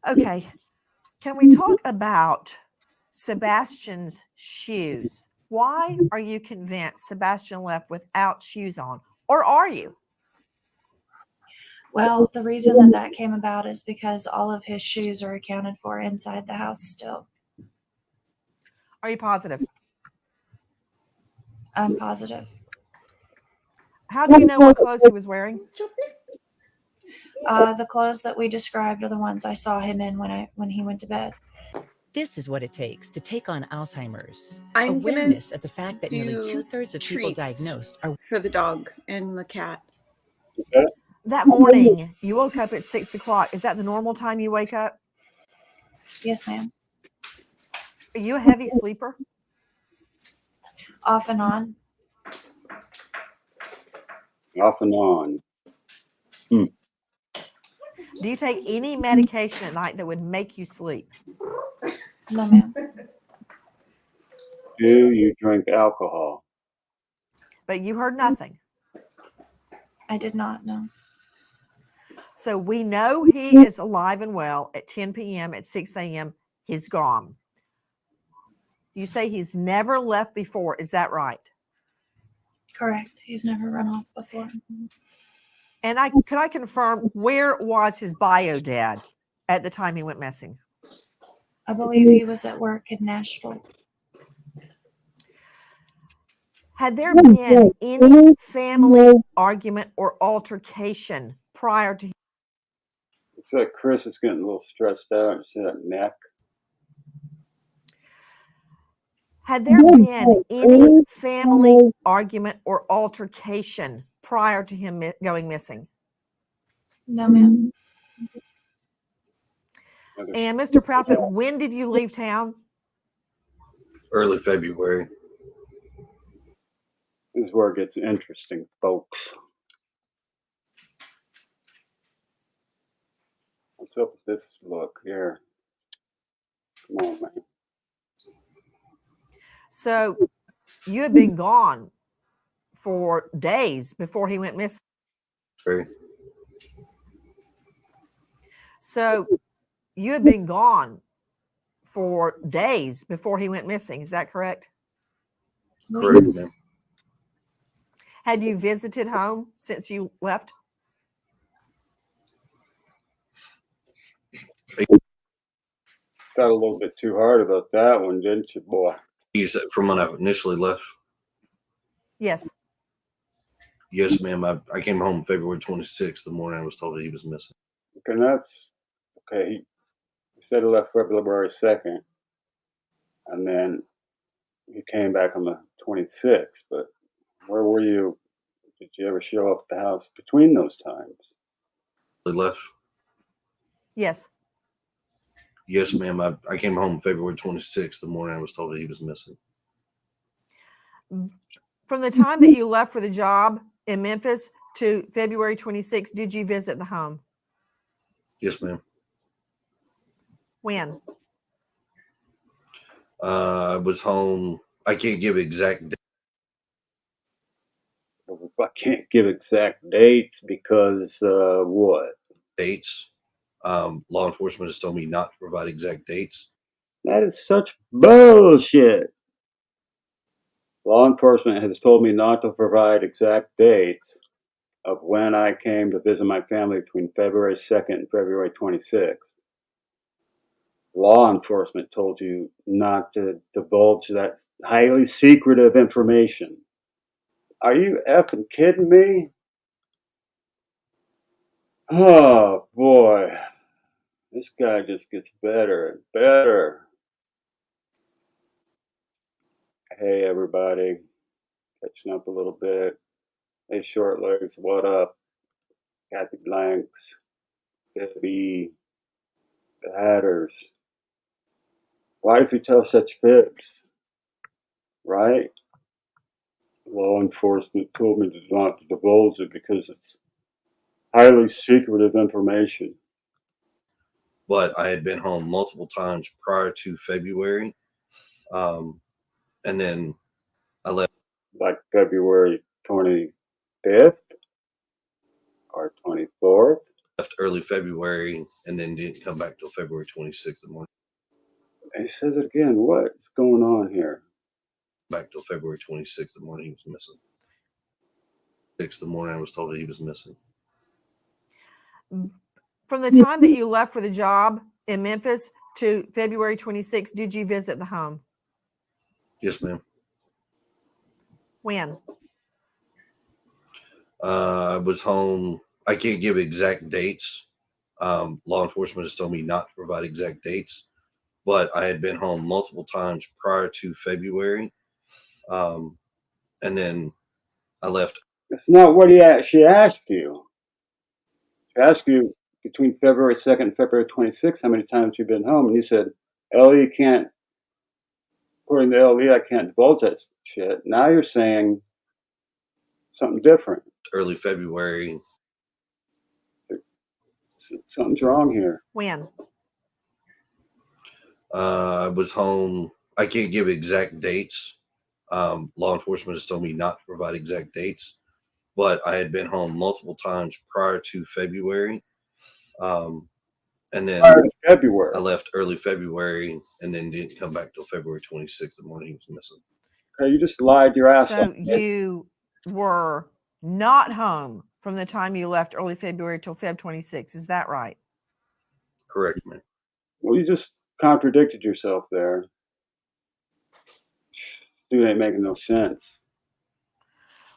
Okay. Can we talk about Sebastian's shoes? Why are you convinced Sebastian left without shoes on? Or are you? Well, the reason that came about is because all of his shoes are accounted for inside the house still. Are you positive? I'm positive. How do you know what clothes he was wearing? The clothes that we described are the ones I saw him in when he went to bed. This is what it takes to take on Alzheimer's. I'm gonna Awareness of the fact that nearly do 2/3 of people treats diagnosed are for the dog and the cat. Is that? That morning, you woke up at 6 o'clock. Is that the normal time you wake up? Yes, ma'am. Are you a heavy sleeper? Off and on. Off and on. Do you take any medication at night that would make you sleep? No, ma'am. Do you drink alcohol? But you heard nothing. I did not know. So we know he is alive and well at 10 p.m. At 6 a.m. He's gone. You say he's never left before. Is that right? Correct. He's never run off before. And could I confirm, where was his bio dad at the time he went missing? I believe he was at work in Nashville. Had there been any family argument or altercation prior to? Looks like Chris is getting a little stressed out. You see that neck? Had there been any family argument or altercation prior to him going missing? No, ma'am. And Mr. Proudfoot, when did you leave town? Early February. This is where it gets interesting, folks. What's up with this look here? Come on, man. So you had been gone for days before he went missing. Right. So you had been gone for days before he went missing. Is that correct? Correct, ma'am. Had you visited home since you left? Got a little bit too hard about that one, didn't you, boy? You said from when I initially left? Yes. Yes, ma'am. I came home February 26th, the morning I was told that he was missing. Okay, that's okay. He said he left February 2nd, and then he came back on the 26th. But where were you did you ever show up at the house between those times? They left. Yes. Yes, ma'am. I came home February 26th. The morning I was told that he was missing. From the time that you left for the job in Memphis to February 26th, did you visit the home? Yes, ma'am. When? I was home. I can't give exact I can't give exact dates because what? dates. Law enforcement has told me not to provide exact dates. That is such bullshit. Law enforcement has told me not to provide exact dates of when I came to visit my family between February 2nd and February 26th. Law enforcement told you not to divulge that highly secretive information. Are you effing kidding me? Oh boy, this guy just gets better and better. Hey everybody, catching up a little bit. Hey short legs, what up? Kathy Blanks, Debbie, the Hatters. Why does he tell such fibs? Right? Law enforcement told me not to divulge it because it's highly secretive information. But I had been home multiple times prior to February. And then I left. Like February 25th or 24th. Left early February and then didn't come back till February 26th in the morning. And he says it again. What's going on here? Back till February 26th in the morning, he was missing. 6th the morning, I was told that he was missing. From the time that you left for the job in Memphis to February 26th, did you visit the home? Yes, ma'am. When? I was home. I can't give exact dates. Law enforcement has told me not to provide exact dates, but I had been home multiple times prior to February. And then I left. That's not what she asked you. She asked you between February 2nd and February 26th how many times you've been home, and you said, LE can't, according to LE, I can't divulge that shit. Now you're saying something different. Early February. Something's wrong here. When? I was home. I can't give exact dates. Law enforcement has told me not to provide exact dates, but I had been home multiple times prior to February. And then February. I left early February and then didn't come back till February 26th. The morning he was missing. Okay, you just lied your ass off. So you were not home from the time you left early February till Feb 26. Is that right? Correct, man. Well, you just contradicted yourself there. Dude ain't making no sense.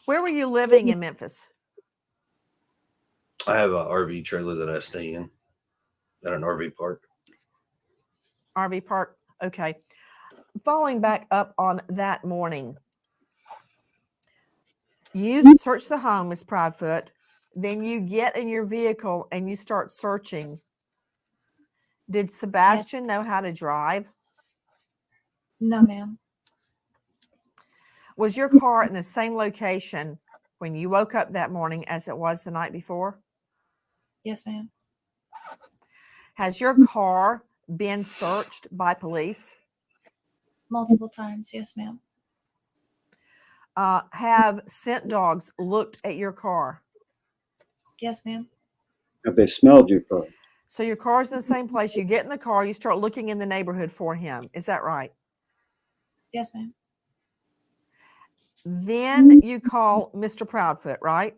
Where were you living in Memphis? I have an RV trailer that I stay in at an RV park. RV park. Okay. Following back up on that morning, you search the home, Miss Proudfoot. Then you get in your vehicle and you start searching. Did Sebastian know how to drive? No, ma'am. Was your car in the same location when you woke up that morning as it was the night before? Yes, ma'am. Has your car been searched by police? Multiple times. Yes, ma'am. Have scent dogs looked at your car? Yes, ma'am. Have they smelled you first? So your car's in the same place. You get in the car, you start looking in the neighborhood for him. Is that right? Yes, ma'am. Then you call Mr. Proudfoot, right?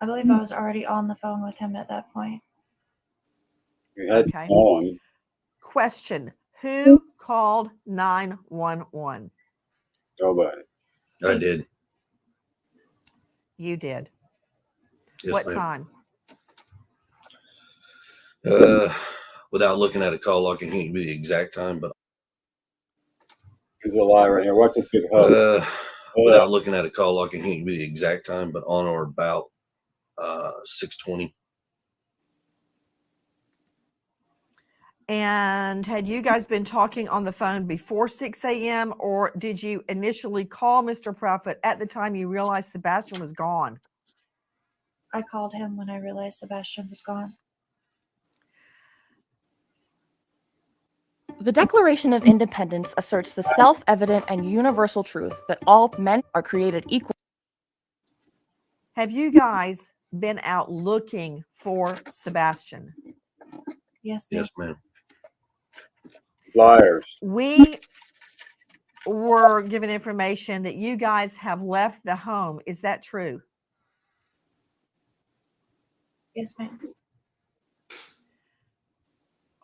I believe I was already on the phone with him at that point. You had Okay. to call him. Question: who called 911? Nobody. I did. You did. Yes, What ma'am. time? Without looking at a call log, I can't give you the exact time, but He's a liar right here. Watch this big hug. without looking at a call log, I can give you the exact time, but on or about 6:20. And had you guys been talking on the phone before 6 a.m. or did you initially call Mr. Proudfoot at the time you realized Sebastian was gone? I called him when I realized Sebastian was gone. The Declaration of Independence asserts the self-evident and universal truth that all men are created equal. Have you guys been out looking for Sebastian? Yes, ma'am. Yes, ma'am. Liars. We were given information that you guys have left the home. Is that true? Yes, ma'am.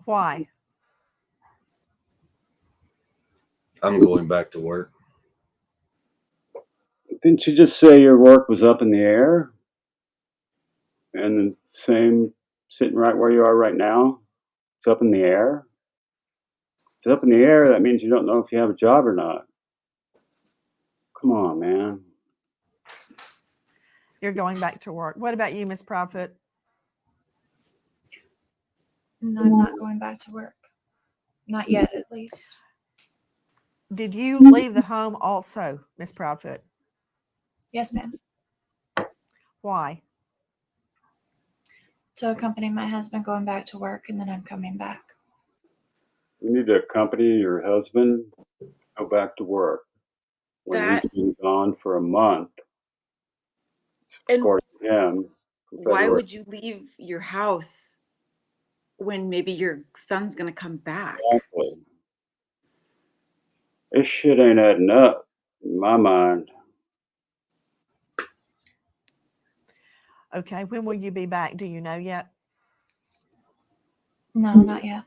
Why? I'm going back to work. Didn't you just say your work was up in the air? And the same sitting right where you are right now? It's up in the air? If it's up in the air, that means you don't know if you have a job or not. Come on, man. You're going back to work. What about you, Miss Proudfoot? No, I'm not going back to work. Not yet, at least. Did you leave the home also, Miss Proudfoot? Yes, ma'am. Why? To accompany my husband going back to work, and then I'm coming back. You need to accompany your husband, go back to work. When That- he's been gone for a month, And according to him, from why February. would you leave your house when maybe your son's going to come back? Exactly. This shit ain't adding up in my mind. Okay, when will you be back? Do you know yet? No, not yet.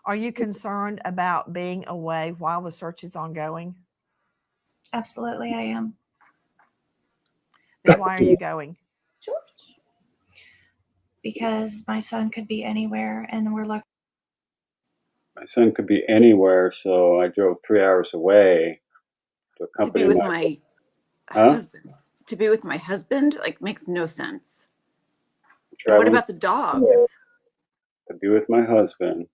Are you concerned about being away while the search is ongoing? Absolutely, I am. Then why are you going? Because my son could be anywhere, and we're looking. My son could be anywhere, so I drove 3 hours away to To accompany be with my my Huh? husband. To be with my husband, like, makes no sense. And what traveling about the dogs? to be with my husband,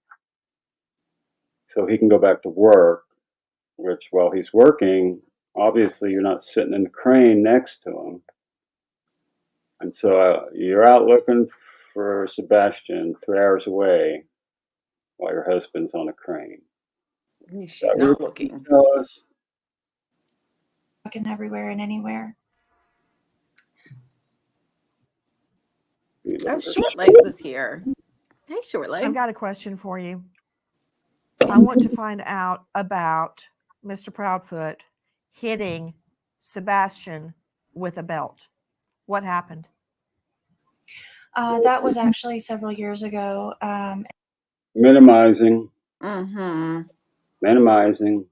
so he can go back to work. Which, while he's working, obviously you're not sitting in the crane next to him, and so you're out looking for Sebastian 3 hours away, while your husband's on a crane. She's That not what looking. you tell us? Looking everywhere and anywhere. You Oh, looking for Short Legs is here. Hey, Short I've Leg. got a question for you. I want to find out about Mr. Proudfoot hitting Sebastian with a belt. What happened? That was actually several years ago. minimizing? Mm-hmm. Minimizing.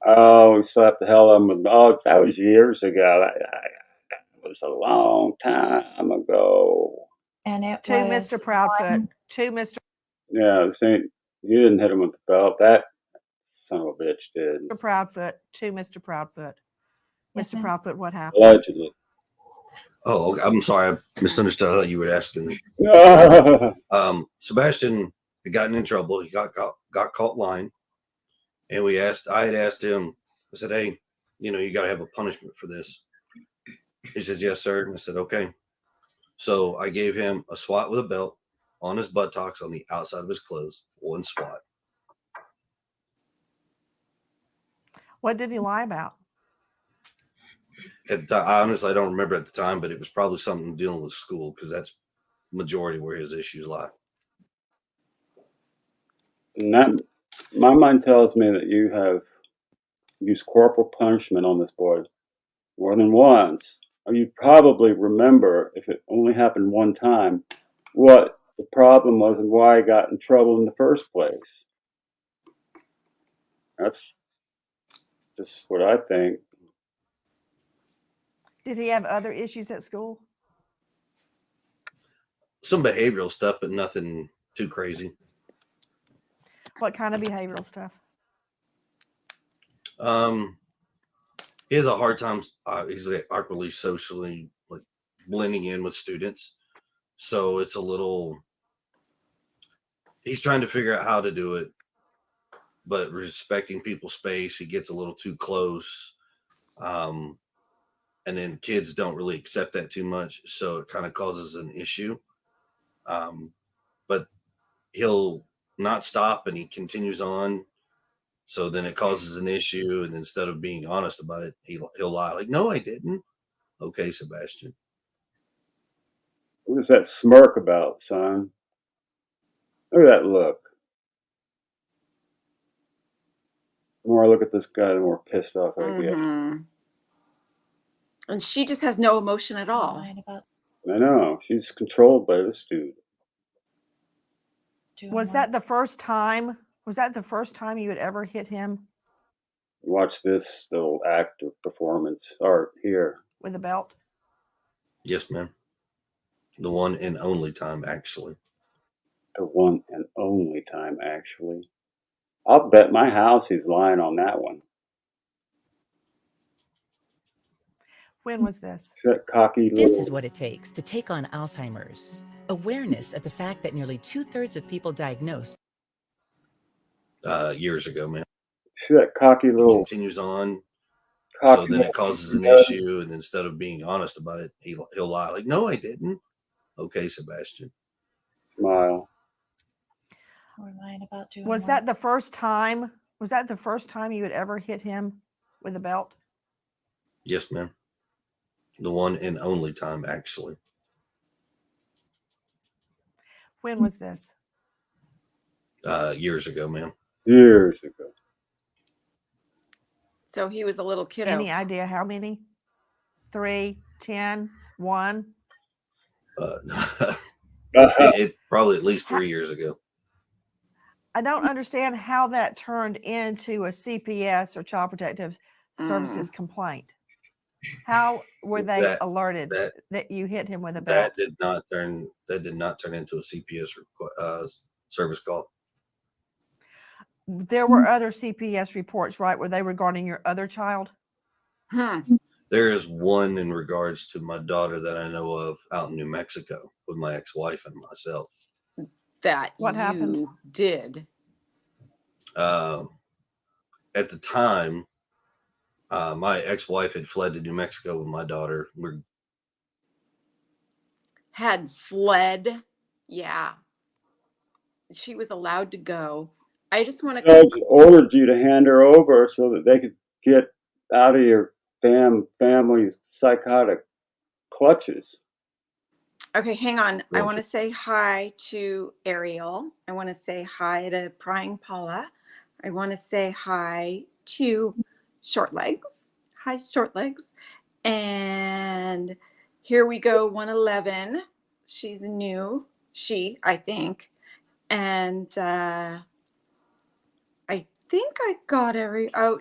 Oh, we slapped the hell out of him. Oh, that was years ago. That was a long time ago. And it To was Mr. Proudfoot. one- To Mr. Yeah, this ain't. You didn't hit him with the belt. That son of a bitch did. Proudfoot. To Mr. Proudfoot. Yes, Mr. ma'am. Proudfoot, what happened? Allegedly. Oh, I'm sorry. I misunderstood. I thought you were asking. Sebastian had gotten in trouble. He got caught lying. And I had asked him, I said, hey, you got to have a punishment for this. He says, yes, sir. And I said, okay. So I gave him a swat with a belt on his buttocks on the outside of his clothes, one swat. What did he lie about? I honestly, I don't remember at the time, but it was probably something dealing with school because that's majority where his issues lie. And that, my mind tells me that you have used corporal punishment on this boy more than once. Or you probably remember, if it only happened one time, what the problem was and why he got in trouble in the first place. That's just what I think. Did he have other issues at school? Some behavioral stuff, but nothing too crazy. What kind of behavioral stuff? he has a hard time. He's like awkwardly socially like blending in with students, so it's a little. He's trying to figure out how to do it, but respecting people's space. He gets a little too close, and then kids don't really accept that too much, so it kind of causes an issue. But he'll not stop, and he continues on. So then it causes an issue, and instead of being honest about it, he'll lie like, "No, I didn't." Okay, Sebastian. What is that smirk about, son? Look at that look. The more I look at this guy, the more pissed off I get. Mhm. And she just has no emotion at all. Lying about I know. She's controlled by this dude. doing Was what? that the first time? Was that the first time you had ever hit him Watch this little act of performance art here. with a belt? Yes, ma'am. The one and only time, actually. The one and only time, actually. I'll bet my house he's lying on that one. When was this? That cocky This little. is what it takes to take on Alzheimer's. Awareness of the fact that nearly 2/3 of people diagnosed Years ago, ma'am. See that cocky He little. continues on, so Cocky then little it causes an does. issue, and instead of being honest about it, he'll lie like, "No, I didn't." Okay, Sebastian. Smile. Or lying about doing Was what? that the first time? Was that the first time you had ever hit him with a belt? Yes, ma'am. The one and only time, actually. When was this? Years ago, ma'am. Years ago. So he was a little kiddo. Any idea how many? 3, 10, 1? It probably at least 3 years ago. I don't understand how that turned into a CPS or Child Protective Services complaint. How were they alerted that you hit him with a belt? That did not turn into a CPS service call. There were other CPS reports, right? Were they regarding your other child? There is one in regards to my daughter that I know of out in New Mexico with my ex-wife and myself. That What you happened? did. At the time, my ex-wife had fled to New Mexico with my daughter. Had fled. Yeah. She was allowed to go. I just want to. Judge ordered you to hand her over so that they could get out of your family's psychotic clutches. Okay, hang on. I Thank want you. to say hi to Ariel. I want to say hi to Prying Paula. I want to say hi to Short Legs. Hi, Short Legs. And here we go, 111. She's new. I think. And I think I got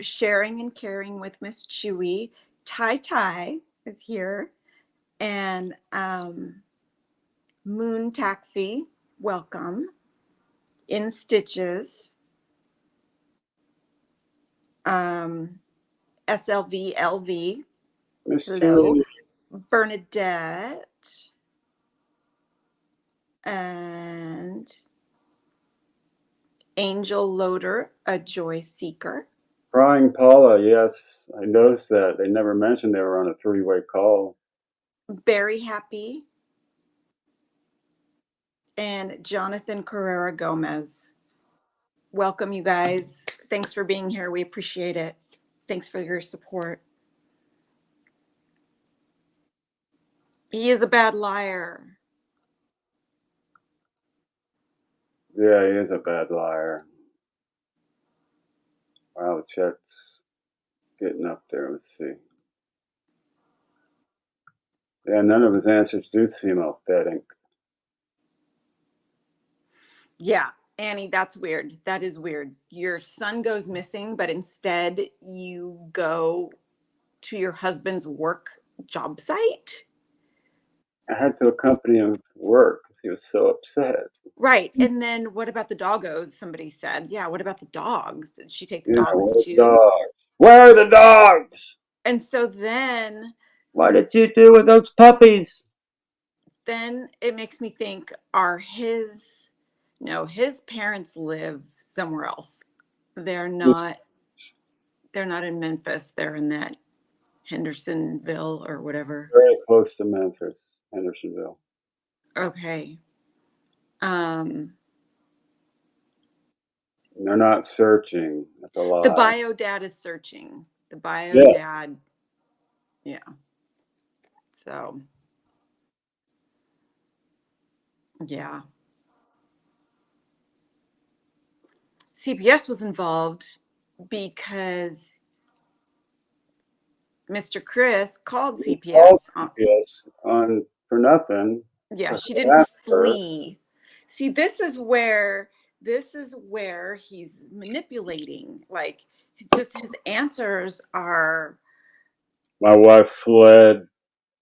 sharing and caring with Miss Chewy. Tai is here. And Moon Taxi, welcome. In Stitches. SLV LV. Miss Hello. Chewy. Bernadette. And Angel Loader, a joy seeker. Crying Paula, yes. I noticed that. They never mentioned they were on a 3-way call. Very Happy. And Jonathan Carrera Gomez. Welcome, you guys. Thanks for being here. We appreciate it. Thanks for your support. He is a bad liar. Yeah, he is a bad liar. Wow, the check's getting up there. Let's see. Yeah, none of his answers do seem authentic. Yeah, Annie, that's weird. That is weird. Your son goes missing, but instead you go to your husband's work job site. I had to accompany him to work because he was so upset. Right. And then what about the doggos? Somebody said. Yeah, what about the dogs? Did she take the Yeah, dogs where's the too? dogs? Where are the dogs? And so then What did you do with those puppies? it makes me think, his parents live somewhere else. They're not in Memphis. They're in that Hendersonville or whatever. Very close to Memphis, Hendersonville. Okay. They're not searching. That's a lie. The bio dad is searching. The bio Yes. dad. Yeah. So, yeah. CPS was involved because Mr. Chris called CPS. CPS for nothing. Yeah, to she didn't harass her. flee. See, this is where he's manipulating. Like, just his answers are. My wife fled.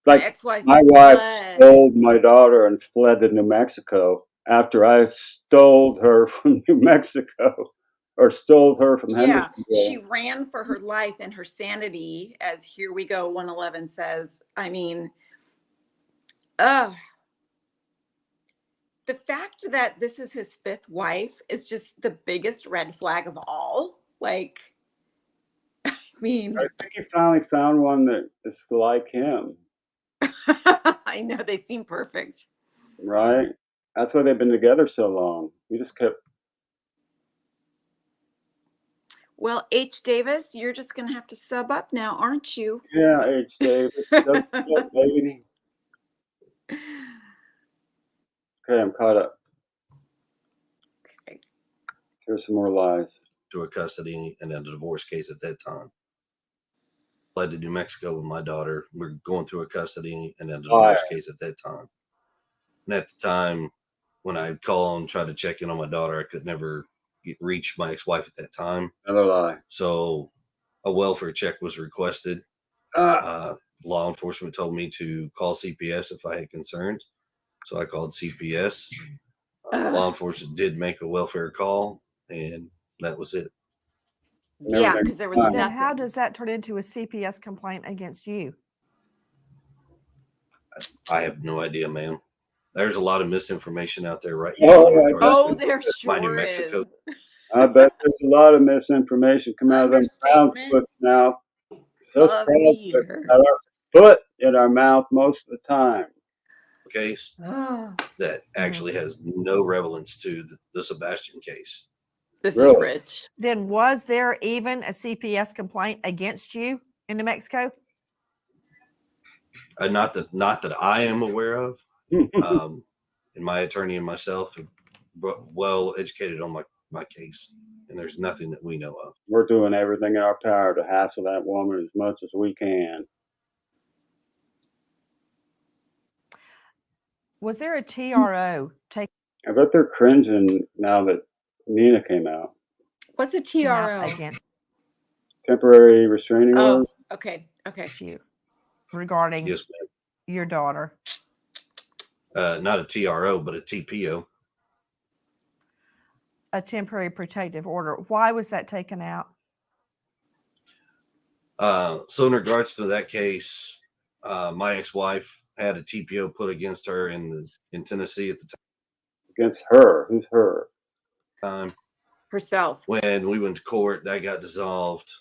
My Like, ex-wife. my wife fled. stole my daughter and fled to New Mexico after I stole her from New Mexico, or stole her from Yeah, Hendersonville. she ran for her life and her sanity, as Here We Go 111 says. I mean, the fact that this is his fifth wife is just the biggest red flag of all. Like, I mean, I think he finally found one that is like him, I know they seem perfect. right? That's why they've been together so long. He just kept. Well, H. Davis, you're just going to have to sub up now, aren't you? Yeah, H. Davis. That's it, baby. Okay, I'm caught up. Okay. Here's some more lies. To a custody and then a divorce case at that time. Fled to New Mexico with my daughter. We're going through a custody and then a divorce case at that time. And at the time, when I'd call and try to check in on my daughter, I could never reach my ex-wife at that time. Another lie. So a welfare check was requested. Law enforcement told me to call CPS if I had concerns. So I called CPS. Law enforcement did make a welfare call, and that was it. Yeah, because there was Then nothing. how does that turn into a CPS complaint against you? I have no idea, ma'am. There's a lot of misinformation out there right now. There my New sure Mexico. is. I bet there's a lot of misinformation coming out of them Proudfoots now. Those Proudfoots got our foot in our mouth most of the time. Case that actually has no relevance to the Sebastian case. This is rich. Then was there even a CPS complaint against you in New Mexico? Not that I am aware of. And my attorney and myself are well educated on my case, and there's nothing that we know of. We're doing everything in our power to hassle that woman as much as we can. Was there a TRO taken? I bet they're cringing now that Nina came out. What's a TRO? Against temporary restraining order. Okay. You regarding yes, your daughter. Not a TRO, but a TPO. A temporary protective order. Why was that taken out? So in regards to that case, my ex-wife had a TPO put against her in Tennessee at the time. Against her? Who's her? Herself. When we went to court, that got dissolved.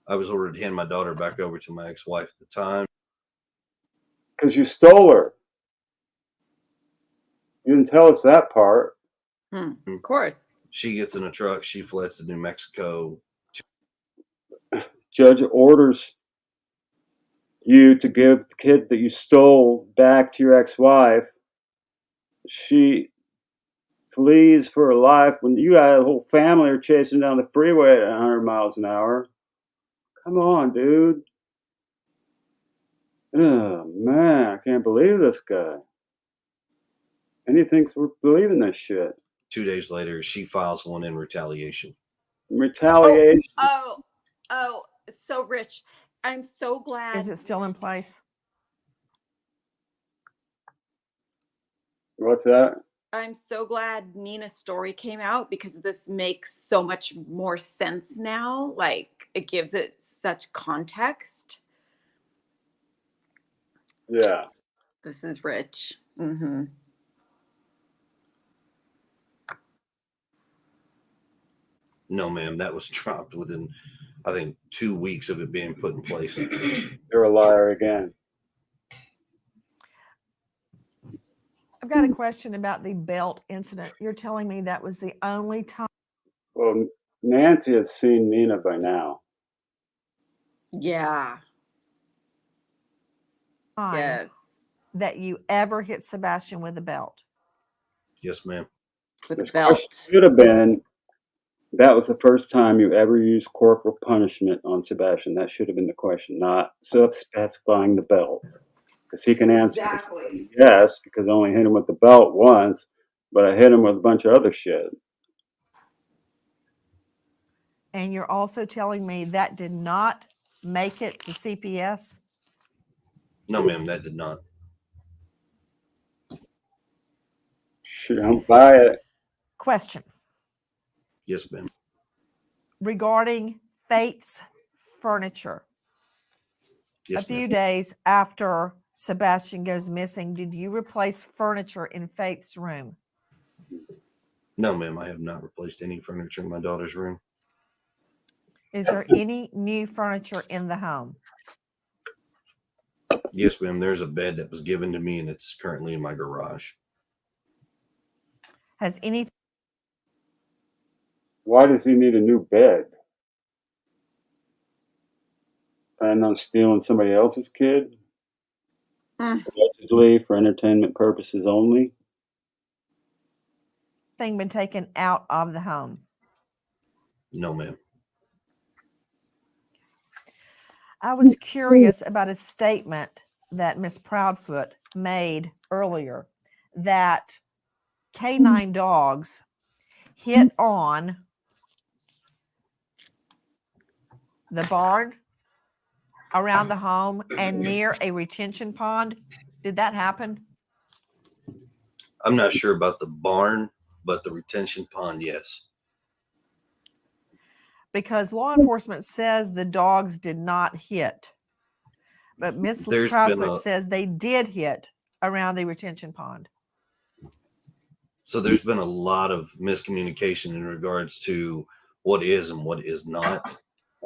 I was ordered to hand my daughter back over to my ex-wife at the time. Because you stole her. You didn't tell us that part. Of course. She gets in a truck. She fled to New Mexico. Judge orders you to give the kid that you stole back to your ex-wife. She flees for her life when you had a whole family are chasing down the freeway at 100 miles an hour. Come on, dude. Oh, man, I can't believe this guy. And he thinks we're believing this shit. 2 days later, she files one in retaliation. Retaliation. Oh, so rich. I'm so glad. Is it still in place? What's that? I'm so glad Nina's story came out because this makes so much more sense now. Like it gives it such context. Yeah. This is rich. Mm-hmm. No, ma'am, that was dropped within, I think, 2 weeks of it being put in place. You're a liar again. I've got a question about the belt incident. You're telling me that was the only time Well, Nancy has seen Nina by now. Yeah. Yes. that you ever hit Sebastian with a belt? Yes, ma'am. With a This question belt. should have been, that was the first time you ever used corporal punishment on Sebastian. That should have been the question, not specifying the belt. Because he can answer Exactly. yes, because I only hit him with the belt once, but I hit him with a bunch of other shit. And you're also telling me that did not make it to CPS? No, ma'am, that did not. Shit, don't buy it. Question Yes, ma'am. regarding Faith's furniture. Yes, A few ma'am. days after Sebastian goes missing, did you replace furniture in Faith's room? No, ma'am, I have not replaced any furniture in my daughter's room. Is there any new furniture in the home? Yes, ma'am, there's a bed that was given to me and it's currently in my garage. Has anything Why does he need a new bed? Planning on stealing somebody else's kid? Mm. Allegedly for entertainment purposes only? been taken out of the home? No, ma'am. I was curious about a statement that Miss Proudfoot made earlier that canine dogs hit on the barn around the home and near a retention pond. Did that happen? I'm not sure about the barn, but the retention pond, yes. Because law enforcement says the dogs did not hit, but Miss There's been Proudfoot a says they did hit around the retention pond. so there's been a lot of miscommunication in regards to what is and what is not.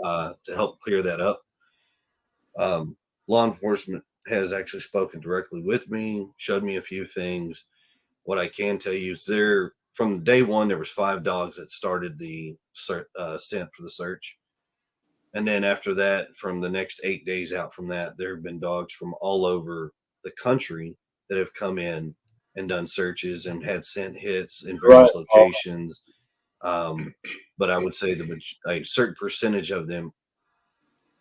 To help clear that up, law enforcement has actually spoken directly with me, showed me a few things. What I can tell you is there, from day one, there was 5 dogs that started the scent for the search. And then after that, from the next 8 days out from that, there have been dogs from all over the country that have come in and done searches and had scent hits in various locations. But I would say a certain percentage of them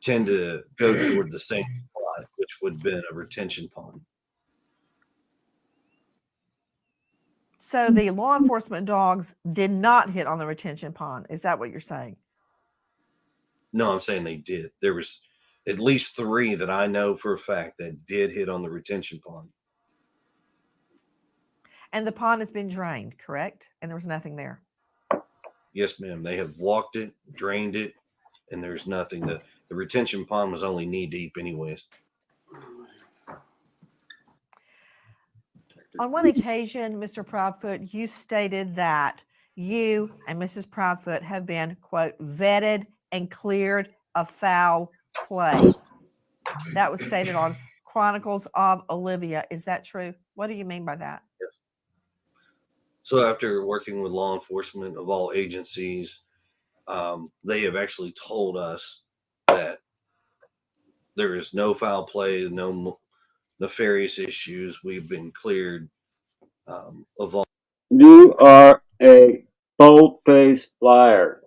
tend to go toward the same spot, which would have been a retention pond. So the law enforcement dogs did not hit on the retention pond. Is that what you're saying? No, I'm saying they did. There was at least 3 that I know for a fact that did hit on the retention pond. And the pond has been drained, correct? And there was nothing there. Yes, ma'am. They have walked it, drained it, and there's nothing. The retention pond was only knee deep anyways. On one occasion, Mr. Proudfoot, you stated that you and Mrs. Proudfoot have been, quote, vetted and cleared of foul play. That was stated on Chronicles of Olivia. Is that true? What do you mean by that? Yes. So after working with law enforcement of all agencies, they have actually told us that there is no foul play, no nefarious issues. We've been cleared of all. You are a bold-faced liar.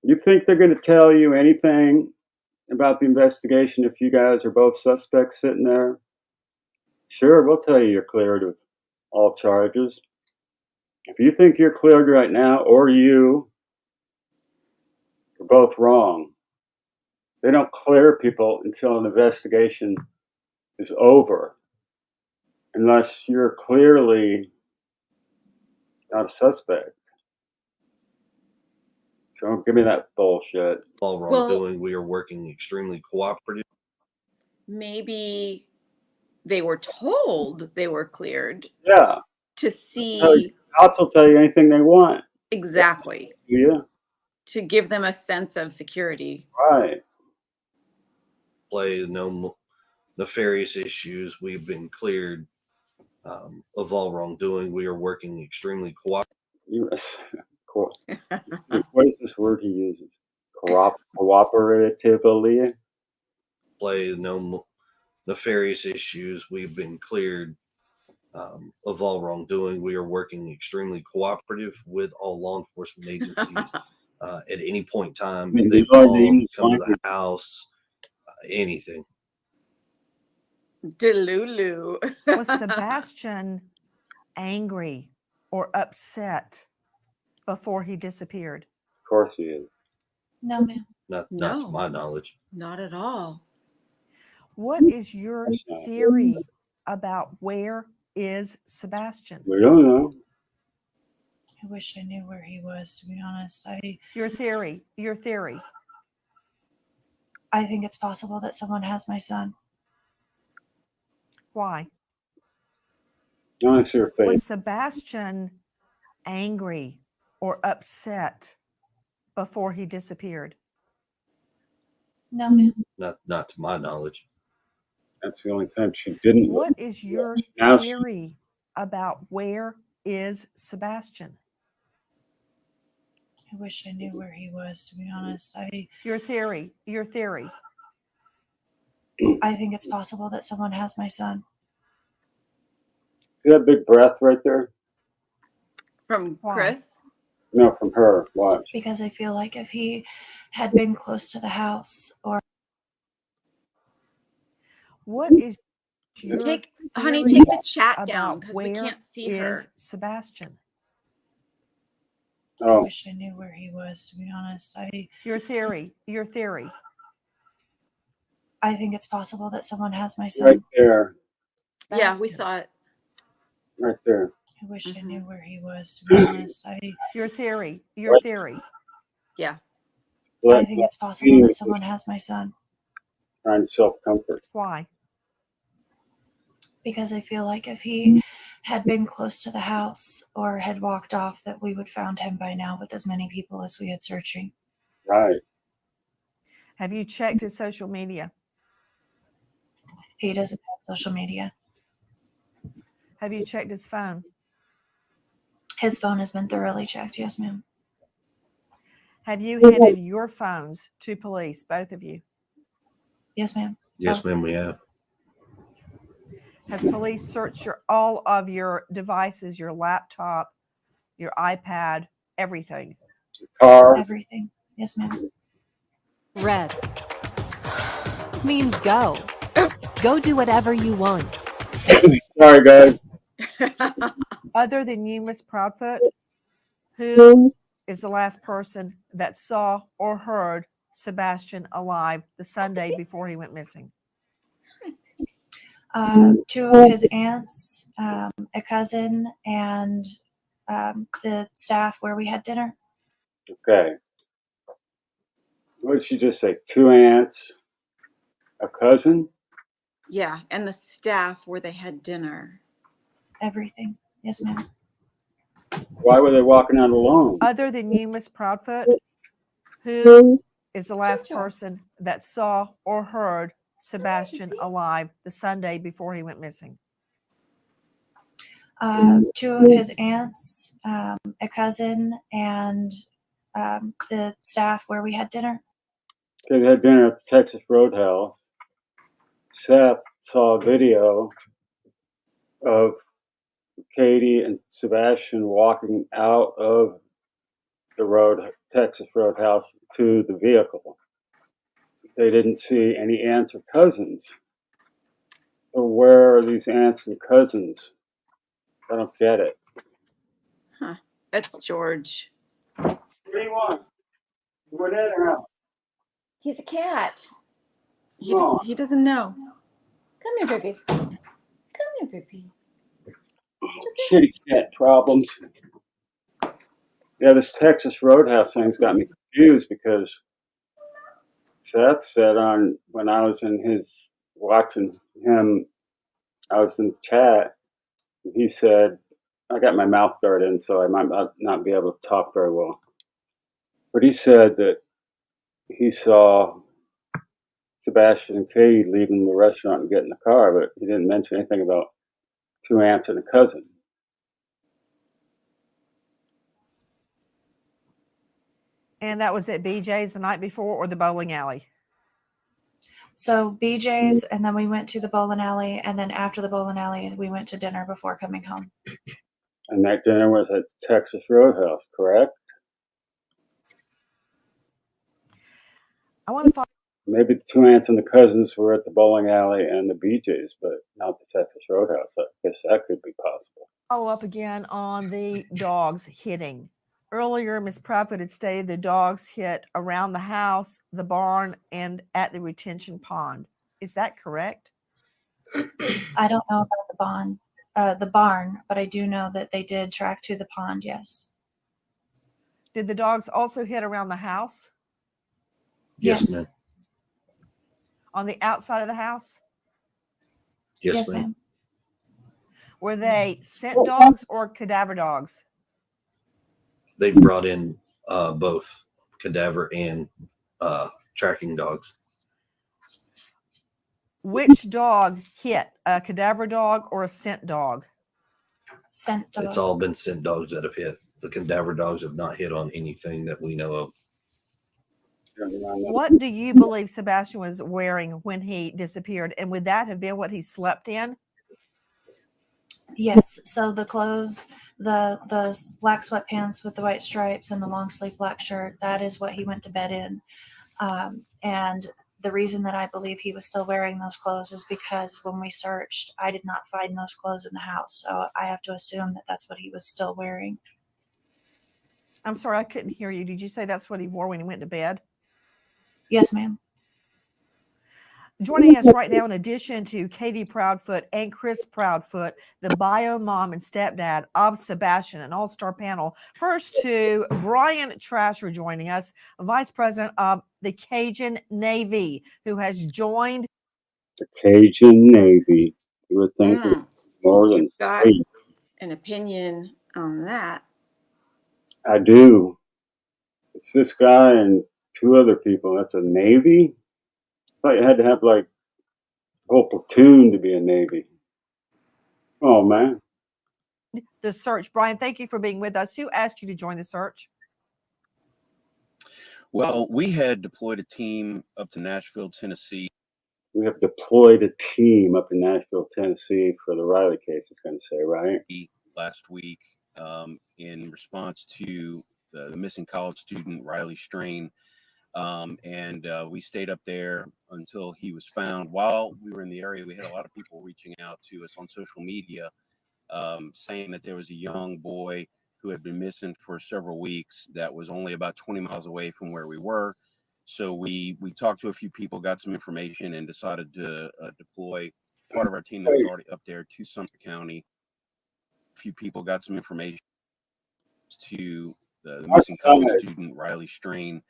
You think they're going to tell you anything about the investigation if you guys are both suspects sitting there? Sure, we'll tell you you're cleared of all charges. If you think you're cleared right now, or you're both wrong. They don't clear people until an investigation is over, unless you're clearly not a suspect. So don't give me that bullshit. All wrongdoing. We are working extremely cooperative. Maybe they were told they were cleared Yeah. to Tell see cops will tell you anything they want. exactly, Yeah. to give them a sense of security. Right. Play no nefarious issues. We've been cleared of all wrongdoing. We are working extremely cooperatively. What is this word he uses? Cooperatively? Play no nefarious issues. We've been cleared of all wrongdoing. We are working extremely cooperative with all law enforcement agencies. At any point in time, they call, come to the house, anything. Delulu. Was Sebastian angry or upset before he disappeared? Of course he is. No, ma'am. Not No. to my knowledge. Not at all. What is your theory about where is Sebastian? We don't know. I wish I knew where he was, to be honest. Your theory. I think it's possible that someone has my son. Why? I want to see her face. Was Sebastian angry or upset before he disappeared? No, ma'am. Not to my knowledge. That's the only time she didn't. What is your Now theory about where is Sebastian? I wish I knew where he was, to be honest. Your theory. I think it's possible that someone has my son. See that big breath right there? From Why? Chris? No, from her. Watch. Because I feel like if he had been close to the house or What is your Honey, theory take the chat down about because we where can't see is her. Sebastian? I Oh, wish I knew where he was, to be honest. Your theory. I think it's possible that someone has my son. right there. Yeah, we Sebastian. saw it. Right there. I wish I knew Mhm. where he was, to be honest. Your theory. Yeah. I think it's possible that someone has my son. Trying to self-comfort. Why? Because I feel like if he had been close to the house or had walked off, that we would found him by now with as many people as we had searching. Right. Have you checked his social media? He doesn't have social media. Have you checked his phone? His phone has been thoroughly checked. Yes, ma'am. Have you handed your phones to police, both of you? Yes, ma'am. Yes, ma'am, we have. Has police searched all of your devices, your laptop, your iPad, everything? Car. Everything. Yes, ma'am. Red means go. Go do whatever you want. Sorry, guys. Other than you, Miss Proudfoot, who is the last person that saw or heard Sebastian alive the Sunday before he went missing? Two of his aunts, a cousin, and the staff where we had dinner. Okay. What did she just say? 2 aunts, a cousin? Yeah, and the staff where they had dinner. Everything. Yes, ma'am. Why were they walking out alone? Other than you, Miss Proudfoot, who is the last person that saw or heard Sebastian alive the Sunday before he went missing? Two of his aunts, a cousin, and the staff where we had dinner. Okay, they had dinner at the Texas Roadhouse. Seth saw a video of Katie and Sebastian walking out of the Texas Roadhouse to the vehicle. They didn't see any aunts or cousins. So where are these aunts and cousins? I don't get it. Huh. That's George. What do you want? You went in or out? He's a cat. No. He doesn't know. Come here, baby. Come here, baby. Shitty cat problems. Yeah, this Texas Roadhouse thing's got me confused because Seth said on when I was in his watching him, I was in the chat. And he said I got my mouth guard in, so I might not be able to talk very well. But he said that he saw Sebastian and Katie leaving the restaurant and get in the car, but he didn't mention anything about two aunts and a cousin. And that was at BJ's the night before or the bowling alley? So BJ's, and then we went to the bowling alley, and then after the bowling alley, we went to dinner before coming home. And that dinner was at Texas Roadhouse, correct? I want to follow Maybe the two aunts and the cousins were at the bowling alley and the BJ's, but not the Texas Roadhouse. I guess that could be possible. up again on the dogs hitting. Earlier, Ms. Proudfoot had stated the dogs hit around the house, the barn, and at the retention pond. Is that correct? I don't know about the barn, but I do know that they did track to the pond. Yes. Did the dogs also hit around the house? Yes, ma'am. On the outside of the house? Yes, ma'am. Were they scent dogs or cadaver dogs? They brought in both cadaver and tracking dogs. Which dog hit, a cadaver dog or a scent dog? Scent dog. It's all been scent dogs that have hit. The cadaver dogs have not hit on anything that we know of. What do you believe Sebastian was wearing when he disappeared? And would that have been what he slept in? Yes. So the clothes, the black sweatpants with the white stripes and the long sleeve black shirt, that is what he went to bed in. And the reason that I believe he was still wearing those clothes is because when we searched, I did not find those clothes in the house. So I have to assume that that's what he was still wearing. I'm sorry, I couldn't hear you. Did you say that's what he wore when he went to bed? Yes, ma'am. Joining us right now, in addition to Katie Proudfoot and Chris Proudfoot, the bio mom and stepdad of Sebastian, an all-star panel. First to Brian Trasher joining us, Vice President of the Cajun Navy, who has joined The Cajun Navy. You would think more than You've got eight. an opinion on that. I do. It's this guy and two other people. That's a Navy? I thought you had to have like a whole platoon to be a Navy. Oh, man. the search. Brian, thank you for being with us. Who asked you to join the search? Well, we had deployed a team up to Nashville, Tennessee. We have deployed a team up in Nashville, Tennessee for the Riley case, it's going to say, right? Last week in response to the missing college student, Riley Strain. And we stayed up there until he was found. While we were in the area, we had a lot of people reaching out to us on social media saying that there was a young boy who had been missing for several weeks that was only about 20 miles away from where we were. So we talked to a few people, got some information, and decided to deploy part of our team that was already up there to Sumter County. A few people got some information to the missing college student, Riley Strain.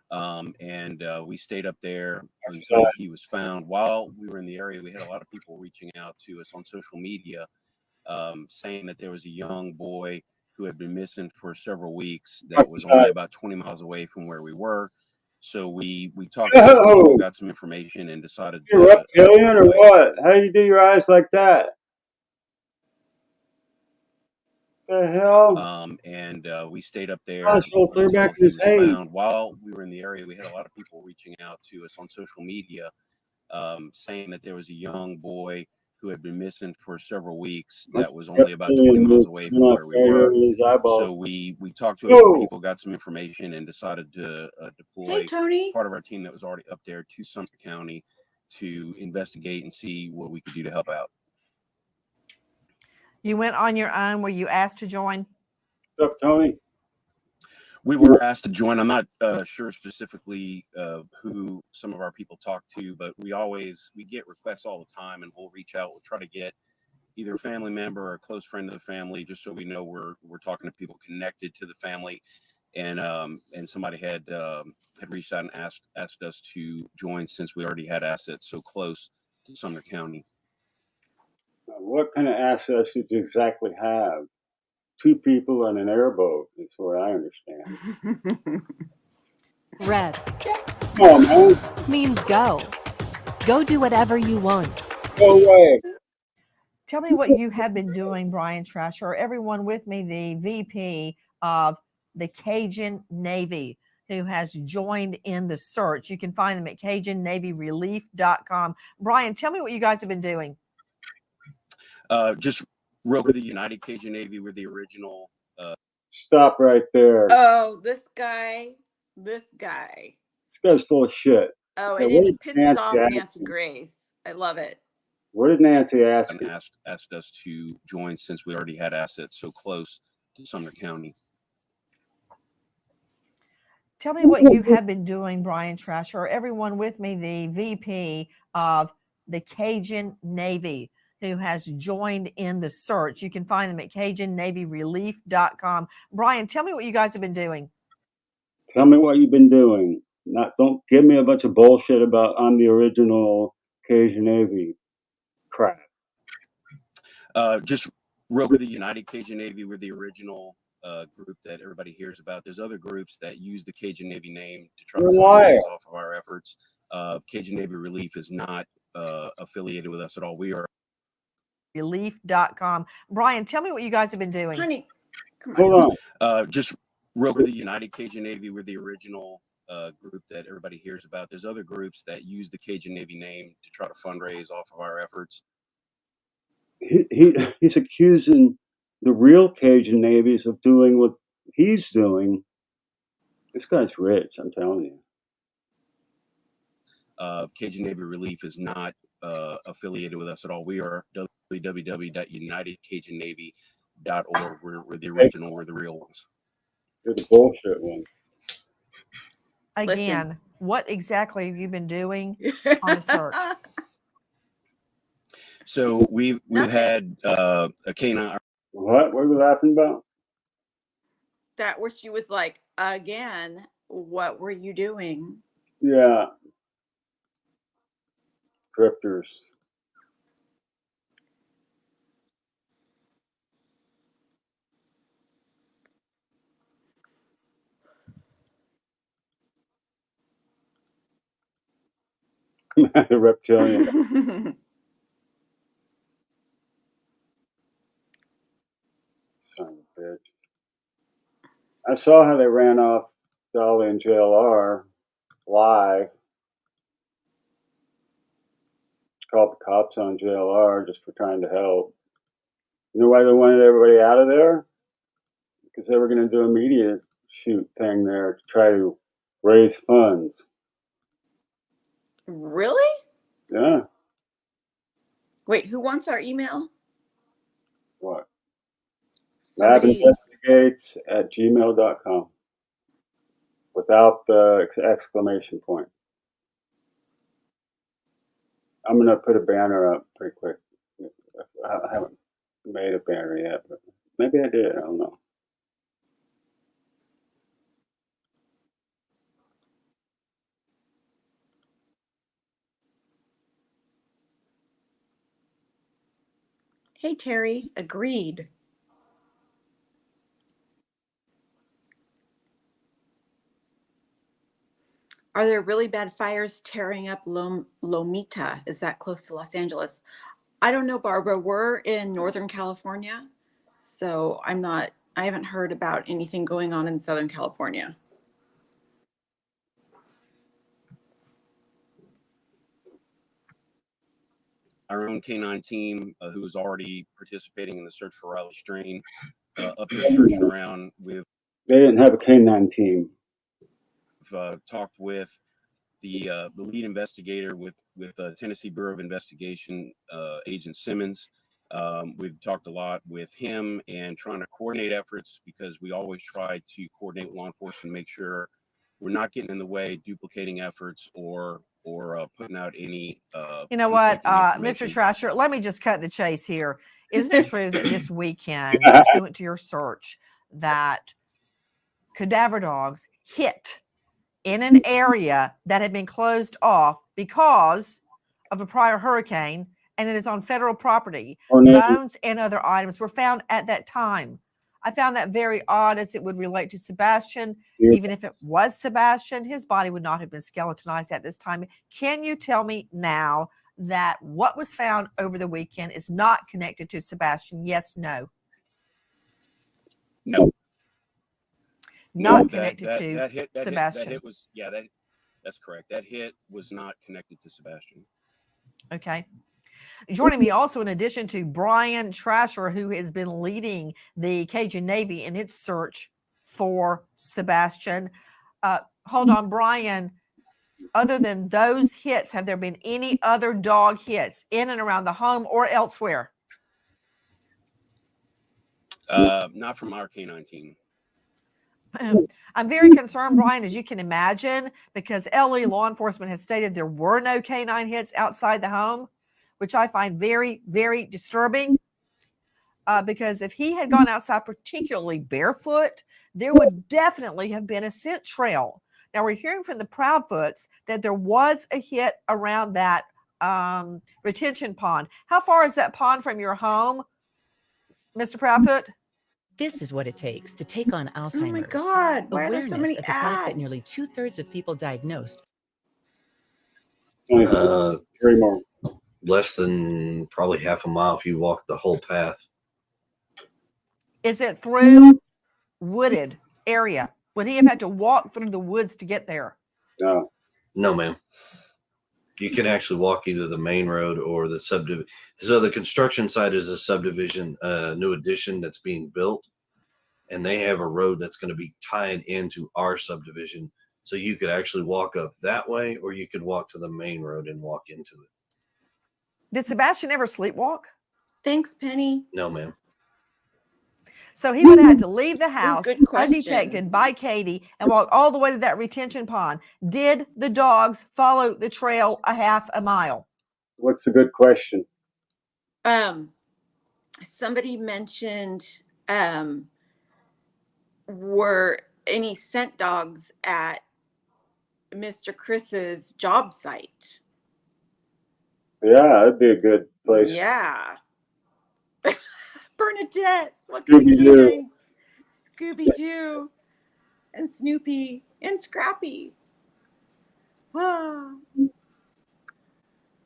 And we stayed up there until he was found. While we were in the area, we had a lot of people reaching out to us on social media saying that there was a young boy who had been missing for several weeks that was only about 20 miles away from where we were. So we talked to people, got some information, and decided to... You're reptilian or what? How do you do your eyes like that? The hell? And we stayed up there until clear back he his was head. found. While we were in the area, we had a lot of people reaching out to us on social media saying that there was a young boy who had been missing for several weeks that was only about 20 miles away from where we were. So we talked to a few people, got some information, and decided to deploy part of our team that was already up there to Sumter County to investigate and see what we could do to help out. You went on your own. Were you asked to join? What's up, Tony? We were asked to join. I'm not sure specifically who some of our people talk to, but we get requests all the time, and we'll reach out. We'll try to get either a family member or a close friend of the family, just so we know we're talking to people connected to the family. And somebody had reached out and asked us to join since we already had assets so close to Sumner County. What kind of assets did you exactly have? 2 people and an airboat, is what I understand. Red Come on, man. means go. Go do whatever you want. Go away. Tell me what you have been doing, Brian Trasher. Everyone with me, the VP of the Cajun Navy, who has joined in the search. You can find them at CajunNavyRelief.com. Brian, tell me what you guys have been doing. Just real quick, the United Cajun Navy were the original. Stop right there. Oh, this guy. This guy's full of shit. Oh, Okay, and what it did pisses Nancy off ask Nancy you? Grace. I love it. What did Nancy ask And you? asked us to join since we already had assets so close to Sumner County. Tell me what you have been doing, Brian Trasher. Everyone with me, the VP of the Cajun Navy, who has joined in the search. You can find them at CajunNavyRelief.com. Brian, tell me what you guys have been doing. Tell me what you've been doing. Don't give me a bunch of bullshit about I'm the original Cajun Navy crap. Just real quick, the United Cajun Navy were the original group that everybody hears about. There's other groups that use the Cajun Navy name to try to fundraise off of our efforts. Cajun Navy Relief is not affiliated with us at all. We are Relief.com. Brian, tell me what you guys have been doing. Honey, come on. Hold on. just real quick, the United Cajun Navy were the original group that everybody hears about. There's other groups that use the Cajun Navy name to try to fundraise off of our efforts. He's accusing the real Cajun Navies of doing what he's doing. This guy's rich, I'm telling you. Cajun Navy Relief is not affiliated with us at all. We are www.unitedcajunnavy.org. We're the original. We're the real ones. You're the bullshit one. Again, what exactly have you been doing on the search? So we've had a canine. What were we laughing about? That where she was like, again, what were you doing? Yeah. Drifters. The reptilian. Son of a bitch. I saw how they ran off Dolly and JLR live. Called the cops on JLR just for trying to help. You know why they wanted everybody out of there? Because they were going to do a media shoot thing there to try to raise funds. Really? Yeah. Wait, who wants our email? What? Somebody. labinvestigates@gmail.com without the exclamation point. I'm going to put a banner up pretty quick. I haven't made a banner yet, but maybe I did. I don't know. Hey, Terry, agreed. Are there really bad fires tearing up Lomita? Is that close to Los Angeles? I don't know, Barbara. We're in Northern California, so I haven't heard about anything going on in Southern California. Our own canine team, who was already participating in the search for Riley Strain, up there searching around. They didn't have a canine team. We've talked with the lead investigator with Tennessee Bureau of Investigation, Agent Simmons. We've talked a lot with him and trying to coordinate efforts, because we always try to coordinate with law enforcement and make sure we're not getting in the way, duplicating efforts, or or putting out any. You know what, conflicting Mr. information. Trasher, let me just cut the chase here. Isn't it true that this weekend, pursuant to your search, that cadaver dogs hit in an area that had been closed off because of a prior hurricane, and it is on federal property? Bones and other items were found at that time. I found that very odd, as it would relate to Sebastian. Even if it was Sebastian, his body would not have been skeletonized at this time. Can you tell me now that what was found over the weekend is not connected to Sebastian? Yes, no. No. Not No, connected to that hit, Sebastian. That hit was, yeah, that's correct. That hit was not connected to Sebastian. Okay. Joining me also, in addition to Brian Trasher, who has been leading the Cajun Navy in its search for Sebastian. Hold on, Brian. Other than those hits, have there been any other dog hits in and around the home or elsewhere? Not from our K-9 team. I'm very concerned, Brian, as you can imagine, because LE law enforcement has stated there were no canine hits outside the home, which I find very, very disturbing. Because if he had gone outside, particularly barefoot, there would definitely have been a scent trail. Now, we're hearing from the Proudfoots that there was a hit around that retention pond. How far is that pond from your home, Mr. Proudfoot? This is what it takes to take on Alzheimer's. Oh my God, why are there Awareness so many of the fact that ads? nearly 2/3 of people diagnosed. 3 more. Less than probably half a mile if you walk the whole path. Is it through wooded area? Would he have had to walk through the woods to get there? No. No, ma'am. You can actually walk either the main road or the subdivision. So the construction site is a subdivision, new addition that's being built, and they have a road that's going to be tied into our subdivision. So you could actually walk up that way, or you could walk to the main road and walk into it. Did Sebastian ever sleepwalk? Thanks, Penny. No, ma'am. So he would have had to leave the house good question. undetected by Katie and walk all the way to that retention pond. Did the dogs follow the trail a half a mile? What's a good question? Somebody mentioned, were any scent dogs at Mr. Chris's job site? Yeah, that'd be a good place. Yeah. Bernadette, what kind of Scooby-Doo. canines? Scooby-Doo and Snoopy and Scrappy. Oh,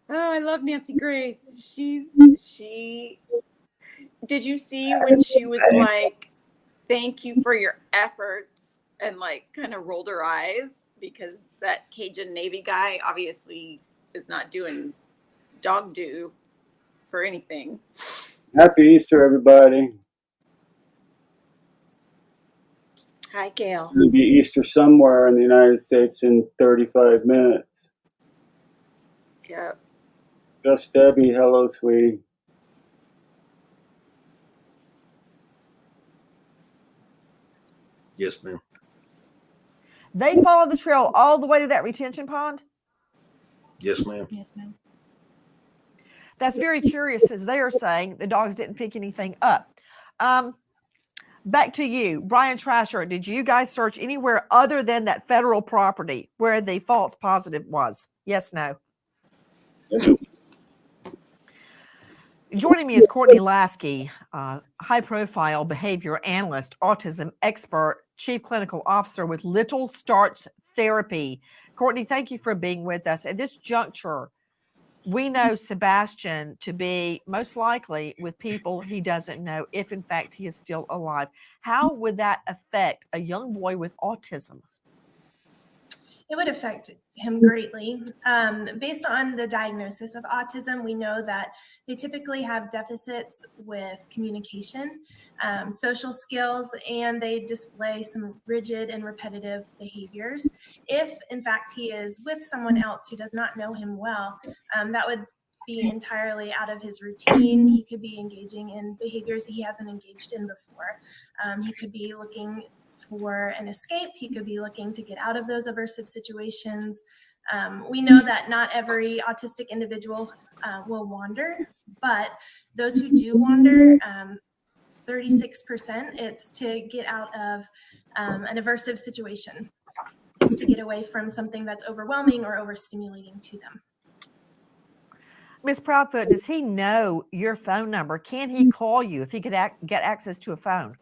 I love Nancy Grace. She did you see when she was like, thank you for your efforts, and like kind of rolled her eyes because that Cajun Navy guy obviously is not doing dog do for anything. Happy Easter, everybody. Hi, Gail. It's going to be Easter somewhere in the United States in 35 minutes. Yep. Just Debbie, hello, sweetie. Yes, ma'am. They followed the trail all the way to that retention pond? Yes, ma'am. Yes, ma'am. That's very curious, as they are saying the dogs didn't pick anything up. Back to you, Brian Trasher. Did you guys search anywhere other than that federal property where the false positive was? Yes, no? Yes. Joining me is Courtney Lasky, high-profile behavior analyst, autism expert, chief clinical officer with Little Starts Therapy. Courtney, thank you for being with us. At this juncture, we know Sebastian to be most likely with people he doesn't know, if in fact he is still alive. How would that affect a young boy with autism? It would affect him greatly. Based on the diagnosis of autism, we know that they typically have deficits with communication, social skills, and they display some rigid and repetitive behaviors. If, in fact, he is with someone else who does not know him well, that would be entirely out of his routine. He could be engaging in behaviors that he hasn't engaged in before. He could be looking for an escape. He could be looking to get out of those aversive situations. We know that not every autistic individual will wander, but those who do wander, 36%, it's to get out of an aversive situation. It's to get away from something that's overwhelming or overstimulating to them. Miss Proudfoot, does he know your phone number? Can he call you if he could get access to a phone?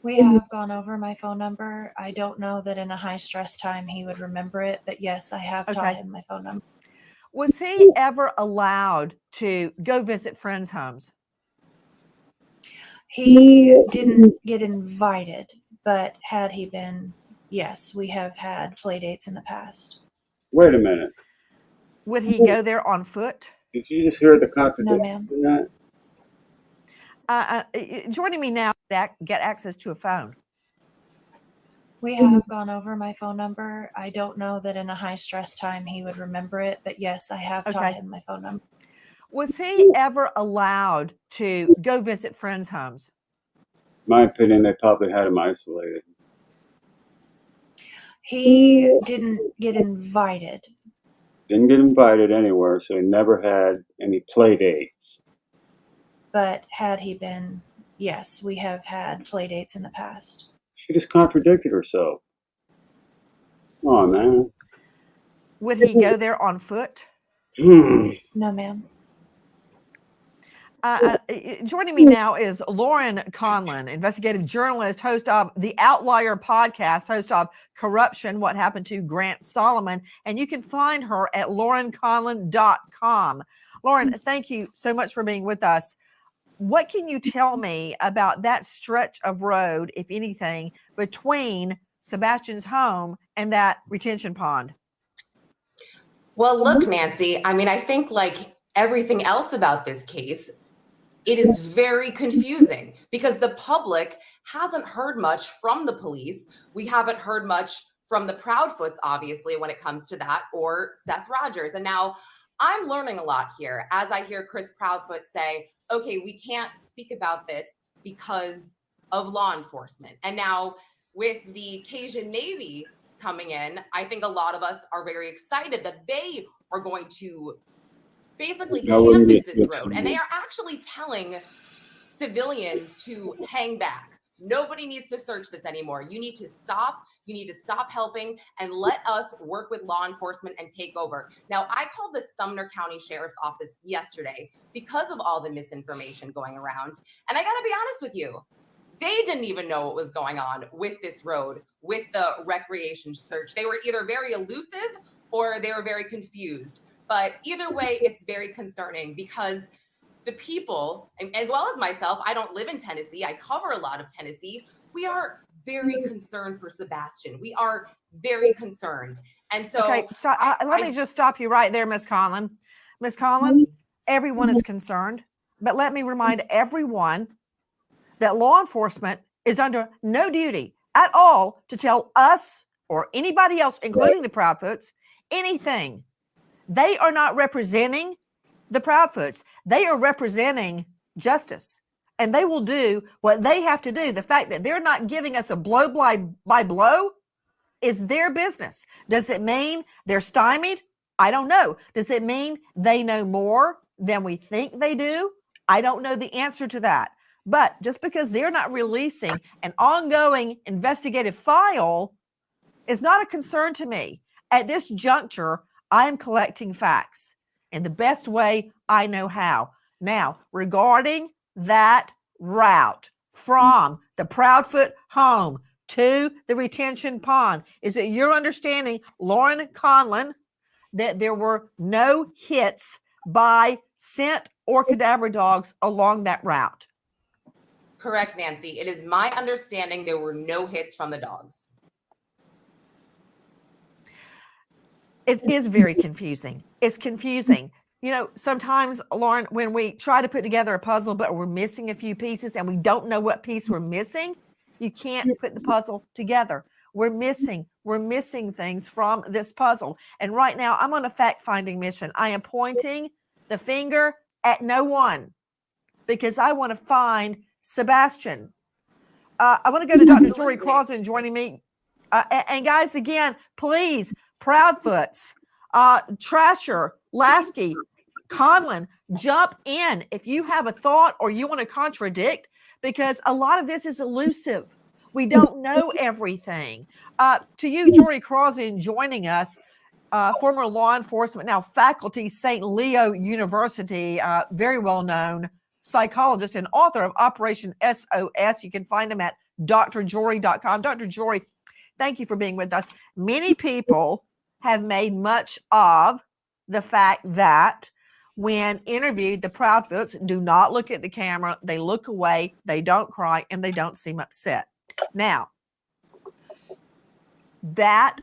We have gone over my phone number. I don't know that in a high stress time he would remember it, but yes, I have taught him my phone number. Was he ever allowed to go visit friends' homes? He didn't get invited, but had he been, yes, we have had play dates in the past. Wait a minute. Would he go there on foot? Did you just hear the No, contradiction ma'am. in that? Joining me now, get access to a phone. We have gone over my phone number. I don't know that in a high stress time he would remember it, but yes, I have taught him my phone number. Was he ever allowed to go visit friends' homes? In my opinion, they probably had him isolated. He didn't get invited. Didn't get invited anywhere, so he never had any play dates. But had he been, yes, we have had play dates in the past. She just contradicted herself. Come on, man. Would he go there on foot? No, ma'am. Joining me now is Lauren Conlon, investigative journalist, host of the Outlier podcast, host of Corruption, What Happened to Grant Solomon. And you can find her at laurenconlon.com. Lauren, thank you so much for being with us. What can you tell me about that stretch of road, if anything, between Sebastian's home and that retention pond? Well, look, Nancy, I mean, I think like everything else about this case, it is very confusing because the public hasn't heard much from the police. We haven't heard much from the Proudfoots, obviously, when it comes to that, or Seth Rogers. And now I'm learning a lot here as I hear Chris Proudfoot say, okay, we can't speak about this because of law enforcement. And now with the Cajun Navy coming in, I think a lot of us are very excited that they are going to basically canvass this road. And they are actually telling civilians to hang back. Nobody needs to search this anymore. You need to stop. You need to stop helping and let us work with law enforcement and take over. Now, I called the Sumner County Sheriff's Office yesterday because of all the misinformation going around. And I got to be honest with you, they didn't even know what was going on with this road, with the recreation search. They were either very elusive or they were very confused. But either way, it's very concerning because the people, as well as myself, I don't live in Tennessee. I cover a lot of Tennessee. We are very concerned for Sebastian. We are very concerned. And so, okay, so let me just stop you right there, Ms. Conlon. Ms. Conlon, everyone is concerned, but let me remind everyone that law enforcement is under no duty at all to tell us or anybody else, including the Proudfoots, anything. They are not representing the Proudfoots. They are representing justice, and they will do what they have to do. The fact that they're not giving us a blow by blow is their business. Does it mean they're stymied? I don't know. Does it mean they know more than we think they do? I don't know the answer to that. But just because they're not releasing an ongoing investigative file is not a concern to me. At this juncture, I am collecting facts in the best way I know how. Now, regarding that route from the Proudfoot home to the retention pond, is it your understanding, Lauren Conlon, that there were no hits by scent or cadaver dogs along that route? correct, Nancy. It is my understanding there were no hits from the dogs. It is very confusing. It's confusing. You know, sometimes, Lauren, when we try to put together a puzzle, but we're missing a few pieces and we don't know what piece we're missing, you can't put the puzzle together. We're missing things from this puzzle. And right now, I'm on a fact-finding mission. I am pointing the finger at no one because I want to find Sebastian. I want to go to Dr. Tori Clausen joining me. And guys, again, please Proudfoots, Trasher, Lasky, Conlon, jump in if you have a thought or you want to contradict, because a lot of this is elusive. We don't know everything. To you, Jory Crossan, joining us, former law enforcement, now faculty, St. Leo University, very well-known psychologist and author of Operation SOS. You can find him at drjory.com. Dr. Jory, thank you for being with us. Many people have made much of the fact that when interviewed, the Proudfoots do not look at the camera. They look away, they don't cry, and they don't seem upset. Now, that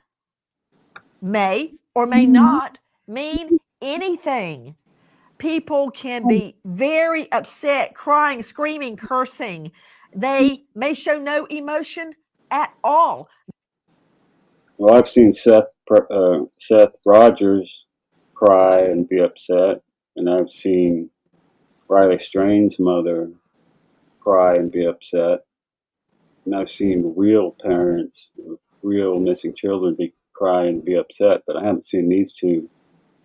may or may not mean anything. People can be very upset, crying, screaming, cursing. They may show no emotion at all. Well, I've seen Seth Rogers cry and be upset, and I've seen Riley Strain's mother cry and be upset, and I've seen real parents of real missing children cry and be upset, but I haven't seen these two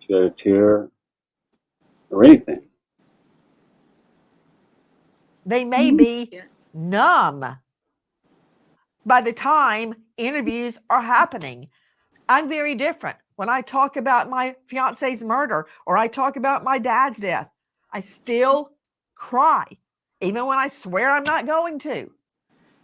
shed a tear or anything. They may be numb by the time interviews are happening. I'm very different. When I talk about my fiance's murder or I talk about my dad's death, I still cry, even when I swear I'm not going to.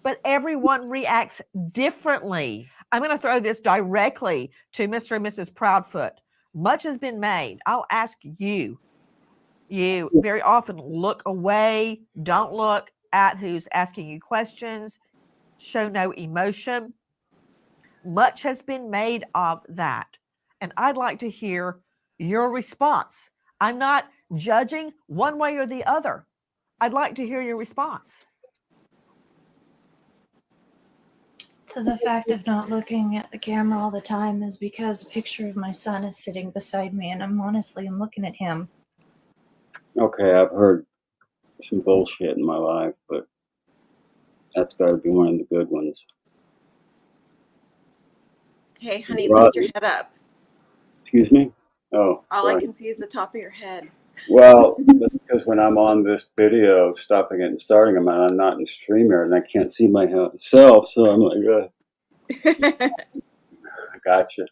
But everyone reacts differently. I'm going to throw this directly to Mr. and Mrs. Proudfoot. Much has been made. I'll ask you. You very often look away, don't look at who's asking you questions, show no emotion. Much has been made of that. And I'd like to hear your response. I'm not judging one way or the other. I'd like to hear your response. So the fact of not looking at the camera all the time is because a picture of my son is sitting beside me, and I'm looking at him. Okay, I've heard some bullshit in my life, but that's got to be one of the good ones. Hey, honey, lift your head up. Excuse me? Oh, All sorry. I can see is the top of your head. Well, that's because when I'm on this video, stopping it and starting them, I'm not in StreamYard and I can't see myself, so I'm like, I gotcha.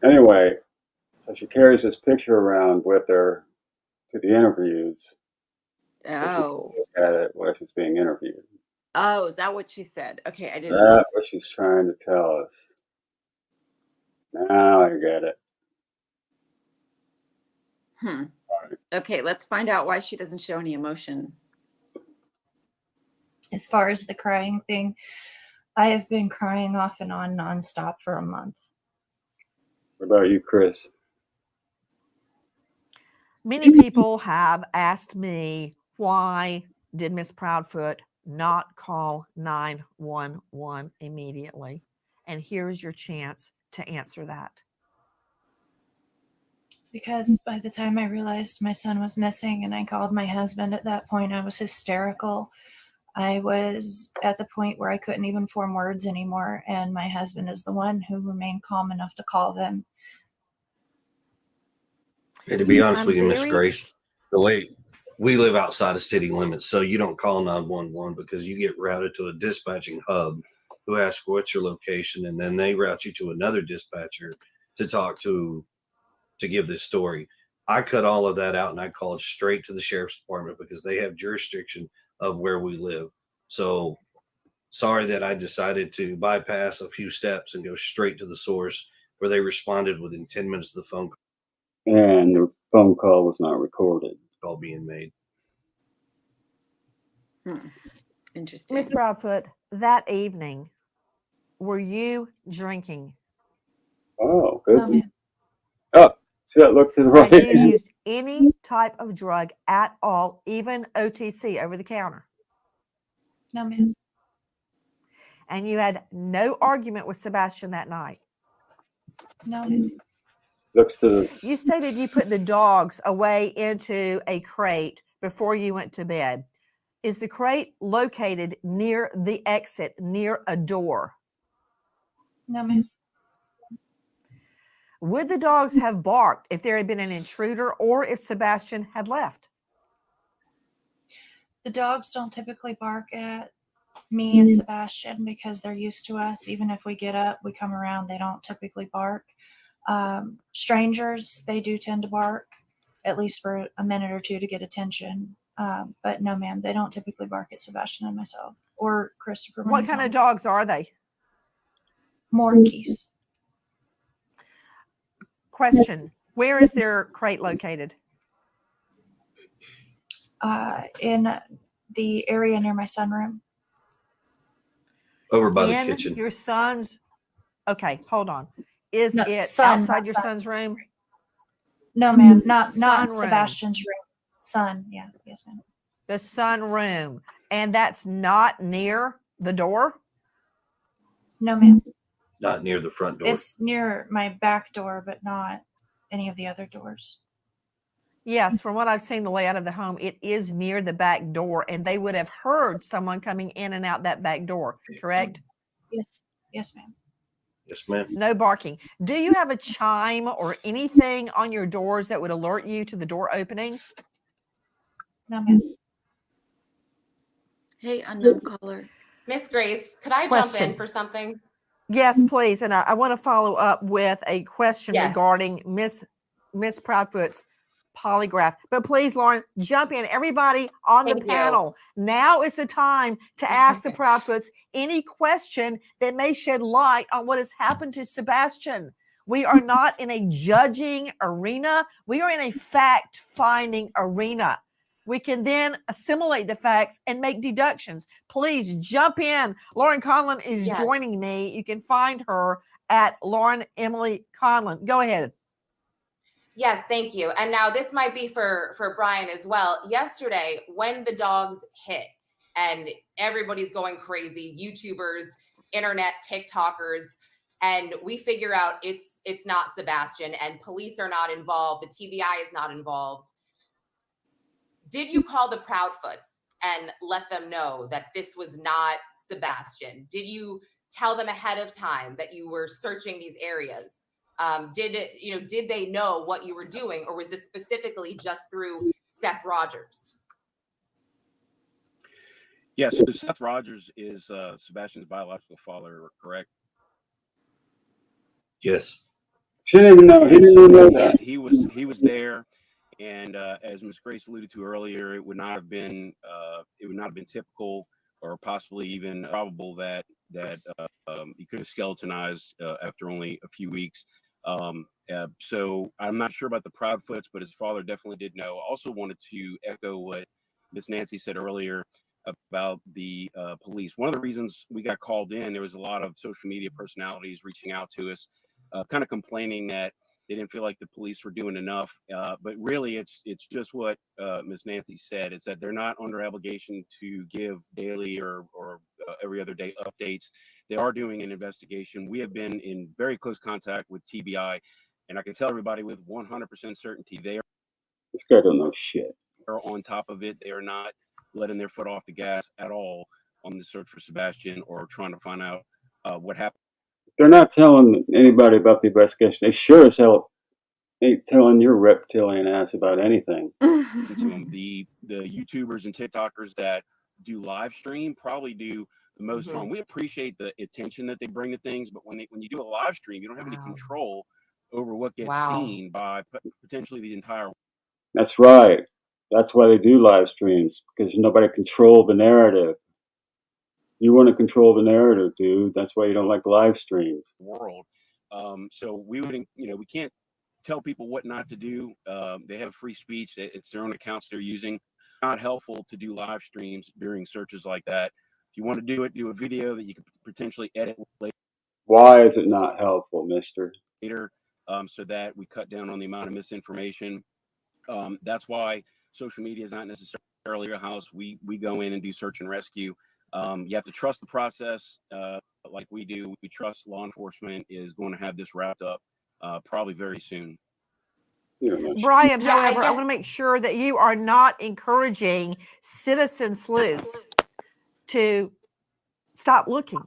Anyway, so she carries this picture around with her to the interviews. Oh. Look at it while she's being interviewed. Oh, is that what she said? Okay, I didn't. That's what she's trying to tell us. Now I get it. Okay, let's find out why she doesn't show any emotion. As far as the crying thing, I have been crying off and on nonstop for a month. What about you, Chris? Many people have asked me, why did Miss Proudfoot not call 911 immediately? And here's your chance to answer that. Because by the time I realized my son was missing and I called my husband, at that point I was hysterical. I was at the point where I couldn't even form words anymore, and my husband is the one who remained calm enough to call them. And to be honest with you, Miss Grace, the way we live outside of city limits, so you don't call 911 because you get routed to a dispatching hub who asks what's your location, and then they route you to another dispatcher to talk to give this story. I cut all of that out and I called straight to the sheriff's department because they have jurisdiction of where we live. So sorry that I decided to bypass a few steps and go straight to the source, where they responded within 10 minutes of the phone call. And the phone call was not recorded. Call being made. Interesting. Miss Proudfoot, that evening, were you drinking? Oh, good. Oh, see that look to the right. Have you used any type of drug at all, even OTC, over the counter? No, ma'am. And you had no argument with Sebastian that night? No, ma'am. Looks to the... You stated you put the dogs away into a crate before you went to bed. Is the crate located near the exit, near a door? No, ma'am. Would the dogs have barked if there had been an intruder or if Sebastian had left? The dogs don't typically bark at me and Sebastian because they're used to us. Even if we get up, we come around, they don't typically bark. Strangers, they do tend to bark, at least for a minute or two to get attention. But no, ma'am, they don't typically bark at Sebastian and myself or Christopher. What kind of dogs are they? Morkies. Question: where is their crate located? In the area near my sunroom. Over by the In kitchen. your son's. Okay, hold on. Is No, it son, outside not your son. son's room? No, ma'am, not Sunroom. Sebastian's room. Son, yeah, yes, ma'am. The sunroom, and that's not near the door. No, ma'am. Not near the front door. It's near my back door, but not any of the other doors. Yes, from what I've seen, the layout of the home, it is near the back door, and they would have heard someone coming in and out that back door, correct? Yes, yes, ma'am. Yes, ma'am. No barking. Do you have a chime or anything on your doors that would alert you to the door opening? No, ma'am. Hey, unknown caller. Miss Grace, could I jump Question. in for something? Yes, please. And I want to follow up with a question Yes. regarding Miss Proudfoot's polygraph. But please, Lauren, jump in. Everybody on Thank the you. panel. Now is the time to ask the Proudfoots any question that may shed light on what has happened to Sebastian. We are not in a judging arena. We are in a fact-finding arena. We can then assimilate the facts and make deductions. Please jump in. Lauren Conlon is Yes. joining me. You can find her at Lauren Emily Conlon. Go ahead. Yes, thank you. And now this might be for Brian as well. Yesterday, when the dogs hit and everybody's going crazy, YouTubers, internet, TikTokers, and we figure out it's not Sebastian and police are not involved, the TBI is not involved. Did you call the Proudfoots and let them know that this was not Sebastian? Did you tell them ahead of time that you were searching these areas? Did they know what you were doing, or was this specifically just through Seth Rogers? Yes, so Seth Rogers is Sebastian's biological father, correct? Yes. She didn't even know. He didn't even know that. He was there, and as Ms. Grace alluded to earlier, it would not have been typical or possibly even probable that he could have skeletonized after only a few weeks. So I'm not sure about the Proudfoots, but his father definitely did know. I also wanted to echo what Miss Nancy said earlier about the police. One of the reasons we got called in, there was a lot of social media personalities reaching out to us, kind of complaining that they didn't feel like the police were doing enough. But really, it's just what Miss Nancy said. It's that they're not under obligation to give daily or every other day updates. They are doing an investigation. We have been in very close contact with TBI, and I can tell everybody with 100% certainty they are. This guy don't know shit. Are on top of it. They are not letting their foot off the gas at all on the search for Sebastian or trying to find out what happened. They're not telling anybody about the investigation. They sure as hell ain't telling your reptilian ass about anything. To them. The YouTubers and TikTokers that do live stream probably do the most harm. We appreciate the attention that they bring to things, but when you do a live stream, you don't have any control over what gets seen by potentially the entire. That's right. That's why they do live streams, because nobody control the narrative. You want to control the narrative, dude. That's why you don't like live streams. World. So we would, we can't tell people what not to do. They have free speech. It's their own accounts they're using. Not helpful to do live streams during searches like that. If you want to do it, do a video that you could potentially edit later. Why is it not helpful, mister? So that we cut down on the amount of misinformation. That's why social media is not necessarily a house. We go in and do search and rescue. You have to trust the process like we do. We trust law enforcement is going to have this wrapped up probably very soon. Brian, however, I want to make sure that you are not encouraging citizen sleuths to stop looking,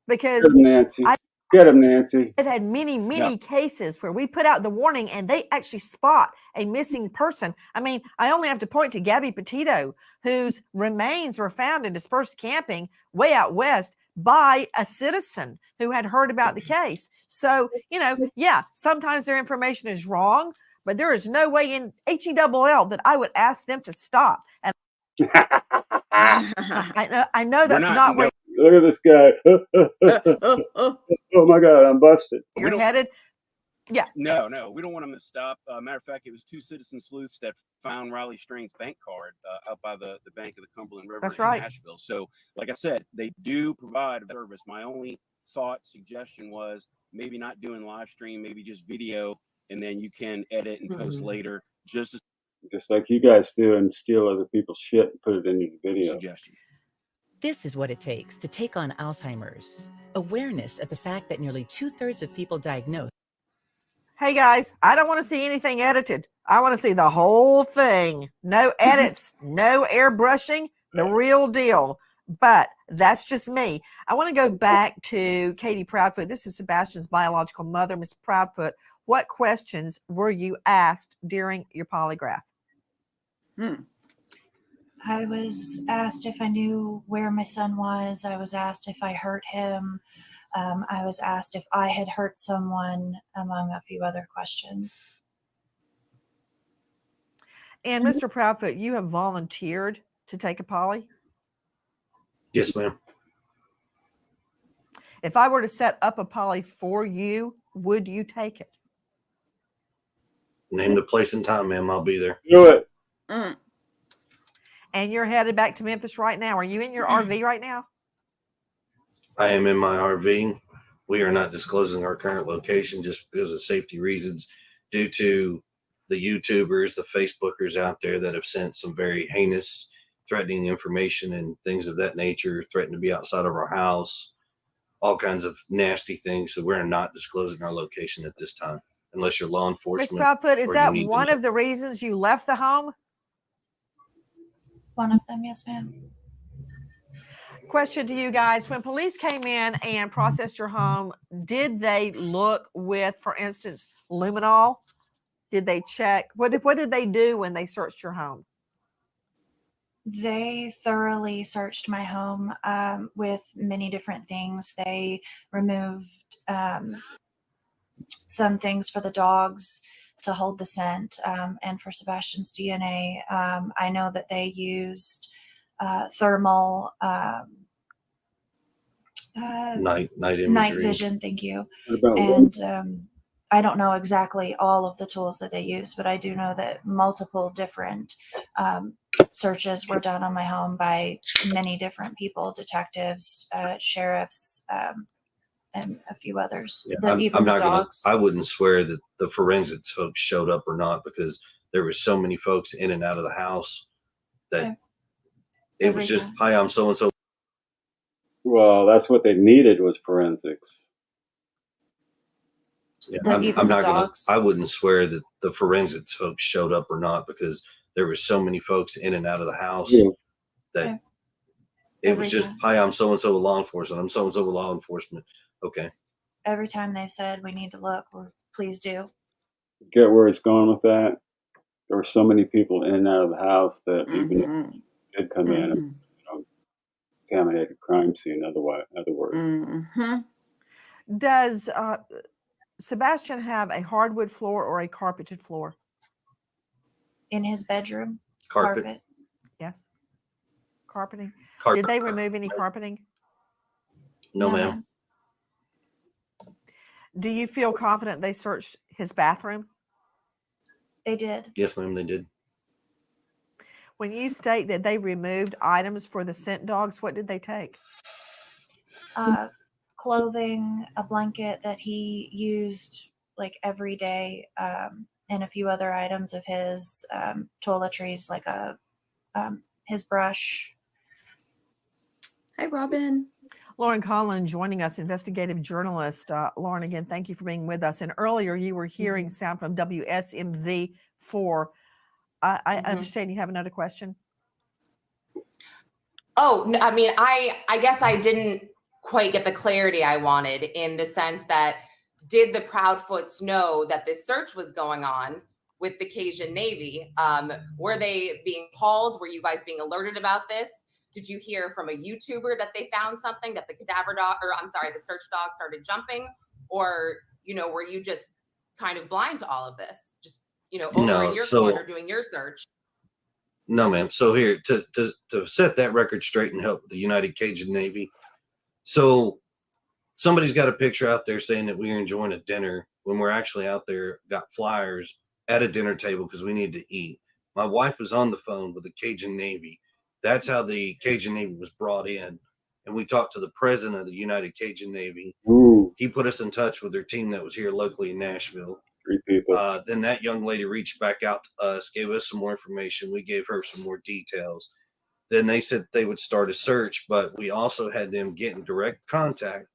because Nancy. Get him, Nancy. I've had many cases where we put out the warning and they actually spot a missing person. I mean, I only have to point to Gabby Petito, whose remains were found in dispersed camping way out west by a citizen who had heard about the case. So, yeah, sometimes their information is wrong, but there is no way in HELL that I would ask them to stop. And I know that's not where Look at this guy. Oh my God, I'm busted. you're headed. Yeah. No, we don't want them to stop. Matter of fact, it was 2 citizen sleuths that found Riley Strain's bank card out by the bank of the Cumberland River in Nashville. So, like I said, they do provide a service. My only suggestion was maybe not doing live stream, maybe just video, and then you can edit and post later. Just like you guys do, and steal other people's shit and put it into the video. Suggestion. This is what it takes to take on Alzheimer's. Awareness of the fact that nearly 2/3 of people diagnosed. Hey guys, I don't want to see anything edited. I want to see the whole thing. No edits, no airbrushing, the real deal. But that's just me. I want to go back to Katie Proudfoot. This is Sebastian's biological mother, Miss Proudfoot. What questions were you asked during your polygraph? I was asked if I knew where my son was. I was asked if I hurt him. I was asked if I had hurt someone, among a few other questions. And Mr. Proudfoot, you have volunteered to take a poly? Yes, ma'am. If I were to set up a poly for you, would you take it? Name the place and time, ma'am. I'll be there. Do it. And you're headed back to Memphis right now. Are you in your RV right now? I am in my RV. We are not disclosing our current location just because of safety reasons, due to the YouTubers, the Facebookers out there that have sent some very heinous, threatening information and things of that nature, threatened to be outside of our house, all kinds of nasty things. So we're not disclosing our location at this time, unless you're law Ms. enforcement. Proudfoot, is that one of the reasons you left the home? One of them, yes, ma'am. Question to you guys. When police came in and processed your home, did they look with, for instance, luminol? Did they check? What did they do when they searched your home? They thoroughly searched my home with many different things. They removed some things for the dogs to hold the scent, and for Sebastian's DNA. I know that they used thermal night imagery. Night vision, thank you. And I don't know exactly all of the tools that they used, but I do know that multiple different searches were done on my home by many different people, detectives, sheriffs, and a few others. Yeah, I wouldn't swear that the forensics folks showed up or not, because there were so many folks in and out of the house that it was just, hi, I'm so-and-so. Well, that's what they needed, was forensics. Yeah, I wouldn't swear that the forensics folks showed up or not, because there were so many folks in and out of the house that it was just, hi, I'm so-and-so with law enforcement. I'm so-and-so with law enforcement. Okay. Every time they've said we need to look, please do. Get where it's going with that? There were so many people in and out of the house that even if it did come in and contaminated crime scene, other words. Does Sebastian have a hardwood floor or a carpeted floor? In his bedroom, carpet. Yes. Carpeting. Carpet. Did they remove any carpeting? No, ma'am. Do you feel confident they searched his bathroom? They did. Yes, ma'am, they did. When you state that they removed items for the scent dogs, what did they take? Clothing, a blanket that he used like every day, and a few other items of his, toiletries, like his brush. Hi, Robin. Lauren Conlon joining us, investigative journalist. Lauren, again, thank you for being with us. And earlier you were hearing sound from WSMV4. I understand you have another question. Oh, I mean, I guess I didn't quite get the clarity I wanted, in the sense that, did the Proudfoots know that this search was going on with the Cajun Navy? Were they being called? Were you guys being alerted about this? Did you hear from a YouTuber that they found something, that the cadaver dog, or I'm sorry, the search dog started jumping? Or, you know, were you just kind of blind to all of this? Just, you know, over in your corner doing your search? No, ma'am. So here, to set that record straight and help the United Cajun Navy. So somebody's got a picture out there saying that we are enjoying a dinner when we're actually out there, got flyers at a dinner table because we need to eat. My wife was on the phone with the Cajun Navy. That's how the Cajun Navy was brought in. And we talked to the president of the United Cajun Navy. Ooh, He put us in touch with their team that was here locally in Nashville. 3 people. Then that young lady reached back out to us, gave us some more information. We gave her some more details. Then they said they would start a search, but we also had them get in direct contact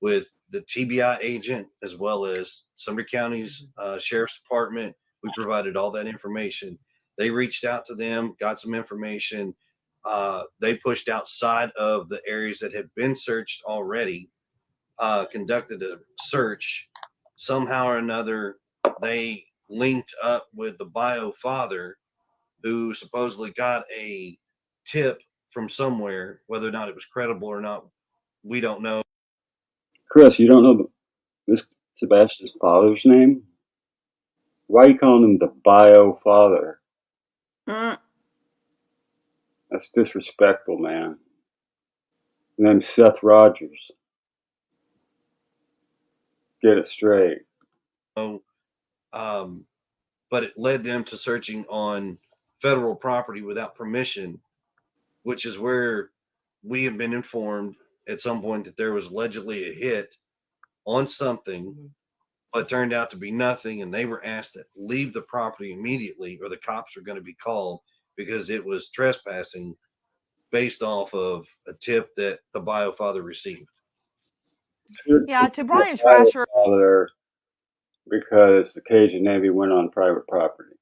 with the TBI agent, as well as Sumter County's Sheriff's Department. We provided all that information. They reached out to them, got some information. They pushed outside of the areas that had been searched already, conducted a search. Somehow or another, they linked up with the bio father, who supposedly got a tip from somewhere. Whether or not it was credible or not, we don't know. Chris, you don't know this Sebastian's father's name? Why are you calling him the bio father? Mm. That's disrespectful, man. His name's Seth Rogers. Get it straight. But it led them to searching on federal property without permission, which is where we have been informed at some point that there was allegedly a hit on something, but turned out to be nothing. And they were asked to leave the property immediately, or the cops were going to be called, because it was trespassing based off of a tip that the bio father received. Yeah, to Brian's Rasher. Father, because the Cajun Navy went on private property.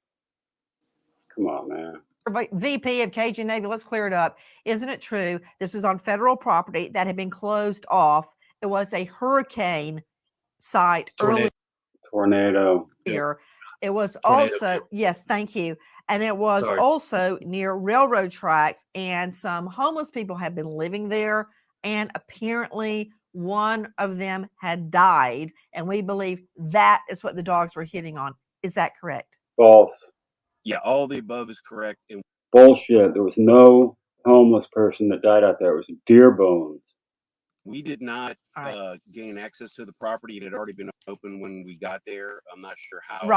Come on, man. VP of Cajun Navy, let's clear it up. Isn't it true? This is on federal property that had been closed off. It was a hurricane site earlier. Tornado. It was Tornado. also, yes, thank you. And it was also near railroad tracks, and some homeless people had been living there, and apparently one of them had died, and we believe that is what the dogs were hitting on. Is that correct? False. Yeah, all the above is correct. And Bullshit. There was no homeless person that died out there. It was deer bones. we did not gain access to the property. It had already been open when we got there. I'm not sure how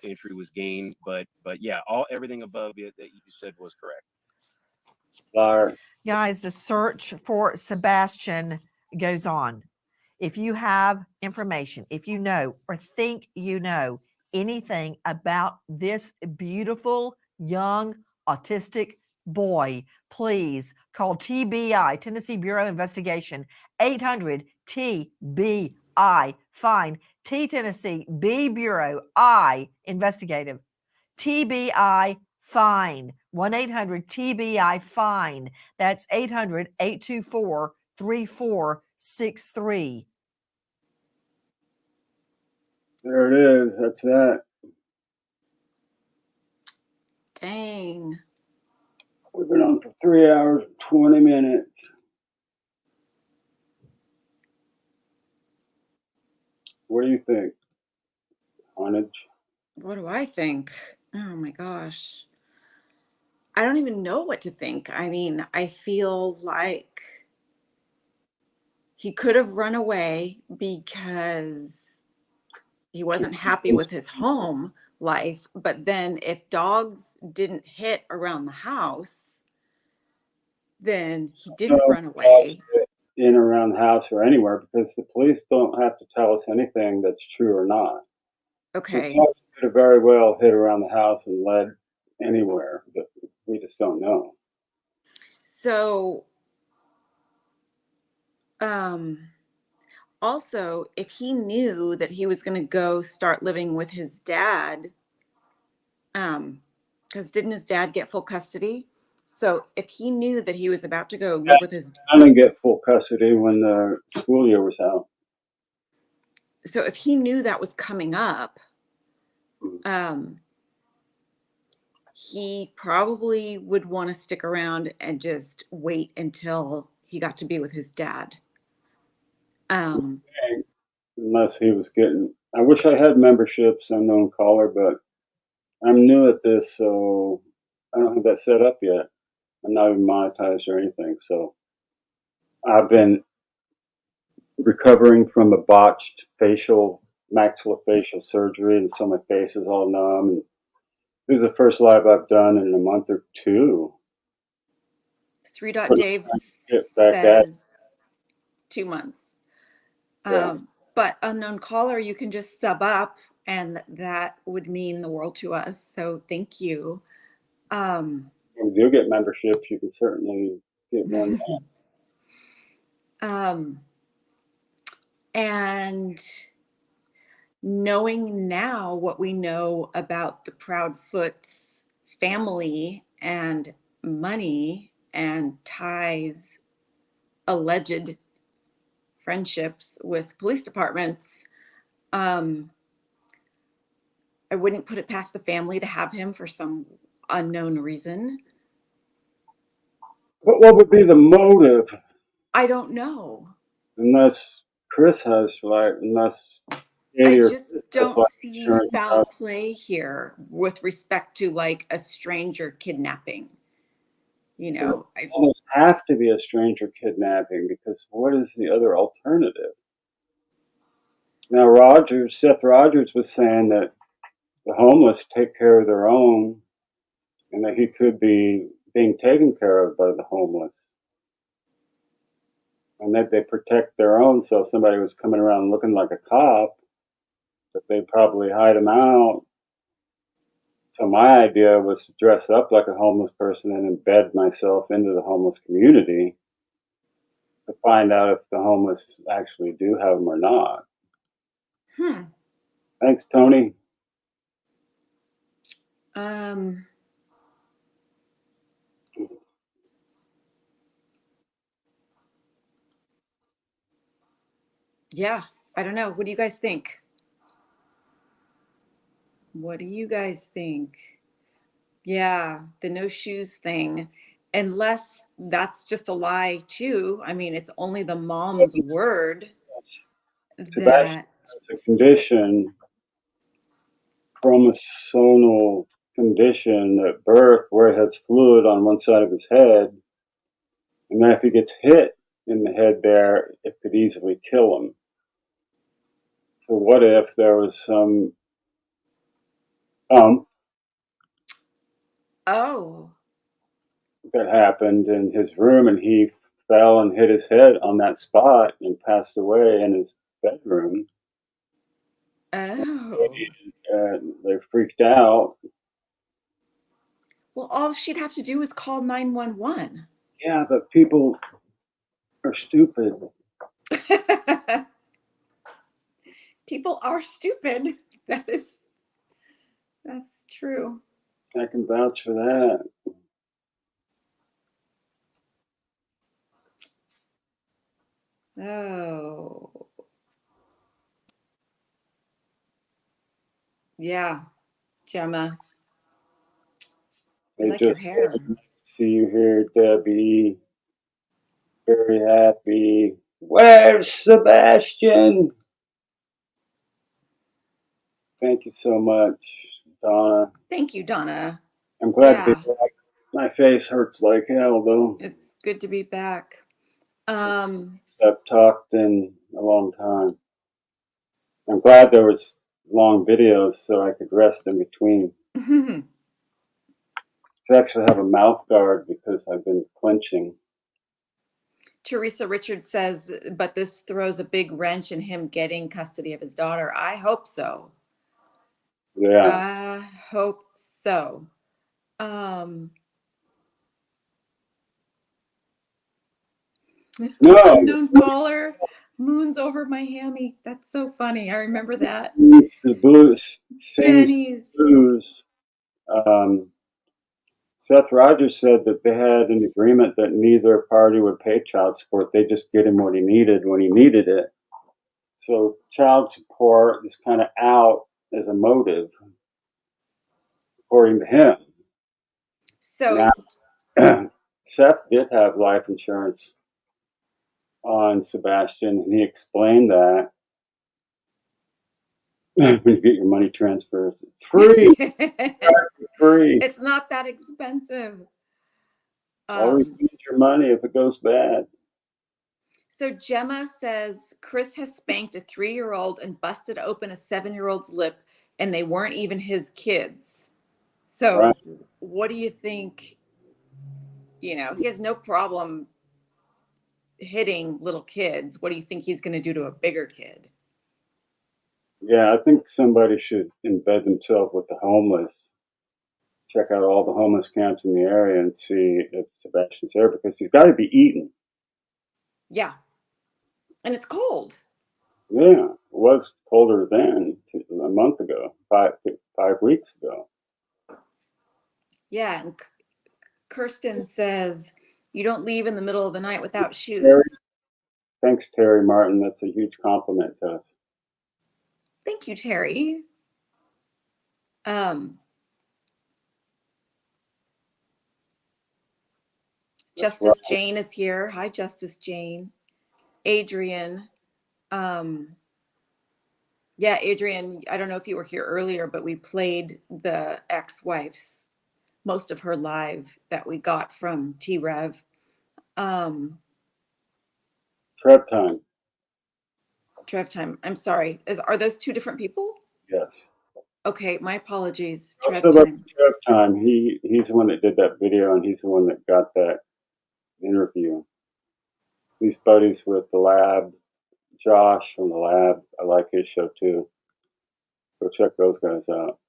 entry was gained, but yeah, everything above it that you said was correct. Liar. Guys, the search for Sebastian goes on. If you have information, if you know or think you know anything about this beautiful, young, autistic boy, please call TBI, Tennessee Bureau of Investigation, 800-TBI, FIND, T Tennessee, B Bureau, I, Investigative, TBI, FIND, 1-800-TBI, FIND. That's 800-824-3463. There it is. That's that. Dang. We've been on for 3 hours, 20 minutes. What do you think, Honage? What do I think? Oh my gosh. I don't even know what to think. I mean, I feel like he could have run away because he wasn't happy with his home life. But then if dogs didn't hit around the house, then he didn't run away. In around the house or anywhere, because the police don't have to tell us anything that's true or not. Okay. The dogs could have very well hit around the house and led anywhere, but we just don't know. So, also, if he knew that he was going to go start living with his dad, because didn't his dad get full custody? So if he knew that he was about to go live with his, I didn't get full custody when the school year was out. so if he knew that was coming up, he probably would want to stick around and just wait until he got to be with his dad. Unless he was getting, I wish I had memberships, unknown caller, but I'm new at this, so I don't have that set up yet. I'm not even monetized or anything. So I've been recovering from a botched maxillofacial surgery, and so my face is all numb. And this is the first live I've done in a month or two. 3. Dave Get back at says 2 months. Yeah. But unknown caller, you can just sub up, and that would mean the world to us. So thank you. When you do get memberships, you can certainly get one. And knowing now what we know about the Proudfoots family and money and ties, alleged friendships with police departments, I wouldn't put it past the family to have him for some unknown reason. But what would be the motive? I don't know. Unless Chris has, like, unless I Katie or just Chris has, don't like, see insurance foul stuff. play here with respect to like a stranger kidnapping. You know, It almost have to be a stranger kidnapping, because what is the other alternative? Now, Seth Rogers was saying that the homeless take care of their own, and that he could be being taken care of by the homeless, and that they protect their own. So if somebody was coming around looking like a cop, that they'd probably hide him out. So my idea was to dress up like a homeless person and embed myself into the homeless community to find out if the homeless actually do have them or not. Thanks, Tony. Yeah, I don't know. What do you guys think? What do you guys think? Yeah, the no shoes thing. Unless that's just a lie too. I mean, it's only the mom's word Sebastian that has a condition, chromosomal condition at birth, where he has fluid on one side of his head, and then if he gets hit in the head there, it could easily kill him. So what if there was some that happened in his room, and he fell and hit his head on that spot and passed away in his bedroom. And they freaked out. Well, all she'd have to do is call 911. Yeah, but people are stupid. People are stupid. That's true. I can vouch for that. Oh. Yeah, Gemma. I like your hair. Nice to see you here, Debbie. Very happy. Where's Sebastian? Thank you so much, Donna. Thank you, Donna. I'm glad to be back. My face hurts like hell, though. It's good to be back. I've talked in a long time. I'm glad there was long videos so I could rest in between. I actually have a mouth guard because I've been clenching. Teresa Richards says, but this throws a big wrench in him getting custody of his daughter. I hope so. Yeah. I hope so. No. Unknown caller, moons over my hammy. That's so funny. I remember that. The blues, sings Denny's. blues. Seth Rogers said that they had an agreement that neither party would pay child support. They just get him what he needed when he needed it. So child support is kind of out as a motive, according to him. So Now, Seth did have life insurance on Sebastian, and he explained that when you get your money transferred, free, free. it's not that expensive. Always use your money if it goes bad. So Gemma says Chris has spanked a 3-year-old and busted open a 7-year-old's lip, and they weren't even his kids. So Right. what do you think? You know, he has no problem hitting little kids. What do you think he's going to do to a bigger kid? Yeah, I think somebody should embed themselves with the homeless. Check out all the homeless camps in the area and see if Sebastian's there, because he's got to be eaten. Yeah. And it's cold. Yeah, it was colder then, a month ago, 5 weeks ago. Yeah. And Kirsten says, you don't leave in the middle of the night without shoes. Terry, thanks, Terry Martin. That's a huge compliment to us. Thank you, Terry. Justice Jane is here. Hi, Justice Jane. Adrian. Yeah, Adrian, I don't know if you were here earlier, but we played the ex-wife's, most of her live that we got from T-Rev. Trev time. Trev time. I'm sorry. Are those two different people? Yes. Okay, my apologies. Trev Trev time. Trev time. He's the one that did that video, and he's the one that got that interview. He's buddies with the lab. Josh from the lab. I like his show too. Go check those guys out.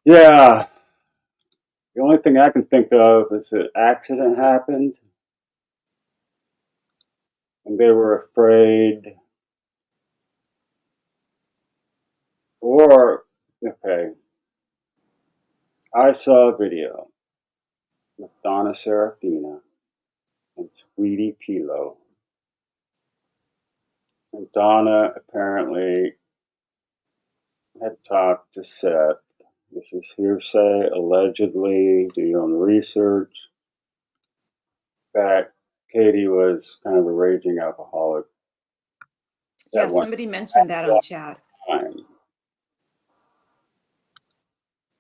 Yeah. The only thing I can think of is an accident happened and they were afraid. Or, okay, I saw a video with Donna Serafina and Sweetie Pilo. And Donna apparently had talked to Seth. This is hearsay, allegedly, do your own research, that Katie was kind of a raging alcoholic. Yeah, somebody mentioned that on chat. Time.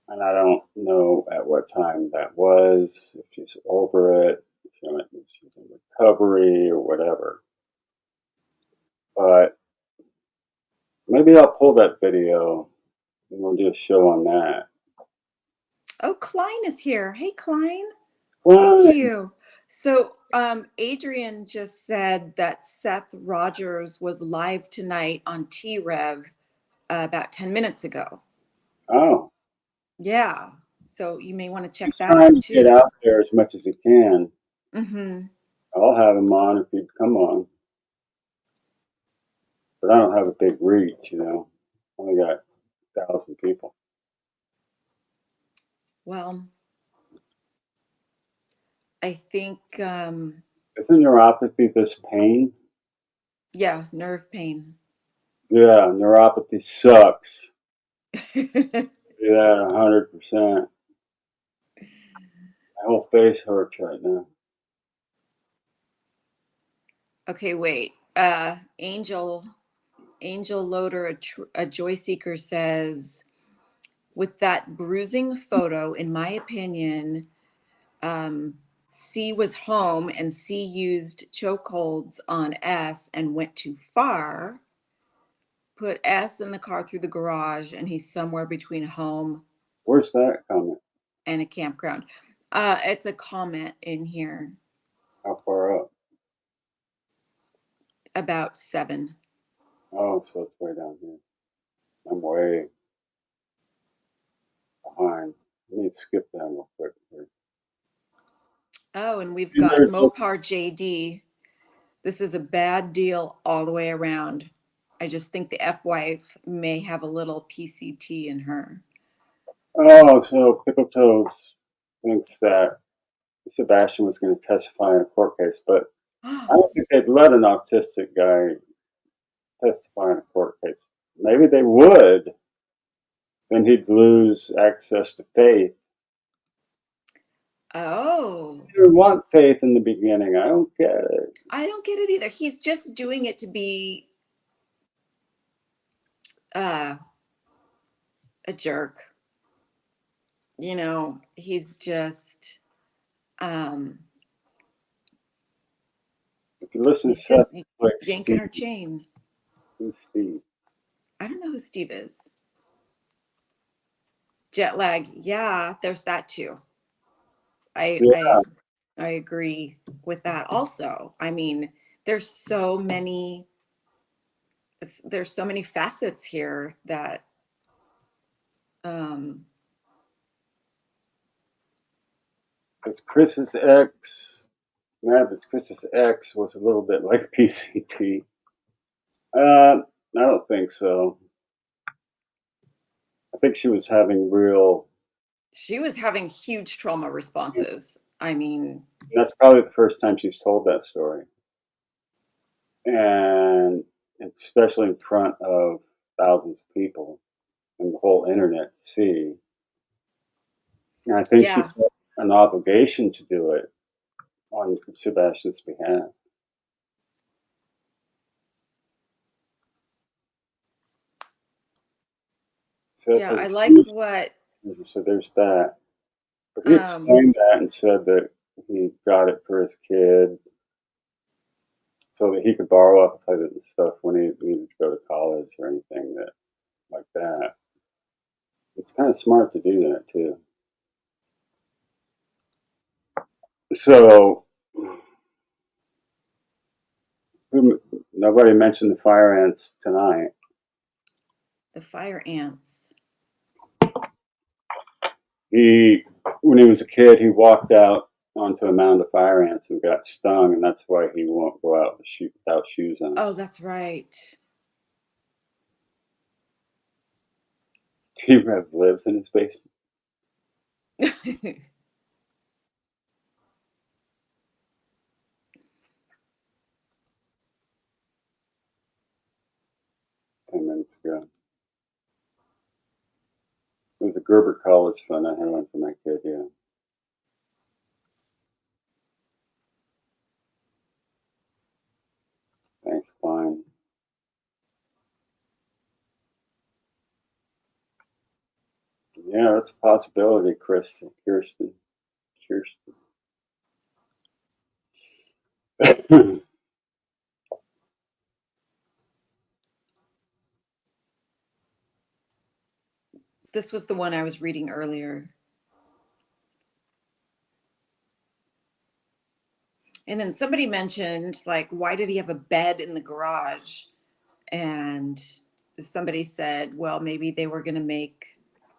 And I don't know at what time that was, if she's over it, if she's in recovery or whatever. But maybe I'll pull that video and we'll do a show on that. Oh, Klein is here. Hey, Klein. Well, thank you. So Adrian just said that Seth Rogers was live tonight on T-Rev about 10 minutes ago. Oh. Yeah. So you may want to check He's that out trying to too. get out there as much as he can. Mm-hmm. I'll have him on if he'd come on. But I don't have a big reach, you know. I only got 1,000 people. Well, I think Isn't neuropathy this pain? yeah, nerve pain. Yeah, neuropathy sucks. Yeah, 100%. My whole face hurts right now. Okay, wait. Angel Loader, a joy seeker says, with that bruising photo, in my opinion, C was home and C used chokeholds on S and went too far, put S in the car through the garage, and he's somewhere between home. Where's that comment? And a campground. It's a comment in here. How far up? About 7. Oh, so it's way down here. I'm way behind. Let me skip down real quick here. Oh, and we've got Mopar JD. This is a bad deal all the way around. I just think the F-wife may have a little PCT in her. Oh, so Pickle Toes thinks that Sebastian was going to testify in a court case, but I don't think they'd let an autistic guy testify in a court case. Maybe they would, then he'd lose access to faith. Oh, You didn't want faith in the beginning. I don't get it. I don't get it either. He's just doing it to be a jerk. You know, he's just If you listen to he's Seth, just like yanking Steve, our chain. who's Steve? I don't know who Steve is. Jet lag. Yeah, there's that too. Yeah, I agree with that also. I mean, there's so many facets here that because Chris's ex, Chris's ex was a little bit like PCT. I don't think so. I think she was having she was having huge trauma responses. I mean, that's probably the first time she's told that story. And especially in front of thousands of people and the whole internet to see. And I think she yeah. felt an obligation to do it on Sebastian's behalf. Yeah, I like what So there's that. But he explained that and said that he got it for his kid so that he could borrow up of it and stuff when he needed to go to college or anything like that. It's kind of smart to do that too. So nobody mentioned the fire ants tonight. the fire ants. When he was a kid, he walked out onto a mound of fire ants and got stung, and that's why he won't go out without shoes on. Oh, that's right. T-Rev lives in his basement. 10 minutes ago. It was a Gerber College fund I had one for my kid, yeah. Thanks, fine. Yeah, that's a possibility, Kirsten. This was the one I was reading earlier. And then somebody mentioned, like, why did he have a bed in the garage? And somebody said, well, maybe they were going to make.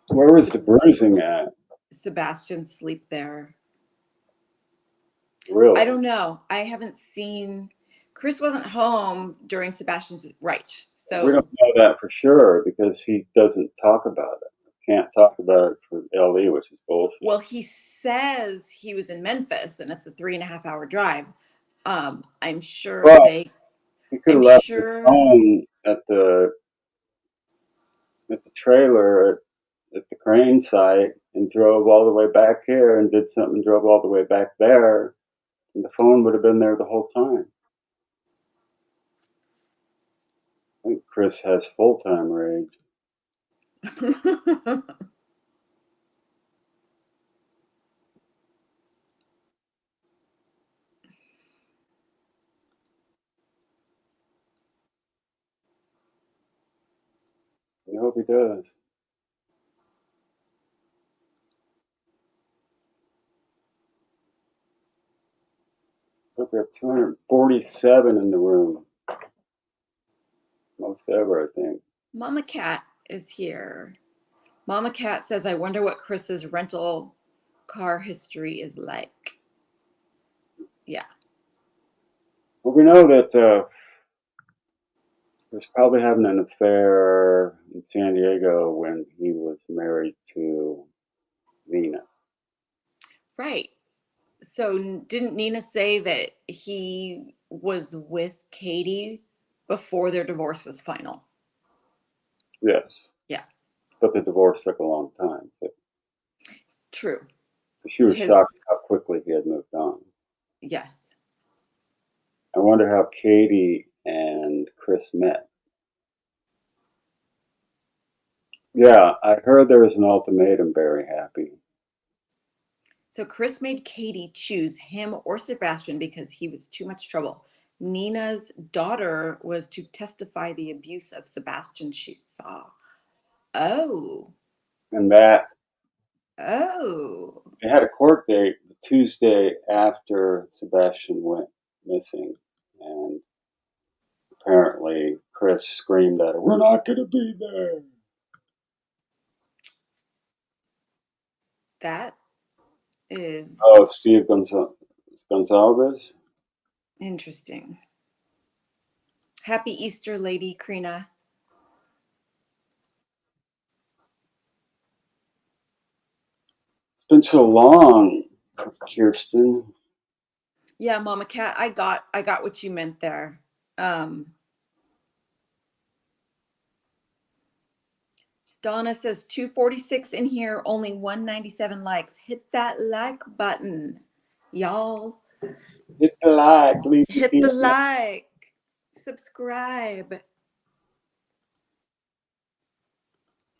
Where was the bruising at? Sebastian sleep there. Really? I don't know. I haven't seen. Chris wasn't home during Sebastian's right. So we don't know that for sure because he doesn't talk about it. Can't talk about it for LE, which is bullshit. Well, he says he was in Memphis and it's a 3.5-hour drive. I'm sure He could have left his phone at the trailer at the crane site and drove all the way back here and did something, drove all the way back there, and the phone would have been there the whole time. I think Chris has full-time rage. I hope he does. Look, we have 247 in the room. Most ever, I think. Mama Cat is here. Mama Cat says, I wonder what Chris's rental car history is like. Yeah. Well, we know that was probably having an affair in San Diego when he was married to Nina. Right. So didn't Nina say that he was with Katie before their divorce was final? Yes. Yeah. But the divorce took a long time. True. She was shocked how quickly he had moved on. Yes. I wonder how Katie and Chris met. Yeah, I heard there was an ultimatum, very happy. So Chris made Katie choose him or Sebastian because he was too much trouble. Nina's daughter was to testify the abuse of Sebastian she saw. Oh. And that Oh. they had a court date the Tuesday after Sebastian went missing, and apparently Chris screamed at her, "We're not going to be there." That is Oh, Steve Gonzalez? interesting. Happy Easter, Lady Krina. It's been so long, Kirsten. Yeah, Mama Cat, I got what you meant there. Donna says 246 in here, only 197 likes. Hit that like button, y'all. Hit the like, leave Hit the like, subscribe.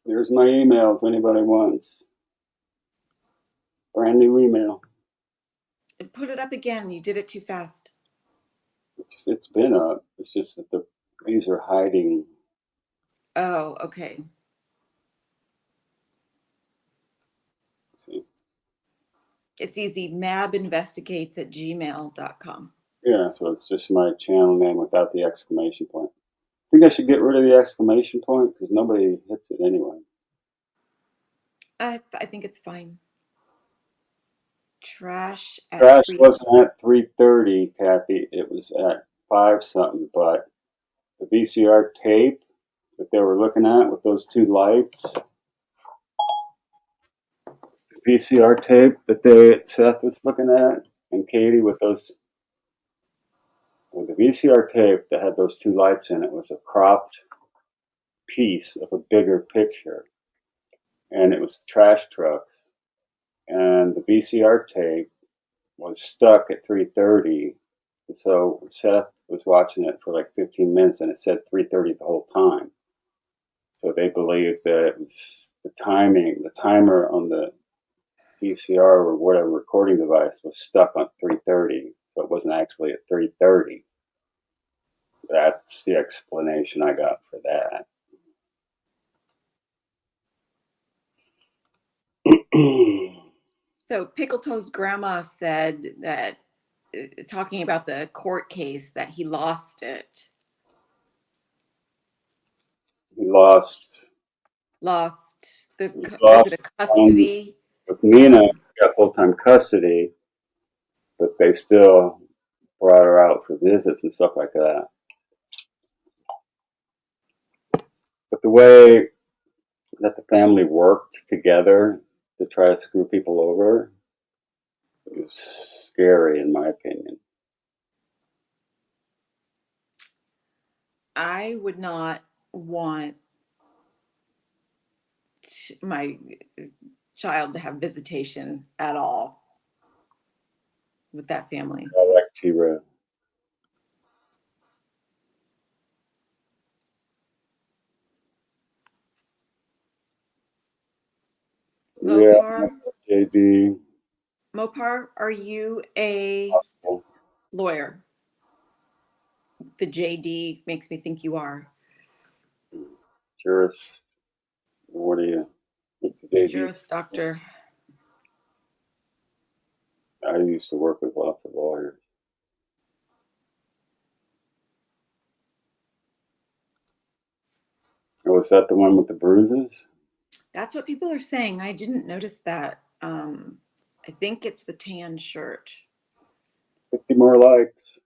There's my email if anybody wants. Brand new email. Put it up again. You did it too fast. It's been up. It's just that these are hiding. Oh, okay. See? It's easy. mabinvestigates@gmail.com. Yeah, so it's just my channel name without the exclamation point. I think I should get rid of the exclamation point because nobody hits it anyway. I think it's fine. Trash wasn't at 3:30, Kathy. It was at 5 something, but the VCR tape that they were looking at with those two lights, the VCR tape that Seth was looking at, and Katie with those, with the VCR tape that had those two lights in it was a cropped piece of a bigger picture, and it was trash trucks, and the VCR tape was stuck at 3:30. And so Seth was watching it for like 15 minutes and it said 3:30 the whole time. So they believed that it was the timer on the VCR or whatever recording device was stuck on 3:30. So it wasn't actually at 3:30. That's the explanation I got for that. So Pickletoe's grandma said that, talking about the court case, that he lost it. He lost the lost is it a custody? With Nina, he got full-time custody, but they still brought her out for visits and stuff like that. But the way that the family worked together to try to screw people over, it was scary in my opinion. I would not want my child to have visitation at all with that family. I like T-Ray. Mopar, yeah, JD. Mopar, are you a Possible. lawyer? The JD makes me think you are. Juris. What are you? What's the JD? Juris doctor. I used to work with lots of lawyers. Oh, is that the one with the bruises? That's what people are saying. I didn't notice that. I think it's the tan shirt. 50 more likes.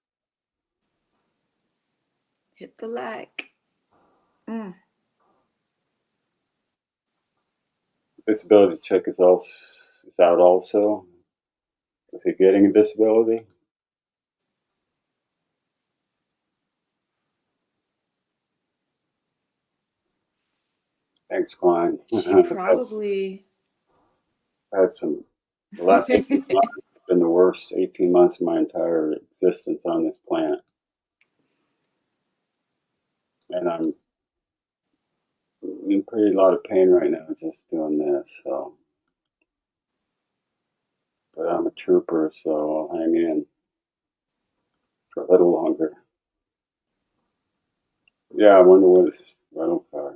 Hit the like. Mm. Disability check is out also. Is he getting a disability? Thanks, Klein. She probably. I've had some. The last 18 months have been the worst 18 months of my entire existence on this planet, and I'm in pretty lot of pain right now just doing this. So, but I'm a trooper, so I'll hang in for a little longer. Yeah, I wonder what his rental car.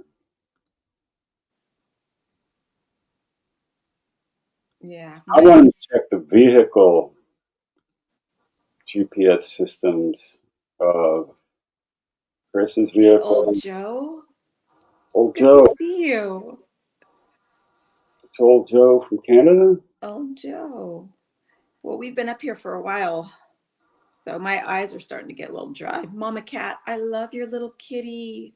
Yeah. I wanted to check the vehicle GPS systems of Chris's Hey, vehicle. old Joe. Old Good Joe. to see you. It's old Joe from Canada. Old Joe. Well, we've been up here for a while, so my eyes are starting to get a little dry. Mama Cat, I love your little kitty.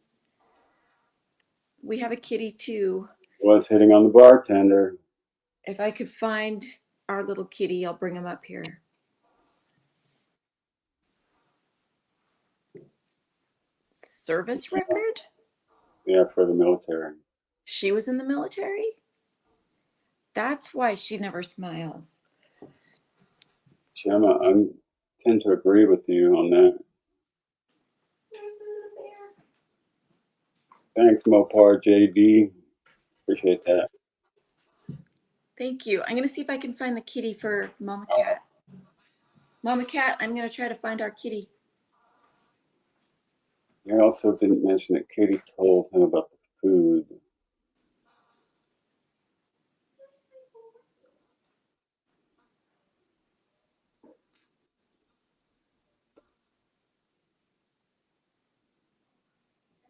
We have a kitty too. Was hitting on the bartender. If I could find our little kitty, I'll bring him up here. Service record? Yeah, for the military. She was in the military? That's why she never smiles. Gemma, I tend to agree with you on that. There's the little bear. Thanks, Mopar JD. Appreciate that. Thank you. I'm going to see if I can find the kitty for Mama Cat. Mama Cat, I'm going to try to find our kitty. You also didn't mention that Katie told him about the food.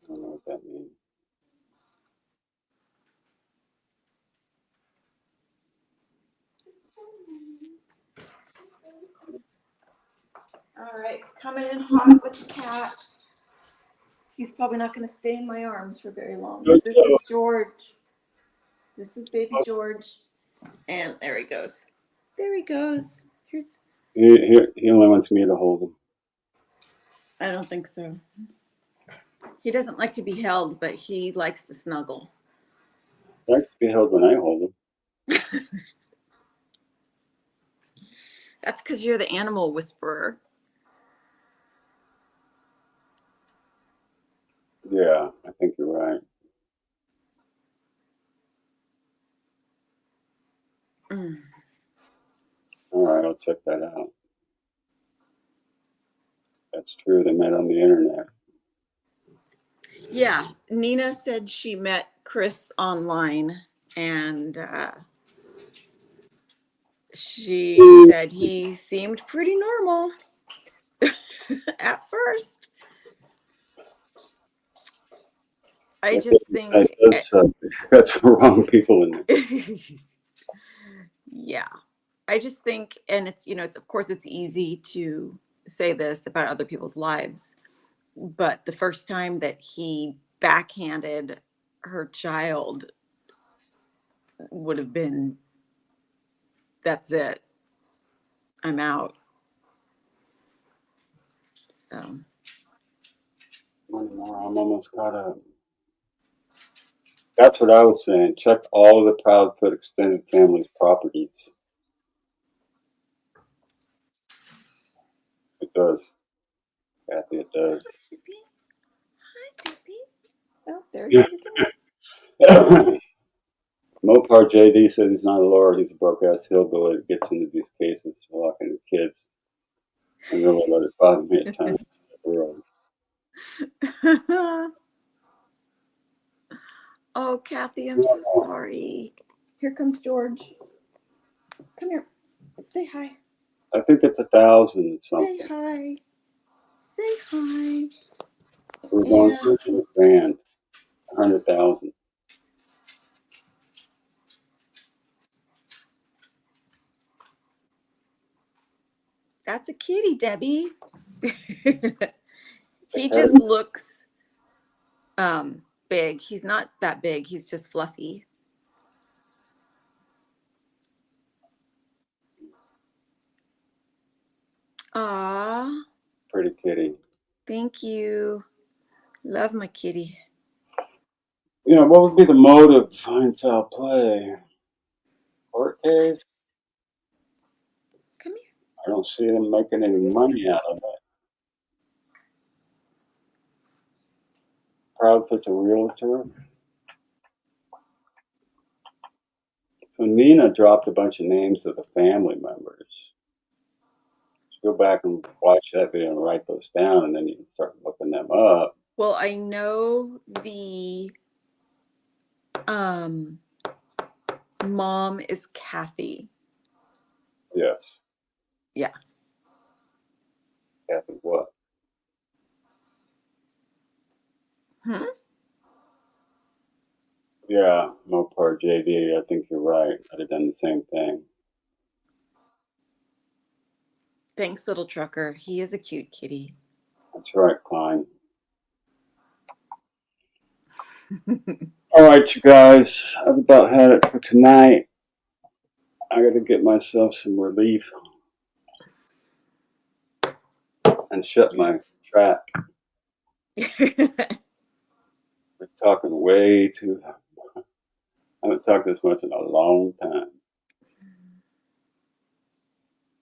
I don't know what that means. All right, coming in hot with the cat. He's probably not going to stay in my arms for very long. This is George. This is baby George. And there he goes. There he goes. Here's. He only wants me to hold him. I don't think so. He doesn't like to be held, but he likes to snuggle. He likes to be held when I hold him. That's because you're the animal whisperer. Yeah, I think you're right. Mm. All right, I'll check that out. That's true. They met on the internet. Yeah, Nina said she met Chris online, and she said he seemed pretty normal at first. I just think that's the wrong people in there. Yeah, I just think, and it's, you know, it's, of course it's easy to say this about other people's lives, but the first time that he backhanded her child would have been, that's it, I'm out. So One more, I'm almost caught up. That's what I was saying. Check all the Proudfoot extended family's properties. It does. Kathy, it does. Hi, baby. Oh, there he is again. Mopar JD said he's not a lawyer, he's a broke ass hillbilly that gets into these cases for locking the kids. And really let it bother me at times. Oh, Kathy, I'm so sorry. Here comes George. Come here. Say hi. I think it's 1,000 something. Say hi. Say hi. We're going for $100,000. 100,000. That's a kitty, Debbie. He just looks big. He's not that big. He's just fluffy. Aw, Pretty kitty. thank you. Love my kitty. You know, what would be the motive behind foul play? Court case? Come here. I don't see them making any money out of it. Proudfoot's a realtor. So Nina dropped a bunch of names of the family members. Just go back and watch that video and write those down, and then you can start looking them up. Well, I know the mom is Kathy. Yes. Yeah. Kathy what? Hmm? Yeah, Mopar JD, I think you're right. I'd have done the same thing. Thanks, little trucker. He is a cute kitty. That's right, Klein. All right, you guys. I've about had it for tonight. I got to get myself some relief and shut my trap. We're talking way too. I haven't talked this much in a long time.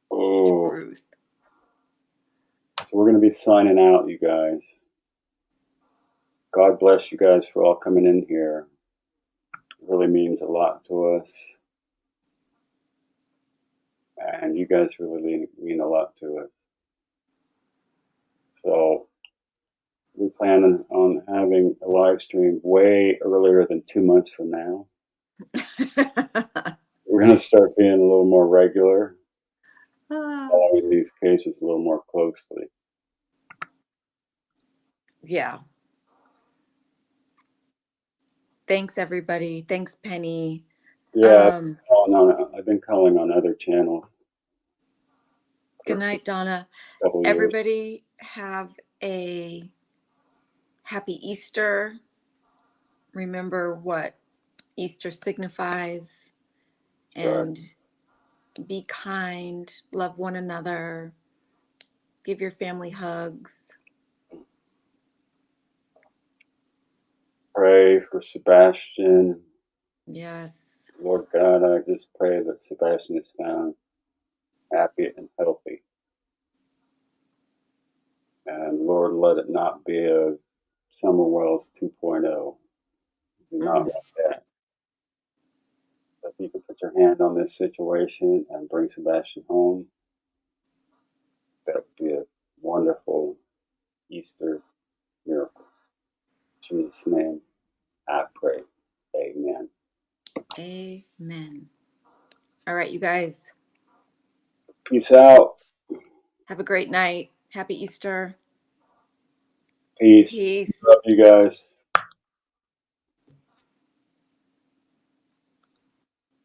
Oh, Truth. so we're going to be signing out, you guys. God bless you guys for all coming in here. It really means a lot to us. And you guys really mean a lot to us. So we plan on having a live stream way earlier than 2 months from now. We're going to start being a little more regular, following these cases a little more closely. Yeah. Thanks, everybody. Thanks, Penny. Yeah, I've been calling on other channels. Good night, Donna. Couple years. Everybody have a happy Easter. Remember what Easter signifies, and be kind, love one another, give your family hugs. Pray for Sebastian. Yes. Lord God, I just pray that Sebastian is found happy and healthy. And Lord, let it not be a Summer Wells 2.0. Do not want that. If you can put your hand on this situation and bring Sebastian home, that would be a wonderful Easter miracle. In Jesus' name, I pray. Amen. Amen. All right, you guys. Peace out. Have a great night. Happy Easter. Peace. Peace. Love you guys.